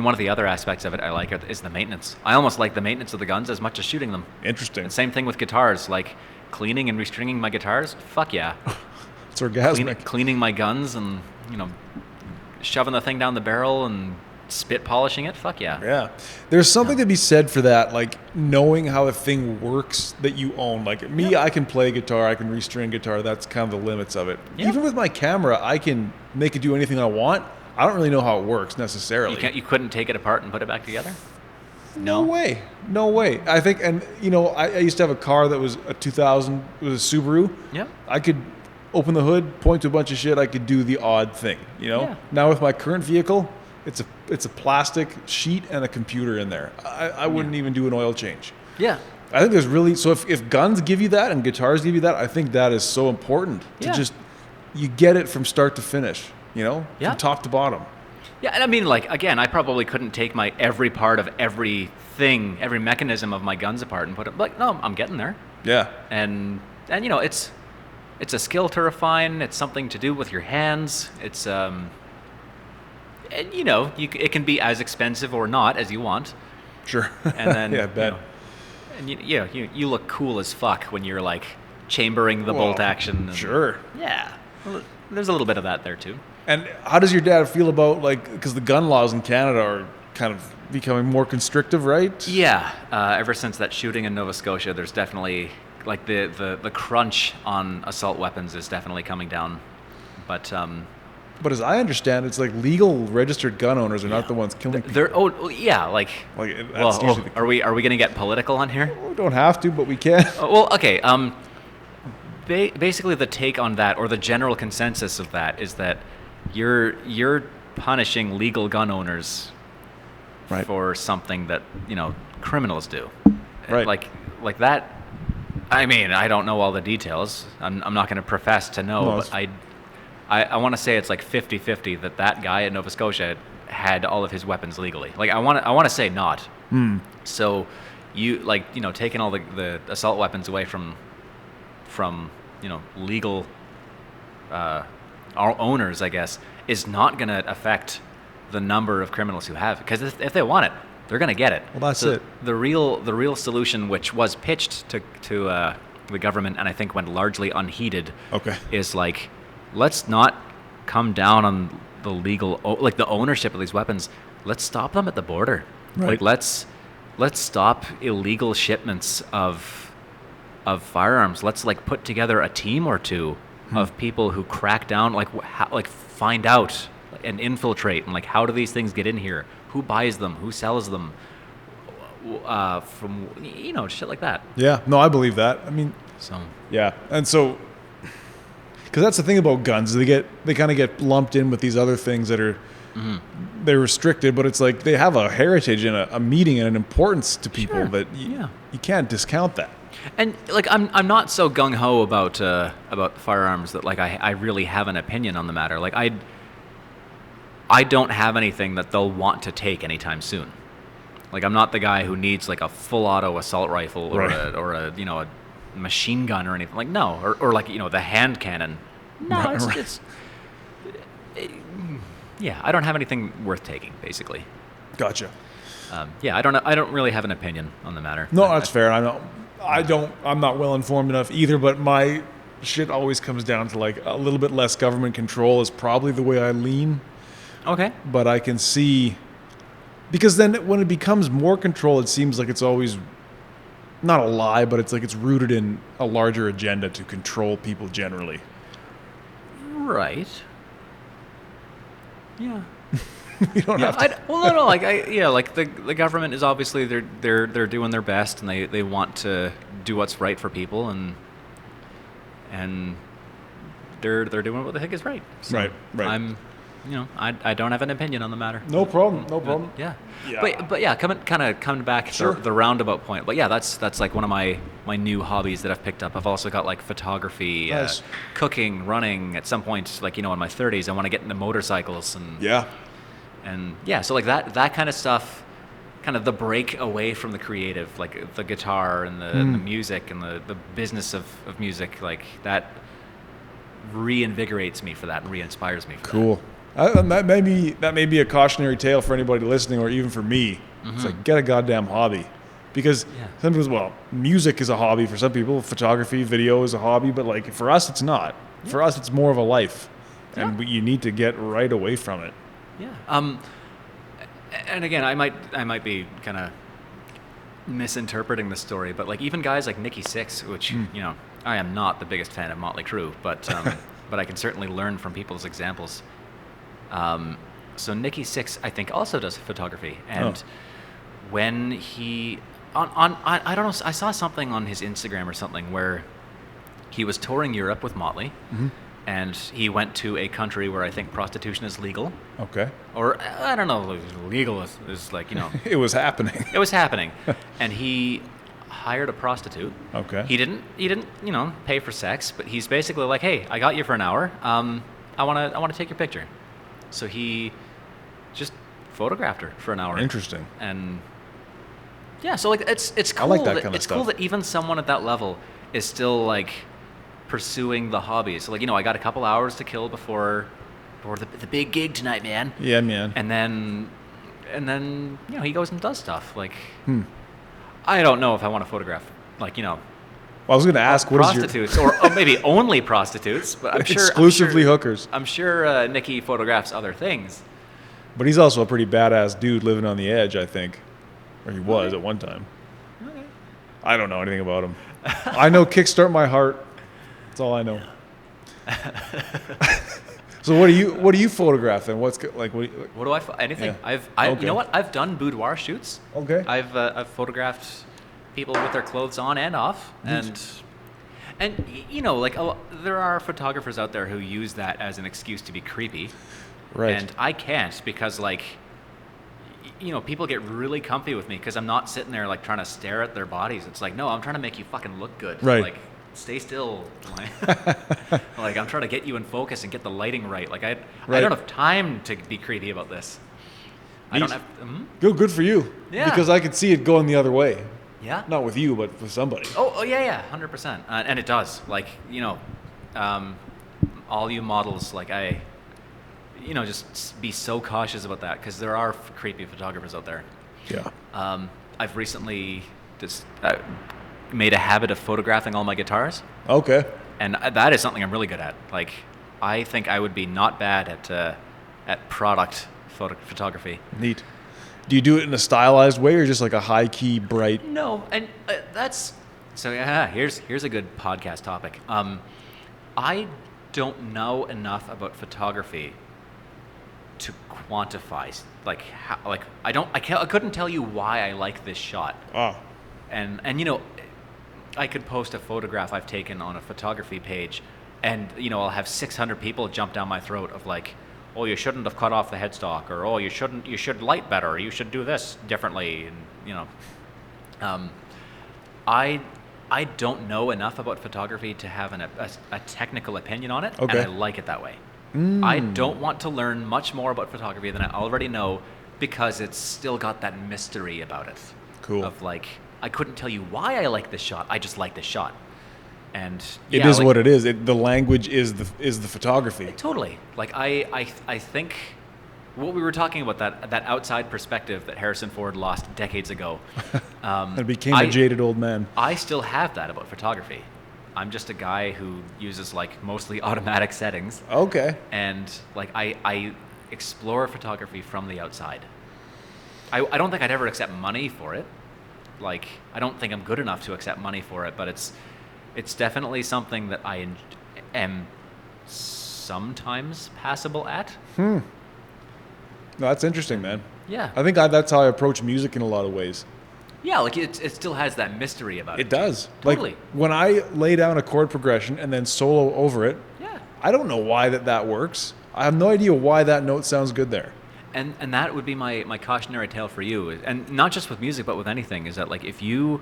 one of the other aspects of it I like is the maintenance. I almost like the maintenance of the guns as much as shooting them. Interesting. And same thing with guitars, like cleaning and restringing my guitars. Fuck yeah. It's orgasmic. Cleaning my guns and shoving the thing down the barrel and spit polishing it. Fuck yeah. Yeah. There's something to be said for that, like knowing how a thing works that you own. Like me, I can play guitar, I can restring guitar. That's kind of the limits of it. Yeah. Even with my camera, I can make it do anything I want. I don't really know how it works necessarily. You couldn't take it apart and put it back together? No way. I think, and I used to have a car that was a 2000, it was a Subaru. Yeah. I could open the hood, point to a bunch of shit. I could do the odd thing, Yeah. Now with my current vehicle, it's a plastic sheet and a computer in there. I wouldn't even do an oil change. Yeah. I think there's really, so if guns give you that and guitars give you that, I think that is so important to just, you get it from start to finish, from top to bottom. Yeah, and again, I probably couldn't take my every part of everything, every mechanism of my guns apart and put it, like, no, I'm getting there. Yeah. And it's a skill to refine. It's something to do with your hands. It's, and it can be as expensive or not as you want. Sure. And then, yeah, I bet. And you look cool as fuck when you're like chambering the bolt action. Sure. Yeah. Well, there's a little bit of that there too. And how does your dad feel about, because the gun laws in Canada are kind of becoming more constrictive, right? Yeah. Ever since that shooting in Nova Scotia, there's definitely, like, the crunch on assault weapons is definitely coming down. But as I understand, it's like legal registered gun owners are not the ones killing people. Are we going to get political on here? We don't have to, but we can. Okay. Basically, the take on that, or the general consensus of that, is that you're punishing legal gun owners for something that criminals do. Right. Like that. I don't know all the details. I'm not going to profess to know, but I want to say it's like 50-50 that guy in Nova Scotia had all of his weapons legally. Like I want to say not. So you taking all the assault weapons away from legal our owners, I guess, is not going to affect the number of criminals who have, because if they want it, they're going to get it. Well, that's it. The real solution, which was pitched to the government, and I think went largely unheeded. Okay. Is like, let's not come down on the legal, like the ownership of these weapons. Let's stop them at the border. Right. Like let's stop illegal shipments of firearms. Let's like put together a team or two of people who crack down, like find out and infiltrate, and like how do these things get in here? Who buys them? Who sells them? From shit like that. Yeah. No, I believe that. I mean, So yeah, and so because that's the thing about guns, they kind of get lumped in with these other things that are they're restricted, but it's like they have a heritage and a meaning and an importance to people that you can't discount that. And like I'm not so gung ho about firearms that like I really have an opinion on the matter. Like I don't have anything that they'll want to take anytime soon. Like I'm not the guy who needs like a full auto assault rifle or a a machine gun or anything. Like no, or like the hand cannon. No, it's yeah, I don't have anything worth taking, basically. Gotcha. Yeah, I don't really have an opinion on the matter. No, that's fair. I'm not well informed enough either, but my shit always comes down to like a little bit less government control is probably the way I lean. Okay. But I can see, because then when it becomes more control, it seems like it's always not a lie, but it's like it's rooted in a larger agenda to control people generally. Right. Yeah. You don't have to. No. Like the government is obviously they're doing their best, and they want to do what's right for people, and they're doing what they think is right. So Right. I don't have an opinion on the matter. No problem. Yeah. Yeah. But yeah, coming back Sure. the roundabout point. But yeah, that's like one of my new hobbies that I've picked up. I've also got like photography, Nice. cooking, running. At some point, like in my 30s, I want to get into motorcycles and so like that kind of stuff, kind of the break away from the creative, like the guitar and the music and the business of music, like that reinvigorates me for that and re-inspires me for that. Cool. That may be a cautionary tale for anybody listening, or even for me. It's like, get a goddamn hobby, because sometimes, music is a hobby for some people. Photography, video is a hobby, but like for us, it's not. For us, it's more of a life, and you need to get right away from it. Yeah. And again, I might be kind of misinterpreting the story, but like even guys like Nikki Sixx, which I am not the biggest fan of Motley Crue, but but I can certainly learn from people's examples. So Nikki Sixx, I think, also does photography, and when he I don't know, I saw something on his Instagram or something where he was touring Europe with Motley. And he went to a country where I think prostitution is legal. Okay. Or, I don't know, legal is like, It was happening. It was happening. And he hired a prostitute. Okay. He didn't, pay for sex, but he's basically like, hey, I got you for an hour. I want to take your picture. So he just photographed her for an hour. Interesting. And yeah, so like it's cool. I like that kind of it's stuff. cool that even someone at that level is still like pursuing the hobby. So like, I got a couple hours to kill before the big gig tonight, man. Yeah, man. And then he goes and does stuff. Like I don't know if I want to photograph like, Well, I was going to ask, what is your prostitutes or maybe only prostitutes, but I'm sure exclusively hookers. I'm sure Nikki photographs other things. But he's also a pretty badass dude living on the edge, I think. Or he was at one time. Okay. I don't know anything about him. I know Kickstart My Heart. That's all I know. So what do you photograph then? What's like What do I anything? Yeah. I've you know what? I've done boudoir shoots. Okay. I've photographed people with their clothes on and off, and like there are photographers out there who use that as an excuse to be creepy. Right. And I can't, because like people get really comfy with me because I'm not sitting there like trying to stare at their bodies. It's like, no, I'm trying to make you fucking look good. Right. Like, stay still. Like I'm trying to get you in focus and get the lighting right. Like I don't have time to be creepy about this. I don't have. Good for you. Yeah. Because I could see it going the other way. Yeah. Not with you, but with somebody. Oh yeah, 100%. And it does. Like all you models, like just be so cautious about that, because there are creepy photographers out there. Yeah. I've recently just made a habit of photographing all my guitars. Okay. And that is something I'm really good at. Like, I think I would be not bad at product photography. Neat. Do you do it in a stylized way or just like a high key, bright? No, and that's so. Yeah, here's a good podcast topic. I don't know enough about photography to quantify like how, like I couldn't tell you why I like this shot. Oh. And you know, I could post a photograph I've taken on a photography page, and you know, I'll have 600 people jump down my throat of like, oh, you shouldn't have cut off the headstock, or oh, you should light better, or you should do this differently, and you know, I don't know enough about photography to have a technical opinion on it, okay. And I like it that way. I don't want to learn much more about photography than I already know, because it's still got that mystery about it. Cool. Of like, I couldn't tell you why I like this shot. I just like this shot, and it is like, what it is. The language is the photography. Totally. Like I think what we were talking about, that outside perspective that Harrison Ford lost decades ago. And became a jaded old man. I still have that about photography. I'm just a guy who uses like mostly automatic settings. Okay. And like I explore photography from the outside. I don't think I'd ever accept money for it. Like, I don't think I'm good enough to accept money for it, but it's definitely something that I am sometimes passable at. No, that's interesting, man. Yeah. I think that's how I approach music in a lot of ways. Yeah, like it still has that mystery about it. It does. Totally. Like when I lay down a chord progression and then solo over it, yeah, I don't know why that works. I have no idea why that note sounds good there. And that would be my cautionary tale for you, and not just with music but with anything, is that like if you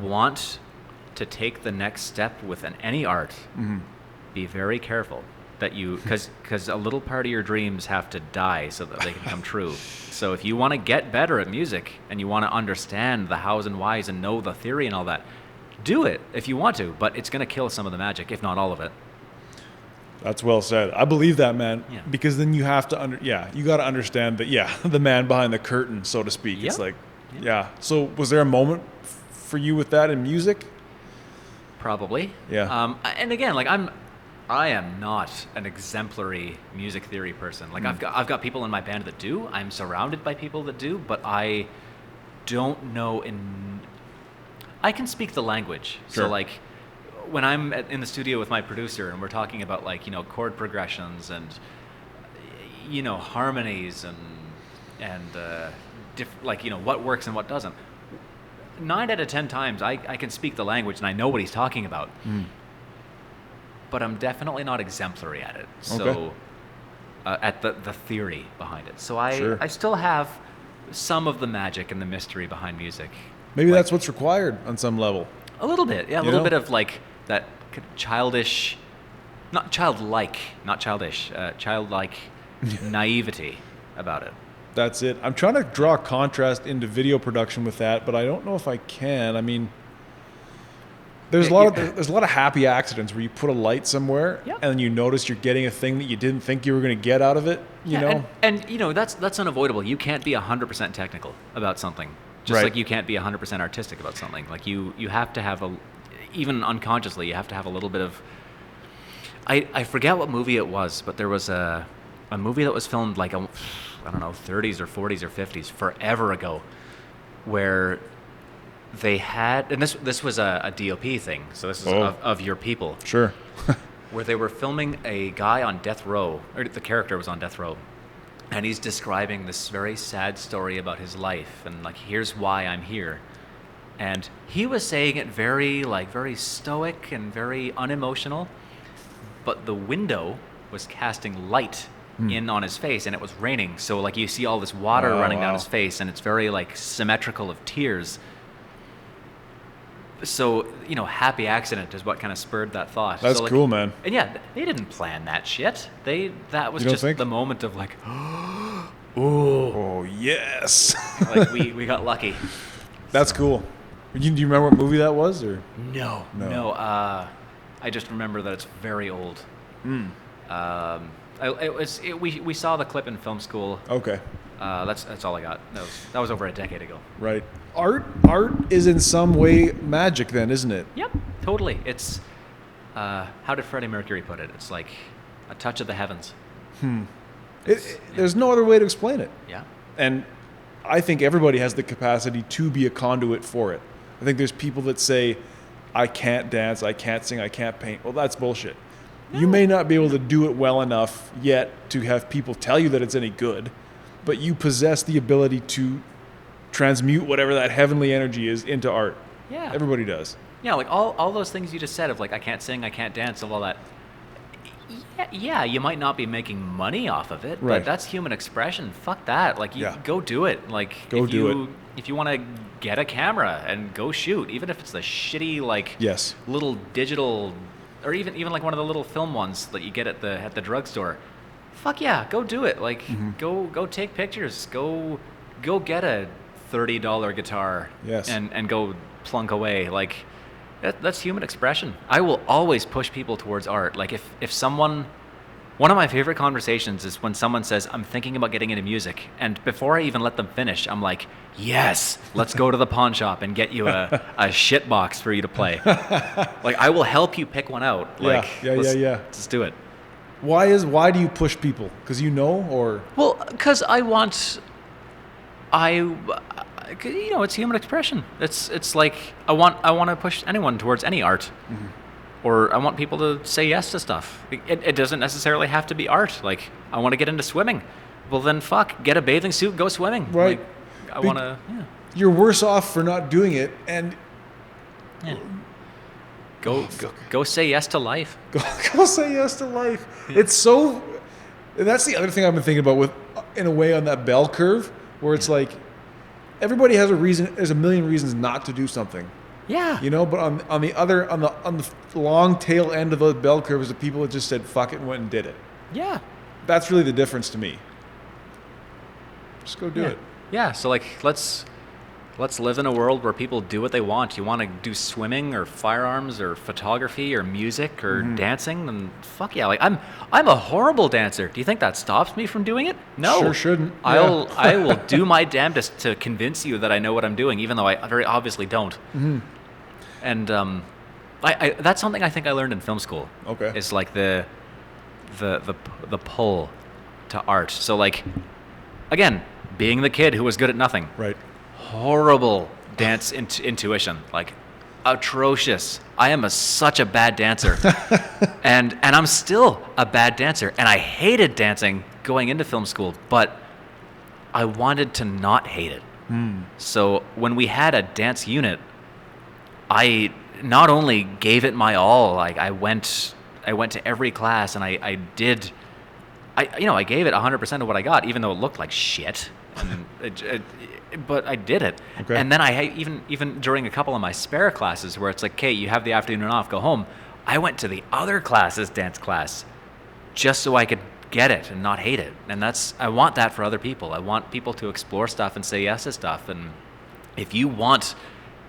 want to take the next step with any art, be very careful that you, because a little part of your dreams have to die so that they can come true. So if you want to get better at music and you want to understand the hows and whys and know the theory and all that, do it if you want to, but it's going to kill some of the magic, if not all of it. That's well said. I believe that, man. Yeah. Because then you have to you got to understand that, the man behind the curtain, so to speak. Yep. It's like, So was there a moment for you with that in music? Probably. Yeah. And again, like I am not an exemplary music theory person. Like I've got people in my band that do. I'm surrounded by people that do, but I don't know I can speak the language. Sure. So like when I'm in the studio with my producer and we're talking about like, you know, chord progressions and, you know, harmonies and like, you know, what works and what doesn't. 9 out of 10 times I can speak the language and I know what he's talking about. But I'm definitely not exemplary at it. So at the theory behind it. So I still have some of the magic and the mystery behind music. Maybe that's what's required on some level. A little bit, yeah. A little bit of like that childish, not childlike naivety about it. That's it. I'm trying to draw a contrast into video production with that, but I don't know if I can. I mean, there's a lot of happy accidents where you put a light somewhere and then you notice you're getting a thing that you didn't think you were going to get out of it. You know, and you know that's unavoidable. You can't be 100% technical about something, just like you can't be 100% artistic about something. Like you have to have even unconsciously, you have to have a little bit of. I forget what movie it was, but there was a movie that was filmed like I don't know, 30s or 40s or 50s, forever ago, where they had, and this was a DOP thing, so this is of your people. Sure. Where they were filming a guy on death row, or the character was on death row, and he's describing this very sad story about his life, and like, here's why I'm here. And he was saying it very stoic and very unemotional, but the window was casting light in on his face, and it was raining, so like you see all this water running down his face, and it's very like symmetrical of tears. So, you know, happy accident is what kind of spurred that thought. That's so, like, cool, man. And yeah, they didn't plan that shit. That was just the moment of like, oh yes, like we got lucky. That's cool. Do you remember what movie that was, or no? I just remember that it's very old. We saw the clip in film school. Okay. That's all I got. That was over a decade ago. Right. Art is in some way magic then, isn't it? Yep, totally. It's how did Freddie Mercury put it? It's like a touch of the heavens. There's no other way to explain it. Yeah. And I think everybody has the capacity to be a conduit for it. I think there's people that say, I can't dance, I can't sing, I can't paint. Well, that's bullshit. No. You may not be able to do it well enough yet to have people tell you that it's any good, but you possess the ability to transmute whatever that heavenly energy is into art. Yeah. Everybody does. Yeah, like all those things you just said of like, I can't sing, I can't dance, all that. Yeah, you might not be making money off of it, right. But that's human expression. Fuck that. Like, go do it. Like, if you want to get a camera and go shoot, even if it's the shitty like little digital, or even like one of the little film ones that you get at the drugstore. Fuck yeah, go do it. Like, go take pictures. Go get a $30 guitar. Yes. And go plunk away. Like. That's human expression. I will always push people towards art. Like if someone, one of my favorite conversations is when someone says, I'm thinking about getting into music. And before I even let them finish, I'm like, yes, let's go to the pawn shop and get you a shit box for you to play. Like I will help you pick one out. Like, let's do it. Why do you push people? Because you know, or? Well, because it's human expression. It's like I want to push anyone towards any art, or I want people to say yes to stuff. It doesn't necessarily have to be art. Like I want to get into swimming. Well then, get a bathing suit, go swimming. Right. Like, I want to. Yeah. You're worse off for not doing it, and go say yes to life. Go say yes to life. It's so. And that's the other thing I've been thinking about in a way, on that bell curve, where it's like. Everybody has a reason. There's a million reasons not to do something. Yeah. You know, but on the long tail end of the bell curve is the people that just said fuck it and went and did it. Yeah. That's really the difference to me. Just go do it. Yeah. So like, let's live in a world where people do what they want. You want to do swimming or firearms or photography or music or dancing, then fuck yeah. Like I'm a horrible dancer. Do you think that stops me from doing it? No. Sure shouldn't. I will do my damnedest to convince you that I know what I'm doing, even though I very obviously don't. Mm-hmm. And I that's something I think I learned in film school. Okay. It's like the pull to art. So like, again, being the kid who was good at nothing. Right. Horrible dance intuition, like atrocious. I am such a bad dancer, and I'm still a bad dancer, and I hated dancing going into film school, but I wanted to not hate it. So when we had a dance unit, I not only gave it my all, like I went to every class, and I gave it 100% of what I got, even though it looked like shit. And but I did it. Okay. And then I even during a couple of my spare classes where it's like, okay, you have the afternoon off, go home. I went to the other classes, dance class, just so I could get it and not hate it. And I want that for other people. I want people to explore stuff and say yes to stuff. And if you want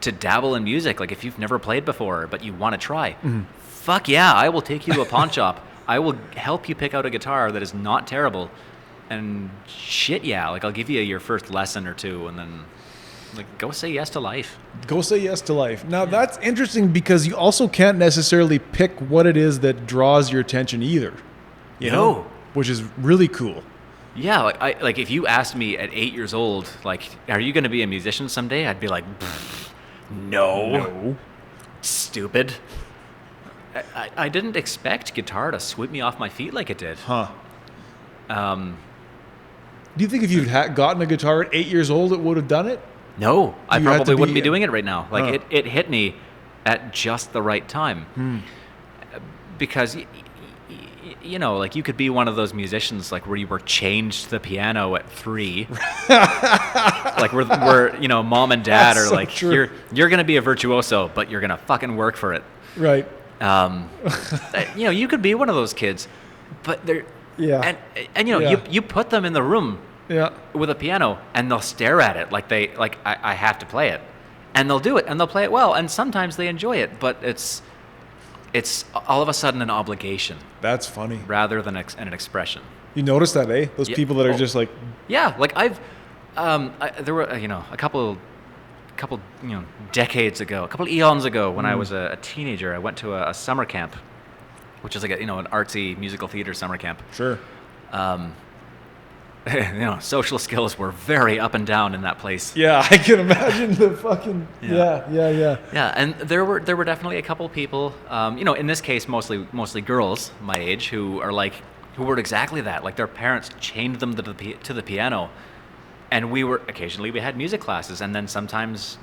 to dabble in music, like if you've never played before but you want to try, fuck yeah, I will take you to a pawn shop. I will help you pick out a guitar that is not terrible. And shit, yeah, like I'll give you your first lesson or two, and then like go say yes to life. Go say yes to life. Now that's interesting because you also can't necessarily pick what it is that draws your attention either. You know, which is really cool. Yeah, like if you asked me at 8 years old, like, are you going to be a musician someday? I'd be like, no, stupid. I didn't expect guitar to sweep me off my feet like it did. Huh. Do you think if you'd gotten a guitar at 8 years old, it would have done it? No, I probably wouldn't be doing it right now. Like it hit me at just the right time. Because, like you could be one of those musicians like where you were chained to the piano at 3. Like where mom and dad are like, true. You're going to be a virtuoso, but you're going to fucking work for it. Right. You could be one of those kids, but they're... Yeah. And you put them in the room with a piano and they'll stare at it like I have to play it. And they'll do it and they'll play it well, and sometimes they enjoy it, but it's all of a sudden an obligation. That's funny. Rather than an expression. You notice that, eh? Those people that are just like Yeah, like there were a couple decades ago, a couple eons ago, when I was a teenager, I went to a summer camp, which is like an artsy musical theater summer camp. Sure. Social skills were very up and down in that place. Yeah, I can imagine the fucking yeah. Yeah, and there were definitely a couple people, in this case mostly girls my age who were exactly that. Like their parents chained them to the piano, and occasionally we had music classes, and then sometimes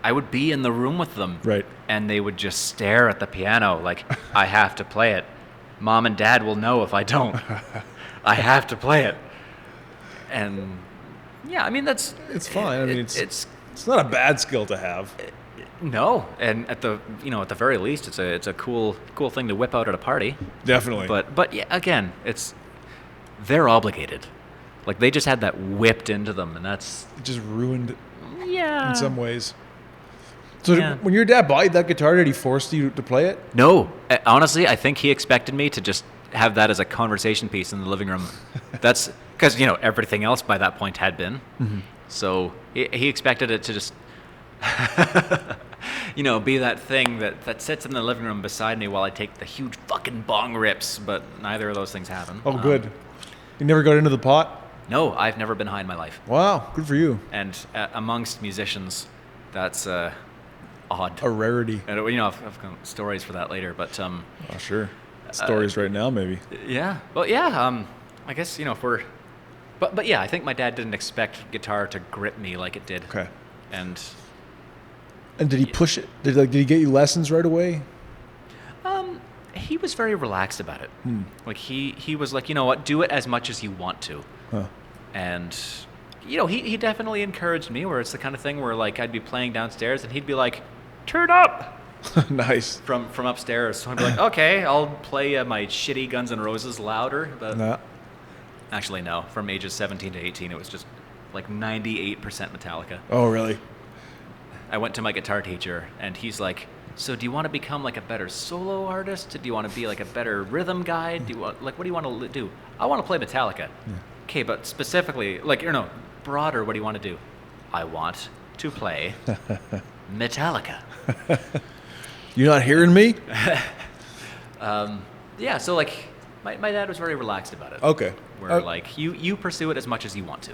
I would be in the room with them, right? And they would just stare at the piano like, I have to play it. Mom and Dad will know if I don't. I have to play it. And yeah, I mean it's fine. I mean it's not a bad skill to have. No, and at the very least, it's a cool thing to whip out at a party. Definitely. But yeah, again, they're obligated. Like they just had that whipped into them, and it just ruined. Yeah. In some ways. So when your dad bought you that guitar, did he force you to play it? No, honestly, I think he expected me to just have that as a conversation piece in the living room. That's because everything else by that point had been. Mm-hmm. So he expected it to just be that thing that sits in the living room beside me while I take the huge fucking bong rips. But neither of those things happen. Oh, good. You never got into the pot? No, I've never been high in my life. Wow, good for you. And amongst musicians, that's odd. A rarity. And I've got stories for that later, but oh, sure. Stories right now, maybe. Yeah. Well, yeah. I guess if we're, but yeah, I think my dad didn't expect guitar to grip me like it did. Okay. And did he push it? Did he get you lessons right away? He was very relaxed about it. Like he was like, you know what, do it as much as you want to. Huh. And he definitely encouraged me, where it's the kind of thing where like I'd be playing downstairs and he'd be like, turn up. Nice. From upstairs. So I'd be like, okay, I'll play my shitty Guns N' Roses louder. But actually, no. From ages 17 to 18, it was just like 98% Metallica. Oh, really? I went to my guitar teacher, and he's like, so do you want to become like a better solo artist? Do you want to be like a better rhythm guy? What do you want to do? I want to play Metallica. Yeah. Okay, but specifically, broader, what do you want to do? I want to play Metallica. You're not hearing me? Yeah, so like my dad was very relaxed about it. Okay. Where like you pursue it as much as you want to.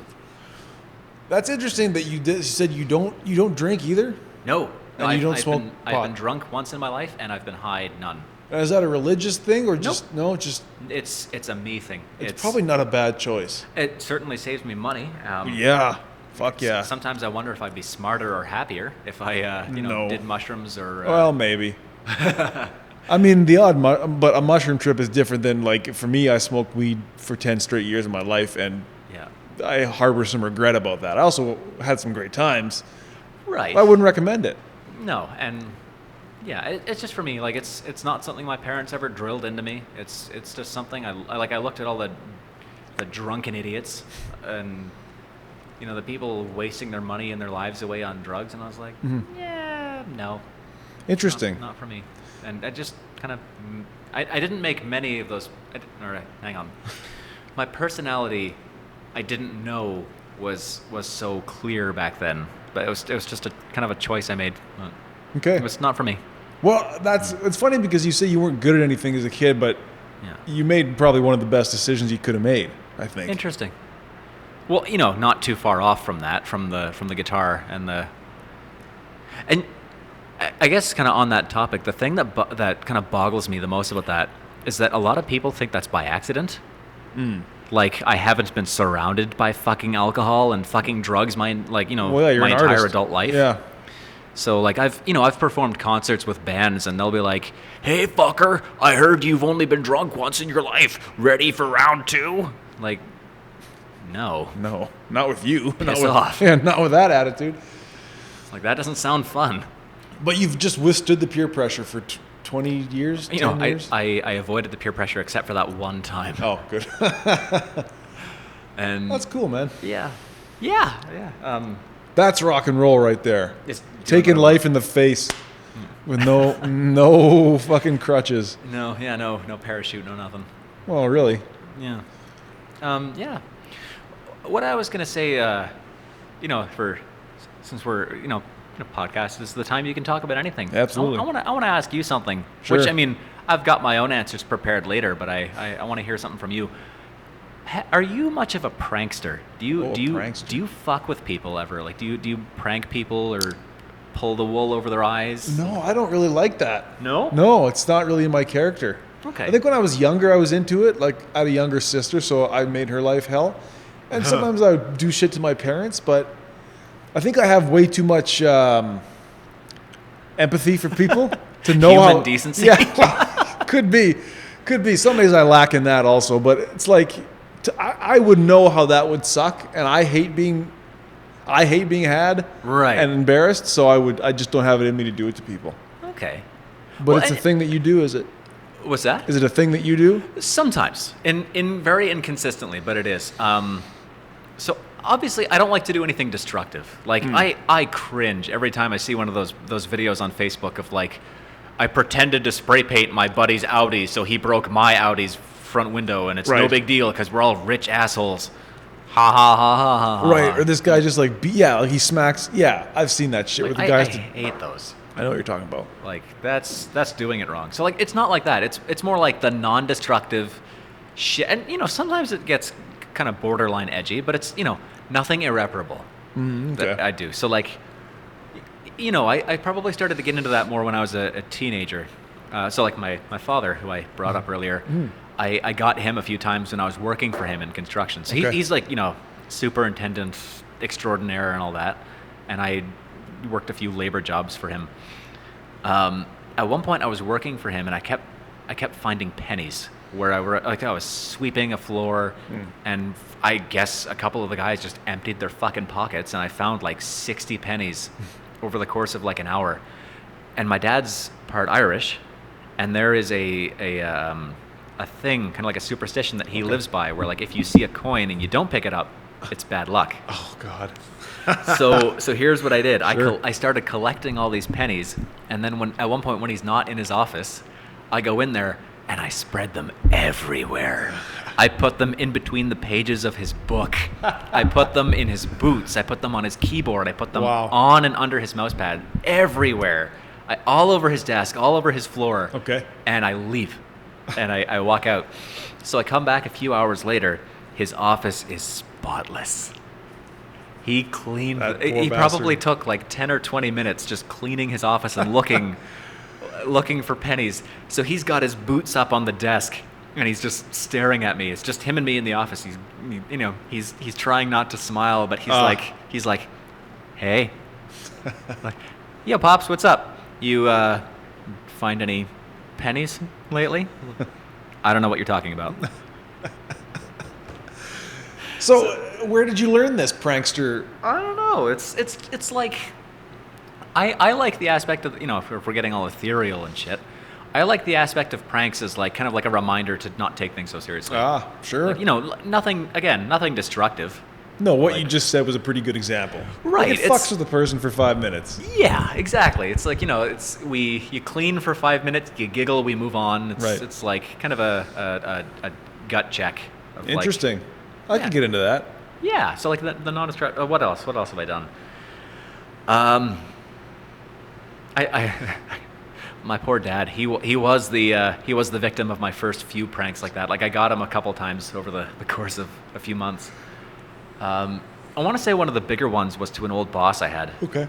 That's interesting that you said you don't drink either? No. And you don't smoke pot? I've been drunk once in my life, and I've been high none. Is that a religious thing or just nope. It's a me thing. It's probably not a bad choice. It certainly saves me money. Yeah. Fuck yeah. Sometimes I wonder if I'd be smarter or happier if I did mushrooms or well, maybe. I mean, the odd but a mushroom trip is different than like for me, I smoked weed for 10 straight years of my life, and I harbor some regret about that. I also had some great times. Right. I wouldn't recommend it. No, and yeah, it's just for me. Like it's not something my parents ever drilled into me. It's just something I looked at all the drunken idiots and the people wasting their money and their lives away on drugs, and I was like, yeah, no. Interesting. Not for me. And I just kind of I didn't make many of those. All right, hang on. My personality, I didn't know was so clear back then. But it was just a kind of a choice I made. Okay. It was not for me. Well, it's funny because you say you weren't good at anything as a kid, but you made probably one of the best decisions you could have made, I think. Interesting. Well, not too far off from that, from the guitar and I guess kind of on that topic, the thing that kind of boggles me the most about that is that a lot of people think that's by accident. Like I haven't been surrounded by fucking alcohol and fucking drugs my entire adult life. Yeah. So like I've performed concerts with bands, and they'll be like, "Hey fucker, I heard you've only been drunk once in your life. Ready for round 2?" Like, no, not with you. Piss off. Yeah, not with that attitude. Like that doesn't sound fun. But you've just withstood the peer pressure for 20 years? 10 years? I avoided the peer pressure except for that one time. Oh, good. And that's cool, man. Yeah. That's rock and roll right there. Taking life in the face with no fucking crutches. No parachute, no nothing. Well, really? Yeah. Yeah. what I was gonna say, since we're in a podcast, is the time you can talk about anything. Absolutely. I want to ask you something. Sure. Which, I mean, I've got my own answers prepared later, but I want to hear something from you. Are you much of a prankster? Do you fuck with people ever? Like, do you prank people or pull the wool over their eyes? No, I don't really like that. No? No, it's not really in my character. Okay. I think when I was younger, I was into it. Like, I had a younger sister, so I made her life hell. And sometimes I would do shit to my parents, but I think I have way too much empathy for people to know Human how decency. Yeah, could be. Some days I lack in that also, but it's like I would know how that would suck, and I hate being had Right. and embarrassed. So I just don't have it in me to do it to people. Okay. But it's a thing that you do, is it? What's that? Is it a thing that you do? Sometimes, in very inconsistently, but it is. So obviously, I don't like to do anything destructive. Like I cringe every time I see one of those videos on Facebook of like, I pretended to spray paint my buddy's Audi, so he broke my Audi's front window, and it's no big deal because we're all rich assholes. Ha ha ha ha ha. Right. Or this guy just like like he smacks. Yeah, I've seen that shit Like, with the guys. I hate those. I know what you're talking about. Like that's doing it wrong. So like it's not like that. It's more like the non-destructive shit. And sometimes it gets kind of borderline edgy, but it's nothing irreparable that I do. So like I probably started to get into that more when I was a teenager. So like my father, who I brought up earlier, I got him a few times when I was working for him in construction. So he's like superintendent extraordinaire and all that, and I worked a few labor jobs for him. At one point, I was working for him, and I kept finding pennies where I was sweeping a floor, and I guess a couple of the guys just emptied their fucking pockets, and I found like 60 pennies over the course of like an hour. And my dad's part Irish, and there is a thing, kind of like a superstition that he lives by, where like if you see a coin and you don't pick it up, it's bad luck. Oh God. So here's what I did. Sure. I started collecting all these pennies, and then at one point when he's not in his office, I go in there and I spread them everywhere. I put them in between the pages of his book. I put them in his boots. I put them on his keyboard. I put them on and under his mouse pad, everywhere. All over his desk, all over his floor. Okay. And I leave, and I walk out. So I come back a few hours later. His office is spotless. He cleaned. He probably took like 10 or 20 minutes just cleaning his office and looking for pennies. So he's got his boots up on the desk, and he's just staring at me. It's just him and me in the office. He's trying not to smile, but he's like, hey, like, yo, Pops, what's up? You find any pennies lately? I don't know what you're talking about. So where did you learn this prankster? I don't know. It's like I like the aspect of if we're getting all ethereal and shit. I like the aspect of pranks as like kind of like a reminder to not take things so seriously. Sure. Like, nothing destructive. No, what you just said was a pretty good example. Right. Like it fucks with the person for 5 minutes. Yeah, exactly. It's like you clean for 5 minutes, you giggle, we move on. It's like kind of a gut check. Of interesting. I can get into that. Yeah. So like the non-destructive. What else? What else have I done? My poor dad. He was the victim of my first few pranks like that. Like I got him a couple times over the course of a few months. I want to say one of the bigger ones was to an old boss I had. Okay.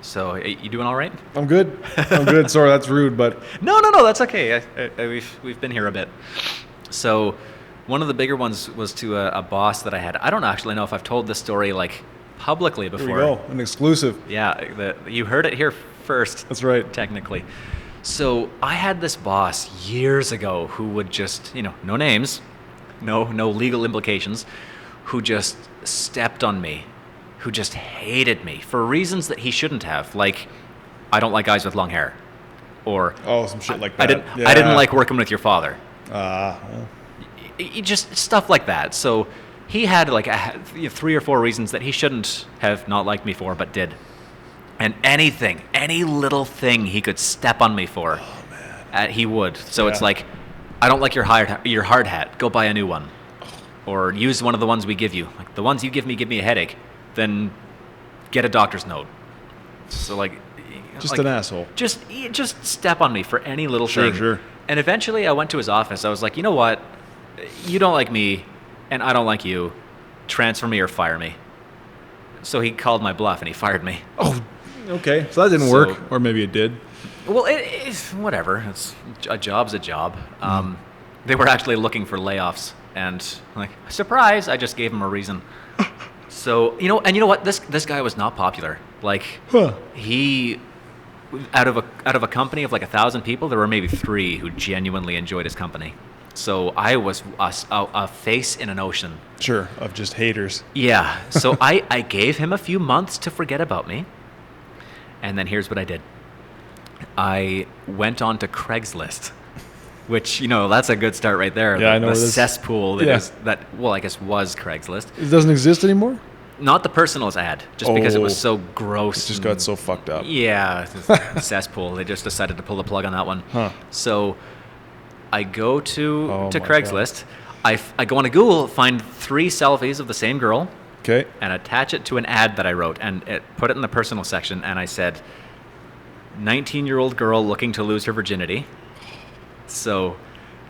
So you doing all right? I'm good. Sorry, that's rude, but no, that's okay. We've been here a bit. So one of the bigger ones was to a boss that I had. I don't actually know if I've told this story like publicly before. There you go, an exclusive. Yeah, you heard it here first. That's right. Technically. So I had this boss years ago who would just, no names, no legal implications, who just stepped on me, who just hated me for reasons that he shouldn't have. Like, I don't like guys with long hair. Or some shit like that. I didn't like working with your father. Well. Just stuff like that. So he had like 3 or 4 reasons that he shouldn't have not liked me for, but did. And any little thing he could step on me for, he would. So it's like, I don't like your hard hat. Go buy a new one. or use one of the ones we give you. Like, the ones you give me a headache, then get a doctor's note. So, like... Just an asshole. Just step on me for any little thing. Sure. And eventually I went to his office. I was like, you know what? You don't like me, and I don't like you. Transfer me or fire me. So he called my bluff, and he fired me. Oh, okay. So that didn't work, or maybe it did. Well, it's whatever. A job's a job. They were actually looking for layoffs, and like, surprise, I just gave him a reason. So, you know what? This guy was not popular. Like, he... Out of a company of like 1,000 people, there were maybe 3 who genuinely enjoyed his company. So I was a face in an ocean. Sure, of just haters. Yeah. So I gave him a few months to forget about me. And then here's what I did. I went on to Craigslist, which, that's a good start right there. Yeah, I know the where this... cesspool I guess was Craigslist. It doesn't exist anymore? Not the personals ad, just because it was so gross. It just got so fucked up. Yeah, cesspool. They just decided to pull the plug on that one. Huh. So I go to Craigslist. I go on to Google, find 3 selfies of the same girl. Okay. And attach it to an ad that I wrote, and put it in the personal section. And I said, 19-year-old girl looking to lose her virginity. So,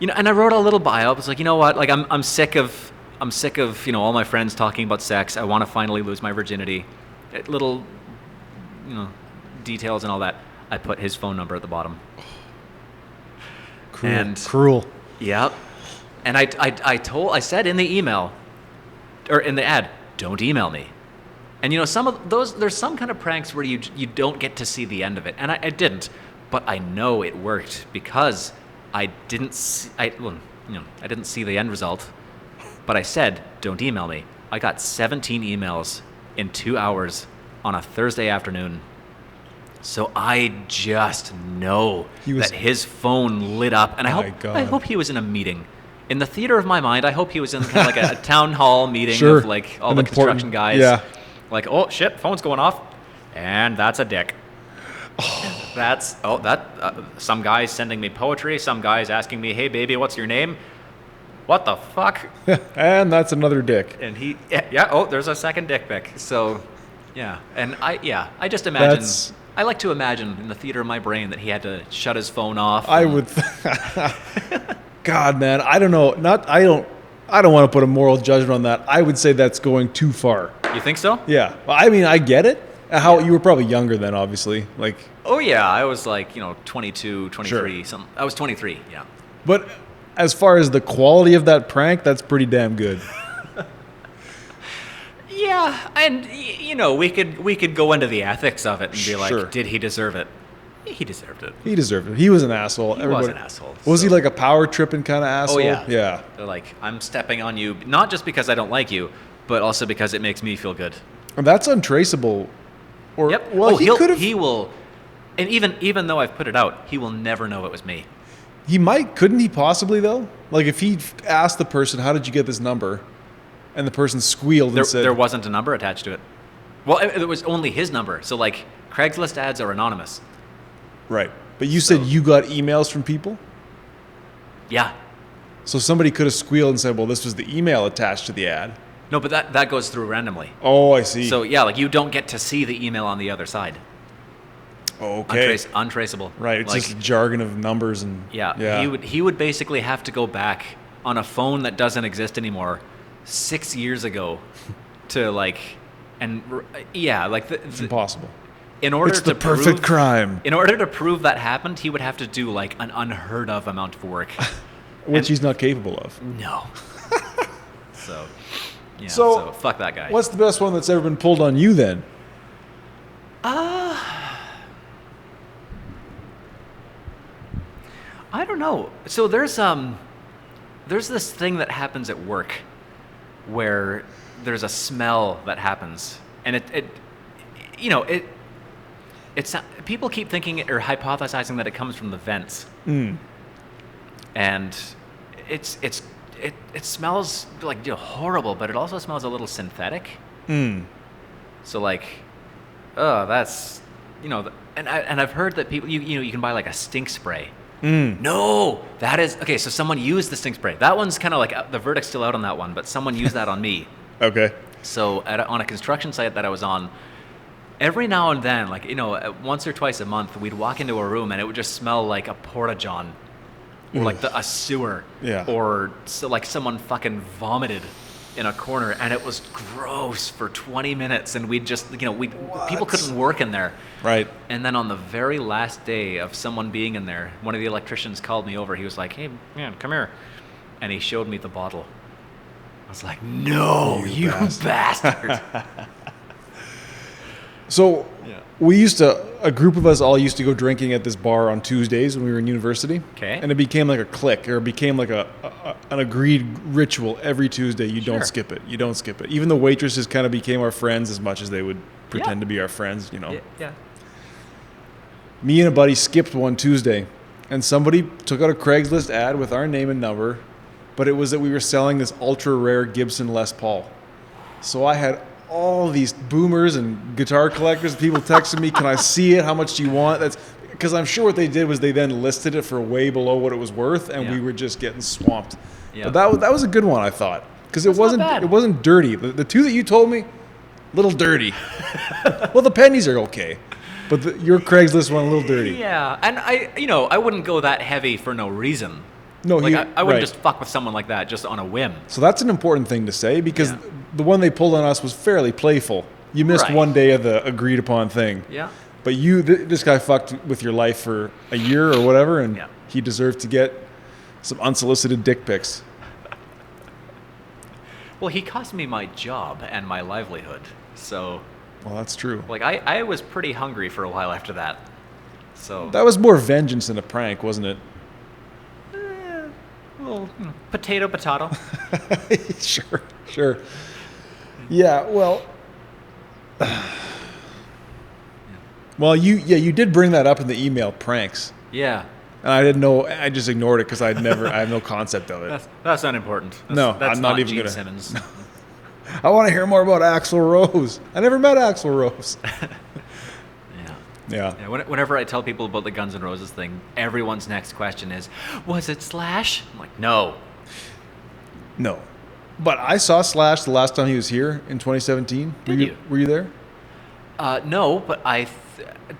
and I wrote a little bio. I was like, you know what? Like, I'm sick of all my friends talking about sex. I want to finally lose my virginity. Little, details and all that. I put his phone number at the bottom. Cruel. Yep. And I said in the email, or in the ad, don't email me. And some of those, there's some kind of pranks where you don't get to see the end of it. And I didn't, but I know it worked because I didn't see the end result. But I said, don't email me. I got 17 emails in 2 hours on a Thursday afternoon. So I just know that his phone lit up. And I hope he was in a meeting. In the theater of my mind, I hope he was in kind of like a town hall meeting of like all the construction guys. Yeah. Like, oh, shit, phone's going off. And that's a dick. Some guy's sending me poetry. Some guy's asking me, hey, baby, what's your name? What the fuck? And that's another dick. And there's a second dick pic. So, yeah. And I just imagine, I like to imagine in the theater of my brain that he had to shut his phone off. I would, God, man, I don't know. I don't want to put a moral judgment on that. I would say that's going too far. You think so? Yeah. Well, I mean, I get it. You were probably younger then, obviously. Like. Oh, yeah. I was like, 22, 23. Sure. I was 23, yeah. But as far as the quality of that prank, that's pretty damn good. Yeah, and we could go into the ethics of it and be like, did he deserve it? He deserved it. He deserved it. He was an asshole. He was an asshole. Was he like a power tripping kind of asshole? Oh yeah. Yeah. They're like, I'm stepping on you, not just because I don't like you, but also because it makes me feel good. And that's untraceable. Or yep. Well, he will, and even though I've put it out, he will never know it was me. He might. Couldn't he possibly though? Like if he asked the person, "How did you get this number?" and the person squealed and said, "There wasn't a number attached to it." Well, it was only his number. So like Craigslist ads are anonymous. Right. But you said you got emails from people? Yeah. So somebody could have squealed and said, "Well, this was the email attached to the ad." No, but that goes through randomly. Oh, I see. So yeah, like you don't get to see the email on the other side. Okay. Untraceable. Right. It's just jargon of numbers and yeah. He would basically have to go back on a phone that doesn't exist anymore 6 years ago to it's impossible. It's the perfect crime. In order to prove that happened, he would have to do like an unheard of amount of work, which he's not capable of. No. So fuck that guy. What's the best one that's ever been pulled on you then? I don't know. So there's this thing that happens at work where there's a smell that happens, and it's people keep thinking or hypothesizing that it comes from the vents. And it smells like horrible, but it also smells a little synthetic. So like, that's and I've heard that people you can buy like a stink spray No, that is okay. So someone used the stink spray. That one's kind of like the verdict's still out on that one, but someone used that on me. Okay. So on a construction site that I was on, every now and then, like, once or twice a month, we'd walk into a room and it would just smell like a porta-john or like a sewer. Yeah. Or like someone fucking vomited in a corner, and it was gross for 20 minutes, and we'd just, people couldn't work in there. Right. And then on the very last day of someone being in there, one of the electricians called me over. He was like, "Hey, man, come here." And he showed me the bottle. I was like, "No, you bastard." So a group of us all used to go drinking at this bar on Tuesdays when we were in university. Okay. And it became like a clique, or it became like an agreed ritual every Tuesday. You don't skip it. You don't skip it. Even the waitresses kind of became our friends as much as they would pretend to be our friends, Yeah. Me and a buddy skipped one Tuesday, and somebody took out a Craigslist ad with our name and number, but it was that we were selling this ultra rare Gibson Les Paul. So I had all these boomers and guitar collectors, people texting me, "Can I see it? How much do you want?" That's because I'm sure what they did was they then listed it for way below what it was worth, and we were just getting swamped. Yeah. But that was a good one, I thought, because it wasn't dirty. The two that you told me, little dirty. Well, the pennies are okay, but your Craigslist one a little dirty. Yeah, and I wouldn't go that heavy for no reason. No, I wouldn't just fuck with someone like that just on a whim. So that's an important thing to say, because the one they pulled on us was fairly playful. You missed one day of the agreed upon thing. Yeah. But this guy fucked with your life for a year or whatever, and he deserved to get some unsolicited dick pics. Well, he cost me my job and my livelihood. So. Well, that's true. Like, I was pretty hungry for a while after that. So. That was more vengeance than a prank, wasn't it? Well, potato. Sure. Yeah, well. Well, you did bring that up in the email, pranks. Yeah. And I didn't know. I just ignored it because I have no concept of it. That's unimportant. That's I'm not even Gene gonna. Simmons. I want to hear more about Axl Rose. I never met Axl Rose. Yeah. Whenever I tell people about the Guns N' Roses thing, everyone's next question is, "Was it Slash?" I'm like, "No." No. But I saw Slash the last time he was here in 2017. Did you? Were you there? No, but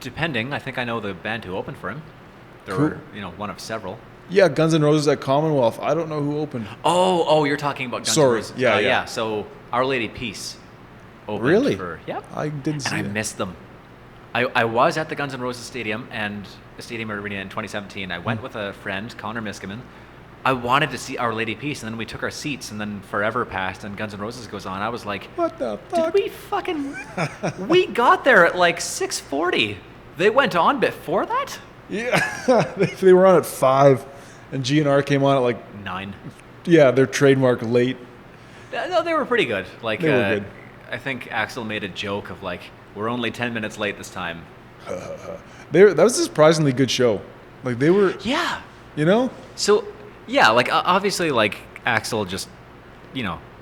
depending, I think I know the band who opened for him. There were, one of several. Yeah, Guns N' Roses at Commonwealth. I don't know who opened. Oh, you're talking about Guns N' Roses. Yeah. So Our Lady Peace opened. Really? Yep. I didn't see it. And I missed them. I was at the Guns N' Roses Stadium and the Stadium Arena in 2017. I went with a friend, Connor Miskimen. I wanted to see Our Lady Peace, and then we took our seats, and then forever passed, and Guns N' Roses goes on. I was like, what the fuck? Did we fucking... We got there at like 6:40. They went on before that? Yeah. They were on at 5, and GNR came on at like... 9. Yeah, they're trademark late. No, they were pretty good. Like, they were good. I think Axl made a joke of like, "We're only 10 minutes late this time." That was a surprisingly good show. Like, they were... Yeah. So, yeah, like, obviously, like, Axl just,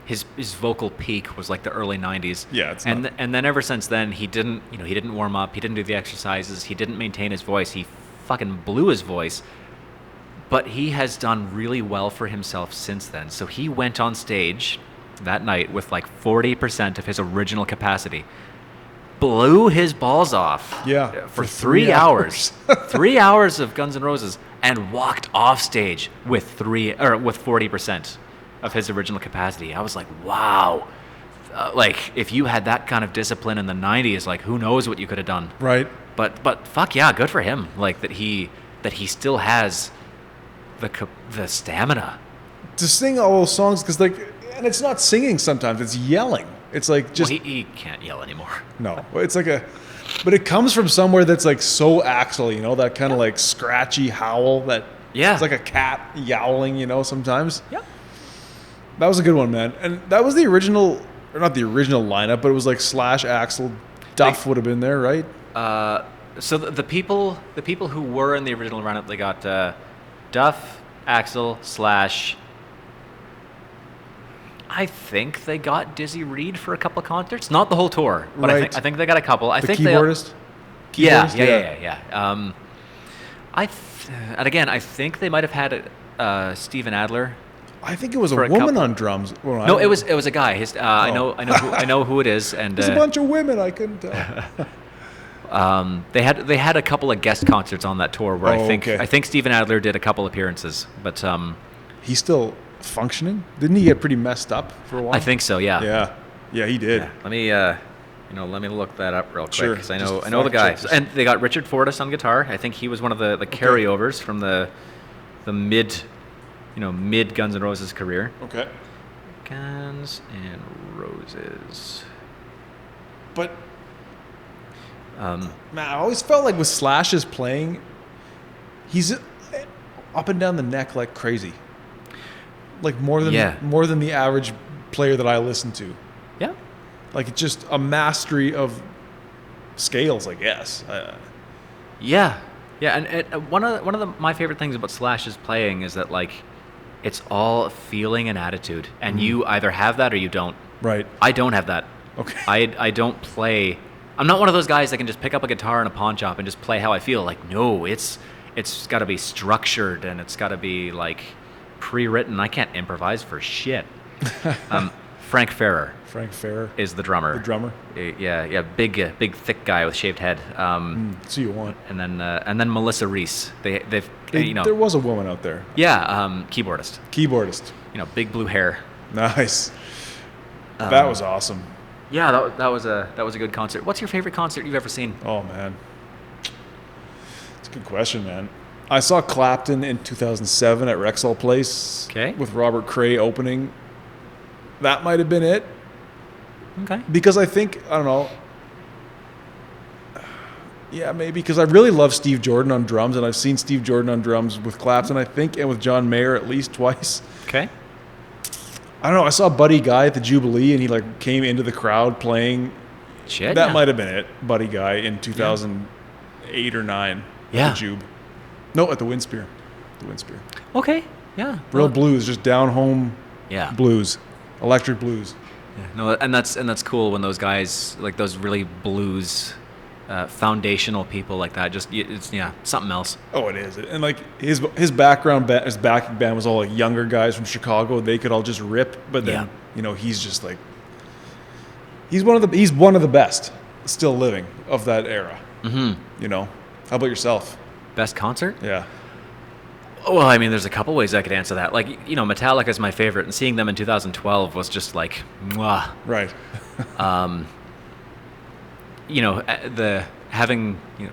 his vocal peak was like the early 90s. Yeah, and then ever since then, he didn't warm up, he didn't do the exercises, he didn't maintain his voice, he fucking blew his voice. But he has done really well for himself since then. So he went on stage that night with like 40% of his original capacity. Blew his balls off. Yeah. For 3 hours. 3 hours of Guns N' Roses, and walked off stage with 40% of his original capacity. I was like, wow. Like, if you had that kind of discipline in the 90s, like, who knows what you could have done. Right. But fuck yeah, good for him. Like, that he still has the stamina to sing all those songs, because and it's not singing sometimes, it's yelling. It's like just... Well, he can't yell anymore. No, it's like but it comes from somewhere that's like so Axl, that kind of like scratchy howl that... Yeah. It's like a cat yowling, sometimes. Yeah. That was a good one, man. And that was the original, or not the original lineup, but it was like Slash, Axl, Duff would have been there, right? So the people who were in the original lineup, they got Duff, Axl, Slash. I think they got Dizzy Reed for a couple of concerts, not the whole tour, but right. I think they got a couple. I think keyboardist. Yeah. And again, I think they might have had Steven Adler. I think it was a woman on drums. Well, No, it was a guy. I know who it is, and there's a bunch of women. I couldn't tell. They had a couple of guest concerts on that tour where okay. I think Steven Adler did a couple appearances, but he's still functioning. Didn't he get pretty messed up for a while? I think so. Yeah. Yeah, he did. Yeah. Let me look that up real quick because I know the guy. And they got Richard Fortas on guitar. I think he was one of the carryovers from the mid Guns N' Roses career. Okay. Guns N' Roses. But man, I always felt like with Slash's playing, he's up and down the neck like crazy. Like more than the average player that I listen to. Yeah. Like it's just a mastery of scales, I guess. Yeah, and one of my favorite things about Slash's playing is that like it's all feeling and attitude, and you either have that or you don't. Right. I don't have that. Okay. I don't play. I'm not one of those guys that can just pick up a guitar in a pawn shop and just play how I feel. Like no, it's got to be structured and it's got to be like pre-written. I can't improvise for shit. Frank Ferrer is the drummer. The drummer. Yeah, big thick guy with shaved head. So you want. And then Melissa Reese. They've there was a woman out there. Yeah, keyboardist. Big blue hair. Nice. That was awesome. Yeah, that was a good concert. What's your favorite concert you've ever seen? Oh man, it's a good question, man. I saw Clapton in 2007 at Rexall Place. Okay. With Robert Cray opening. That might have been it. Okay. Because I think, I don't know. Yeah, maybe. Because I really love Steve Jordan on drums, and I've seen Steve Jordan on drums with Clapton, I think, and with John Mayer at least twice. Okay. I don't know. I saw Buddy Guy at the Jubilee, and he like came into the crowd playing. Shit. That might have been it. Buddy Guy in 2008 or 9. Yeah. At the Jube. No, at the Windspear. Okay. Yeah. Real blues, just down home. Yeah. Blues. Electric blues. Yeah, no, and that's cool when those guys, like those really blues, foundational people like that, it's something else. Oh, it is. And like his background, his backing band was all like younger guys from Chicago. They could all just rip, but then he's just like he's one of the best still living of that era. Mm-hmm. How about yourself? Best concert? Yeah. Well, I mean, there's a couple ways I could answer that. Like, Metallica is my favorite, and seeing them in 2012 was just like, mwah. Right. Having, I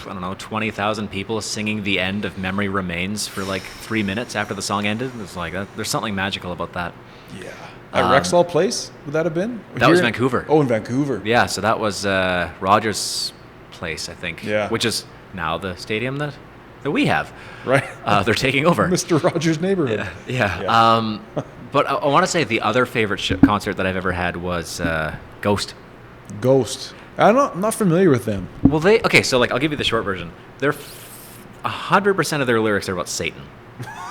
don't know, 20,000 people singing the end of Memory Remains for like 3 minutes after the song ended. It's like, there's something magical about that. Yeah. At Rexall Place, would that have been? That was Vancouver. Oh, in Vancouver. Yeah, so that was Rogers Place, I think. Yeah. Which is now the stadium that we have. Right. They're taking over. Mr. Rogers' neighborhood. Yeah. But I want to say the other favorite concert that I've ever had was Ghost. Ghost. I'm not familiar with them. Well, so like I'll give you the short version. They're 100% of their lyrics are about Satan.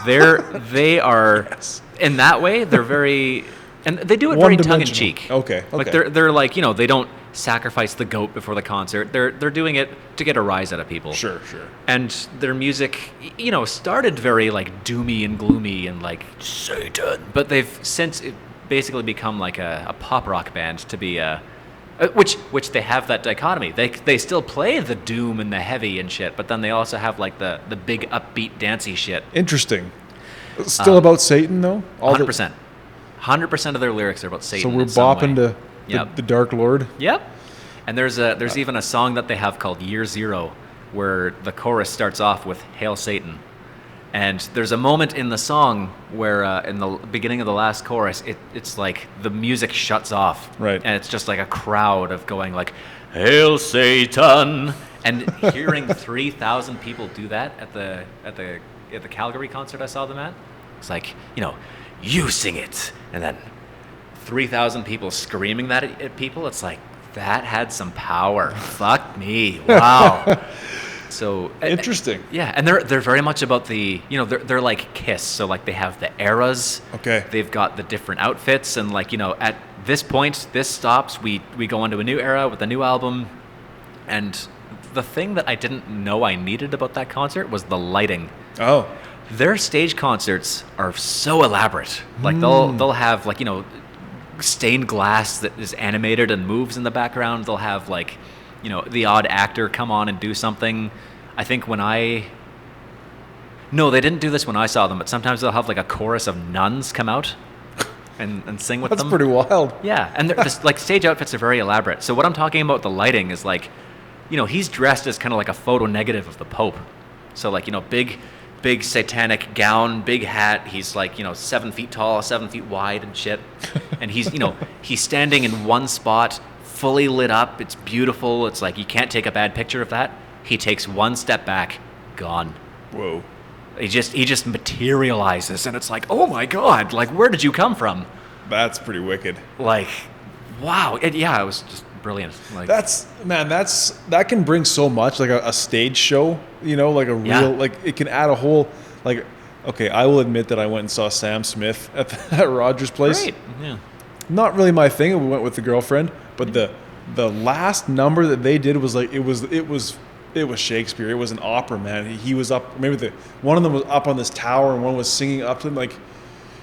They are in that way. They're very, and they do it very tongue in cheek. Okay. Like they're like they don't sacrifice the goat before the concert. They're doing it to get a rise out of people. Sure. And their music, started very like doomy and gloomy and like Satan, but they've since basically become like a pop rock band to be which they have that dichotomy. They still play the doom and the heavy and shit, but then they also have like the big upbeat dancey shit. Interesting. Still about Satan though? 100%. 100% of their lyrics are about Satan. So we're bopping to the Dark Lord. Yep. And there's even a song that they have called Year Zero, where the chorus starts off with "Hail Satan," and there's a moment in the song where in the beginning of the last chorus, it's like the music shuts off, right? And it's just like a crowd of going like "Hail Satan," and hearing 3,000 people do that at the Calgary concert I saw them at, it's like you sing it, and then 3,000 people screaming that at people. It's like, that had some power. Fuck me. Wow. So interesting. Yeah, and they're very much about the they're like Kiss. So like they have the eras. Okay. They've got the different outfits, and like at this point, this stops. We go into a new era with a new album, and the thing that I didn't know I needed about that concert was the lighting. Oh. Their stage concerts are so elaborate. Like they'll have like, stained glass that is animated and moves in the background. They'll have like, the odd actor come on and do something. I think no, they didn't do this when I saw them, but sometimes they'll have like a chorus of nuns come out and sing with them. That's pretty wild. Yeah, and like stage outfits are very elaborate. So what I'm talking about, the lighting, is like, he's dressed as kind of like a photo negative of the Pope. So like, big satanic gown, big hat. He's like, 7 feet tall, 7 feet wide and shit. And he's, he's standing in one spot, fully lit up. It's beautiful. It's like, you can't take a bad picture of that. He takes one step back, gone. Whoa. He just materializes, and it's like, oh my God, like, where did you come from? That's pretty wicked. Like, wow. It was just brilliant. Like, that can bring so much, like a stage show, like a real, like it can add a whole, like, okay, I will admit that I went and saw Sam Smith at Rogers Place. Great. Yeah. Not really my thing. We went with the girlfriend, but the last number that they did was like, it was Shakespeare. It was an opera, man. He was up, maybe one of them was up on this tower and one was singing up to him, like,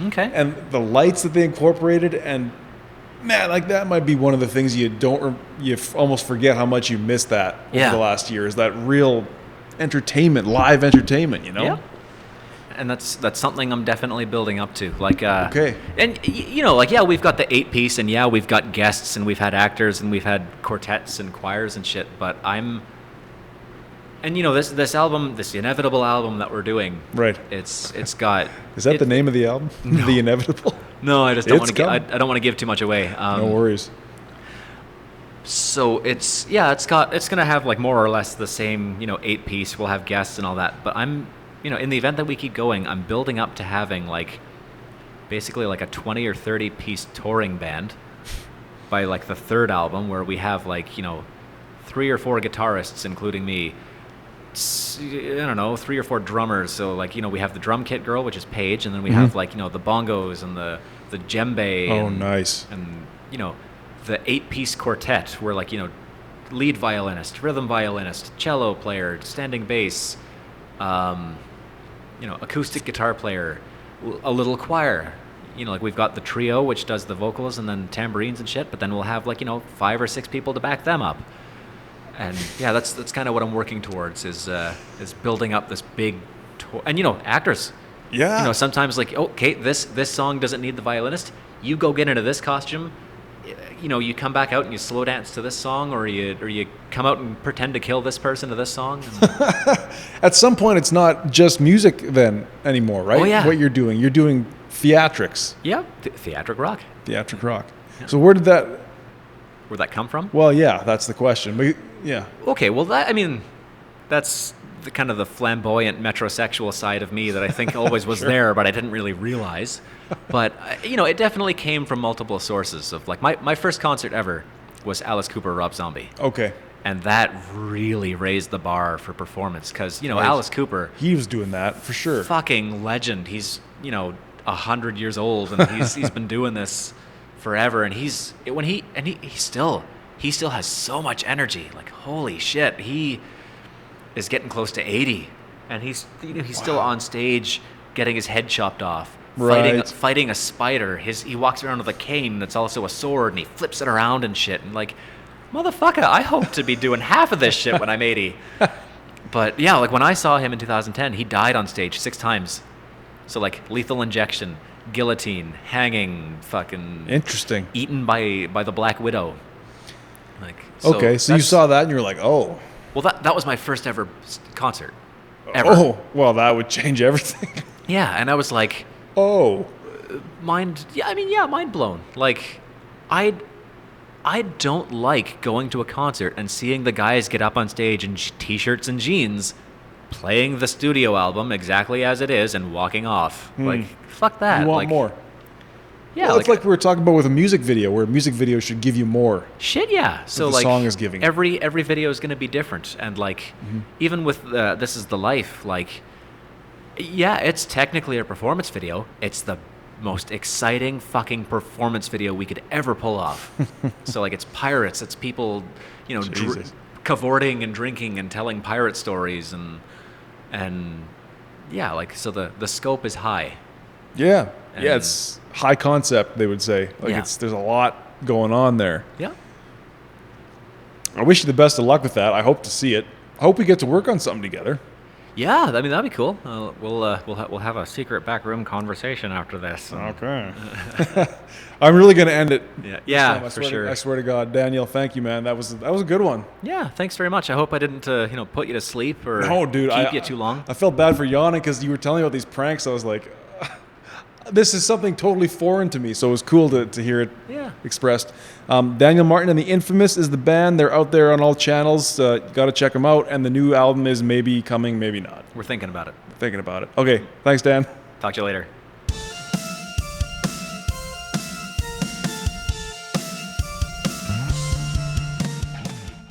okay. And the lights that they incorporated, and man, like that might be one of the things you almost forget how much you missed that over the last year, is that real entertainment, live entertainment, Yeah. And that's something I'm definitely building up to. Like, okay. And like, yeah, we've got the 8-piece, and yeah, we've got guests, and we've had actors, and we've had quartets and choirs and shit. But this album, this Inevitable album that we're doing, right? It's got. Is that the name of the album? No. The Inevitable. No, I just don't want to. I don't want to give too much away. No worries. So it's gonna have like more or less the same 8-piece. We'll have guests and all that. But I'm in the event that we keep going, I'm building up to having like basically like a 20 or 30 piece touring band by like the third album, where we have like 3 or 4 guitarists, including me. I don't know, 3 or 4 drummers. So like we have the drum kit girl, which is Paige, and then we have like the bongos and the djembe. Oh, nice. And the 8-piece quartet, where like lead violinist, rhythm violinist, cello player, standing bass, acoustic guitar player, a little choir. Like we've got the trio, which does the vocals and then tambourines and shit. But then we'll have like 5 or 6 people to back them up. And yeah, that's kind of what I'm working towards, is building up this big tour. And actors. Yeah. Sometimes like, okay, this song doesn't need the violinist. You go get into this costume. You come back out and you slow dance to this song, or you come out and pretend to kill this person to this song. At some point, it's not just music then anymore, right? Oh yeah. What you're doing theatrics. Yeah, theatric rock. Theatric rock. Yeah. So where'd that come from? Well, yeah, that's the question. But yeah. Okay, well that's the kind of the flamboyant metrosexual side of me that I think always was Sure. there, but I didn't really realize. But it definitely came from multiple sources. Of like my first concert ever was Alice Cooper, Rob Zombie. Okay. And that really raised the bar for performance, because Right. Alice Cooper, He was doing that for sure. fucking legend. He's 100 years old, and he's been doing this forever. And he still has so much energy. Like, holy shit, he is getting close to 80, and he's still on stage getting his head chopped off, Right. fighting a spider. He walks around with a cane that's also a sword, and he flips it around and shit. And like, motherfucker, I hope to be doing half of this shit when I'm 80. But yeah, like when I saw him in 2010, he died on stage 6 times. So like lethal injection, guillotine, hanging, fucking Interesting. eaten by the Black Widow. Like, Okay, so you saw that and you're like, oh. Well, that was my first ever concert. Ever. Oh, well, that would change everything. Yeah, and I was like, Oh. mind blown. Like, I don't like going to a concert and seeing the guys get up on stage in t-shirts and jeans, playing the studio album exactly as it is and walking off. Like, fuck that. You want like, more. Yeah, Well, it's like we were talking about with a music video, where a music video should give you more. shit, yeah. So the like song is giving. every video is going to be different, and like even with This Is the Life, like yeah, it's technically a performance video. It's the most exciting fucking performance video we could ever pull off. So like it's pirates, it's people, Jesus. cavorting and drinking and telling pirate stories and yeah, like so the scope is high. Yeah. And Yeah, it's high concept, they would say. Like Yeah. there's a lot going on there. Yeah. I wish you the best of luck with that. I hope to see it. I hope we get to work on something together. Yeah, I mean that'd be cool. We'll have a secret backroom conversation after this. Okay. I'm really going to end it. Yeah, I for swear sure. I swear to God, Daniel, thank you, man. That was a good one. Yeah, thanks very much. I hope I didn't put you to sleep or No, dude, keep you too long. I felt bad for yawning because you were telling me about these pranks. I was like, this is something totally foreign to me. So it was cool to hear it expressed. Daniel Martin and the Infamous is the band. They're out there on all channels. Got to check them out. And the new album is maybe coming, maybe not. We're thinking about it. Thinking about it. Okay, thanks, Dan. Talk to you later.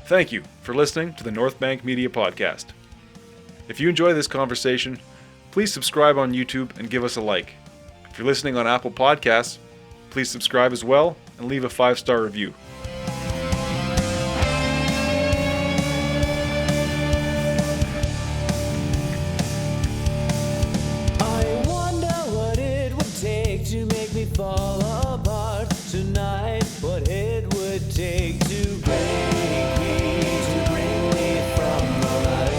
Thank you for listening to the North Bank Media Podcast. If you enjoy this conversation, please subscribe on YouTube and give us a like. If you're listening on Apple Podcasts, please subscribe as well and leave a 5-star review. I wonder what it would take to make me fall apart tonight. What it would take to break me, to bring me from the light.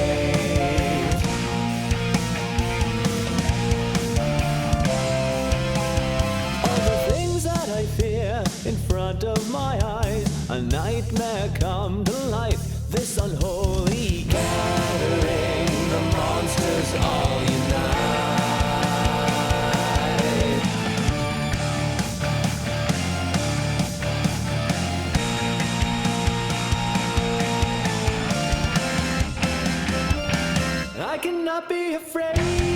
All the things that I fear in front of my eyes, a nightmare come to life. This unholy gathering, the monsters all unite. I cannot be afraid.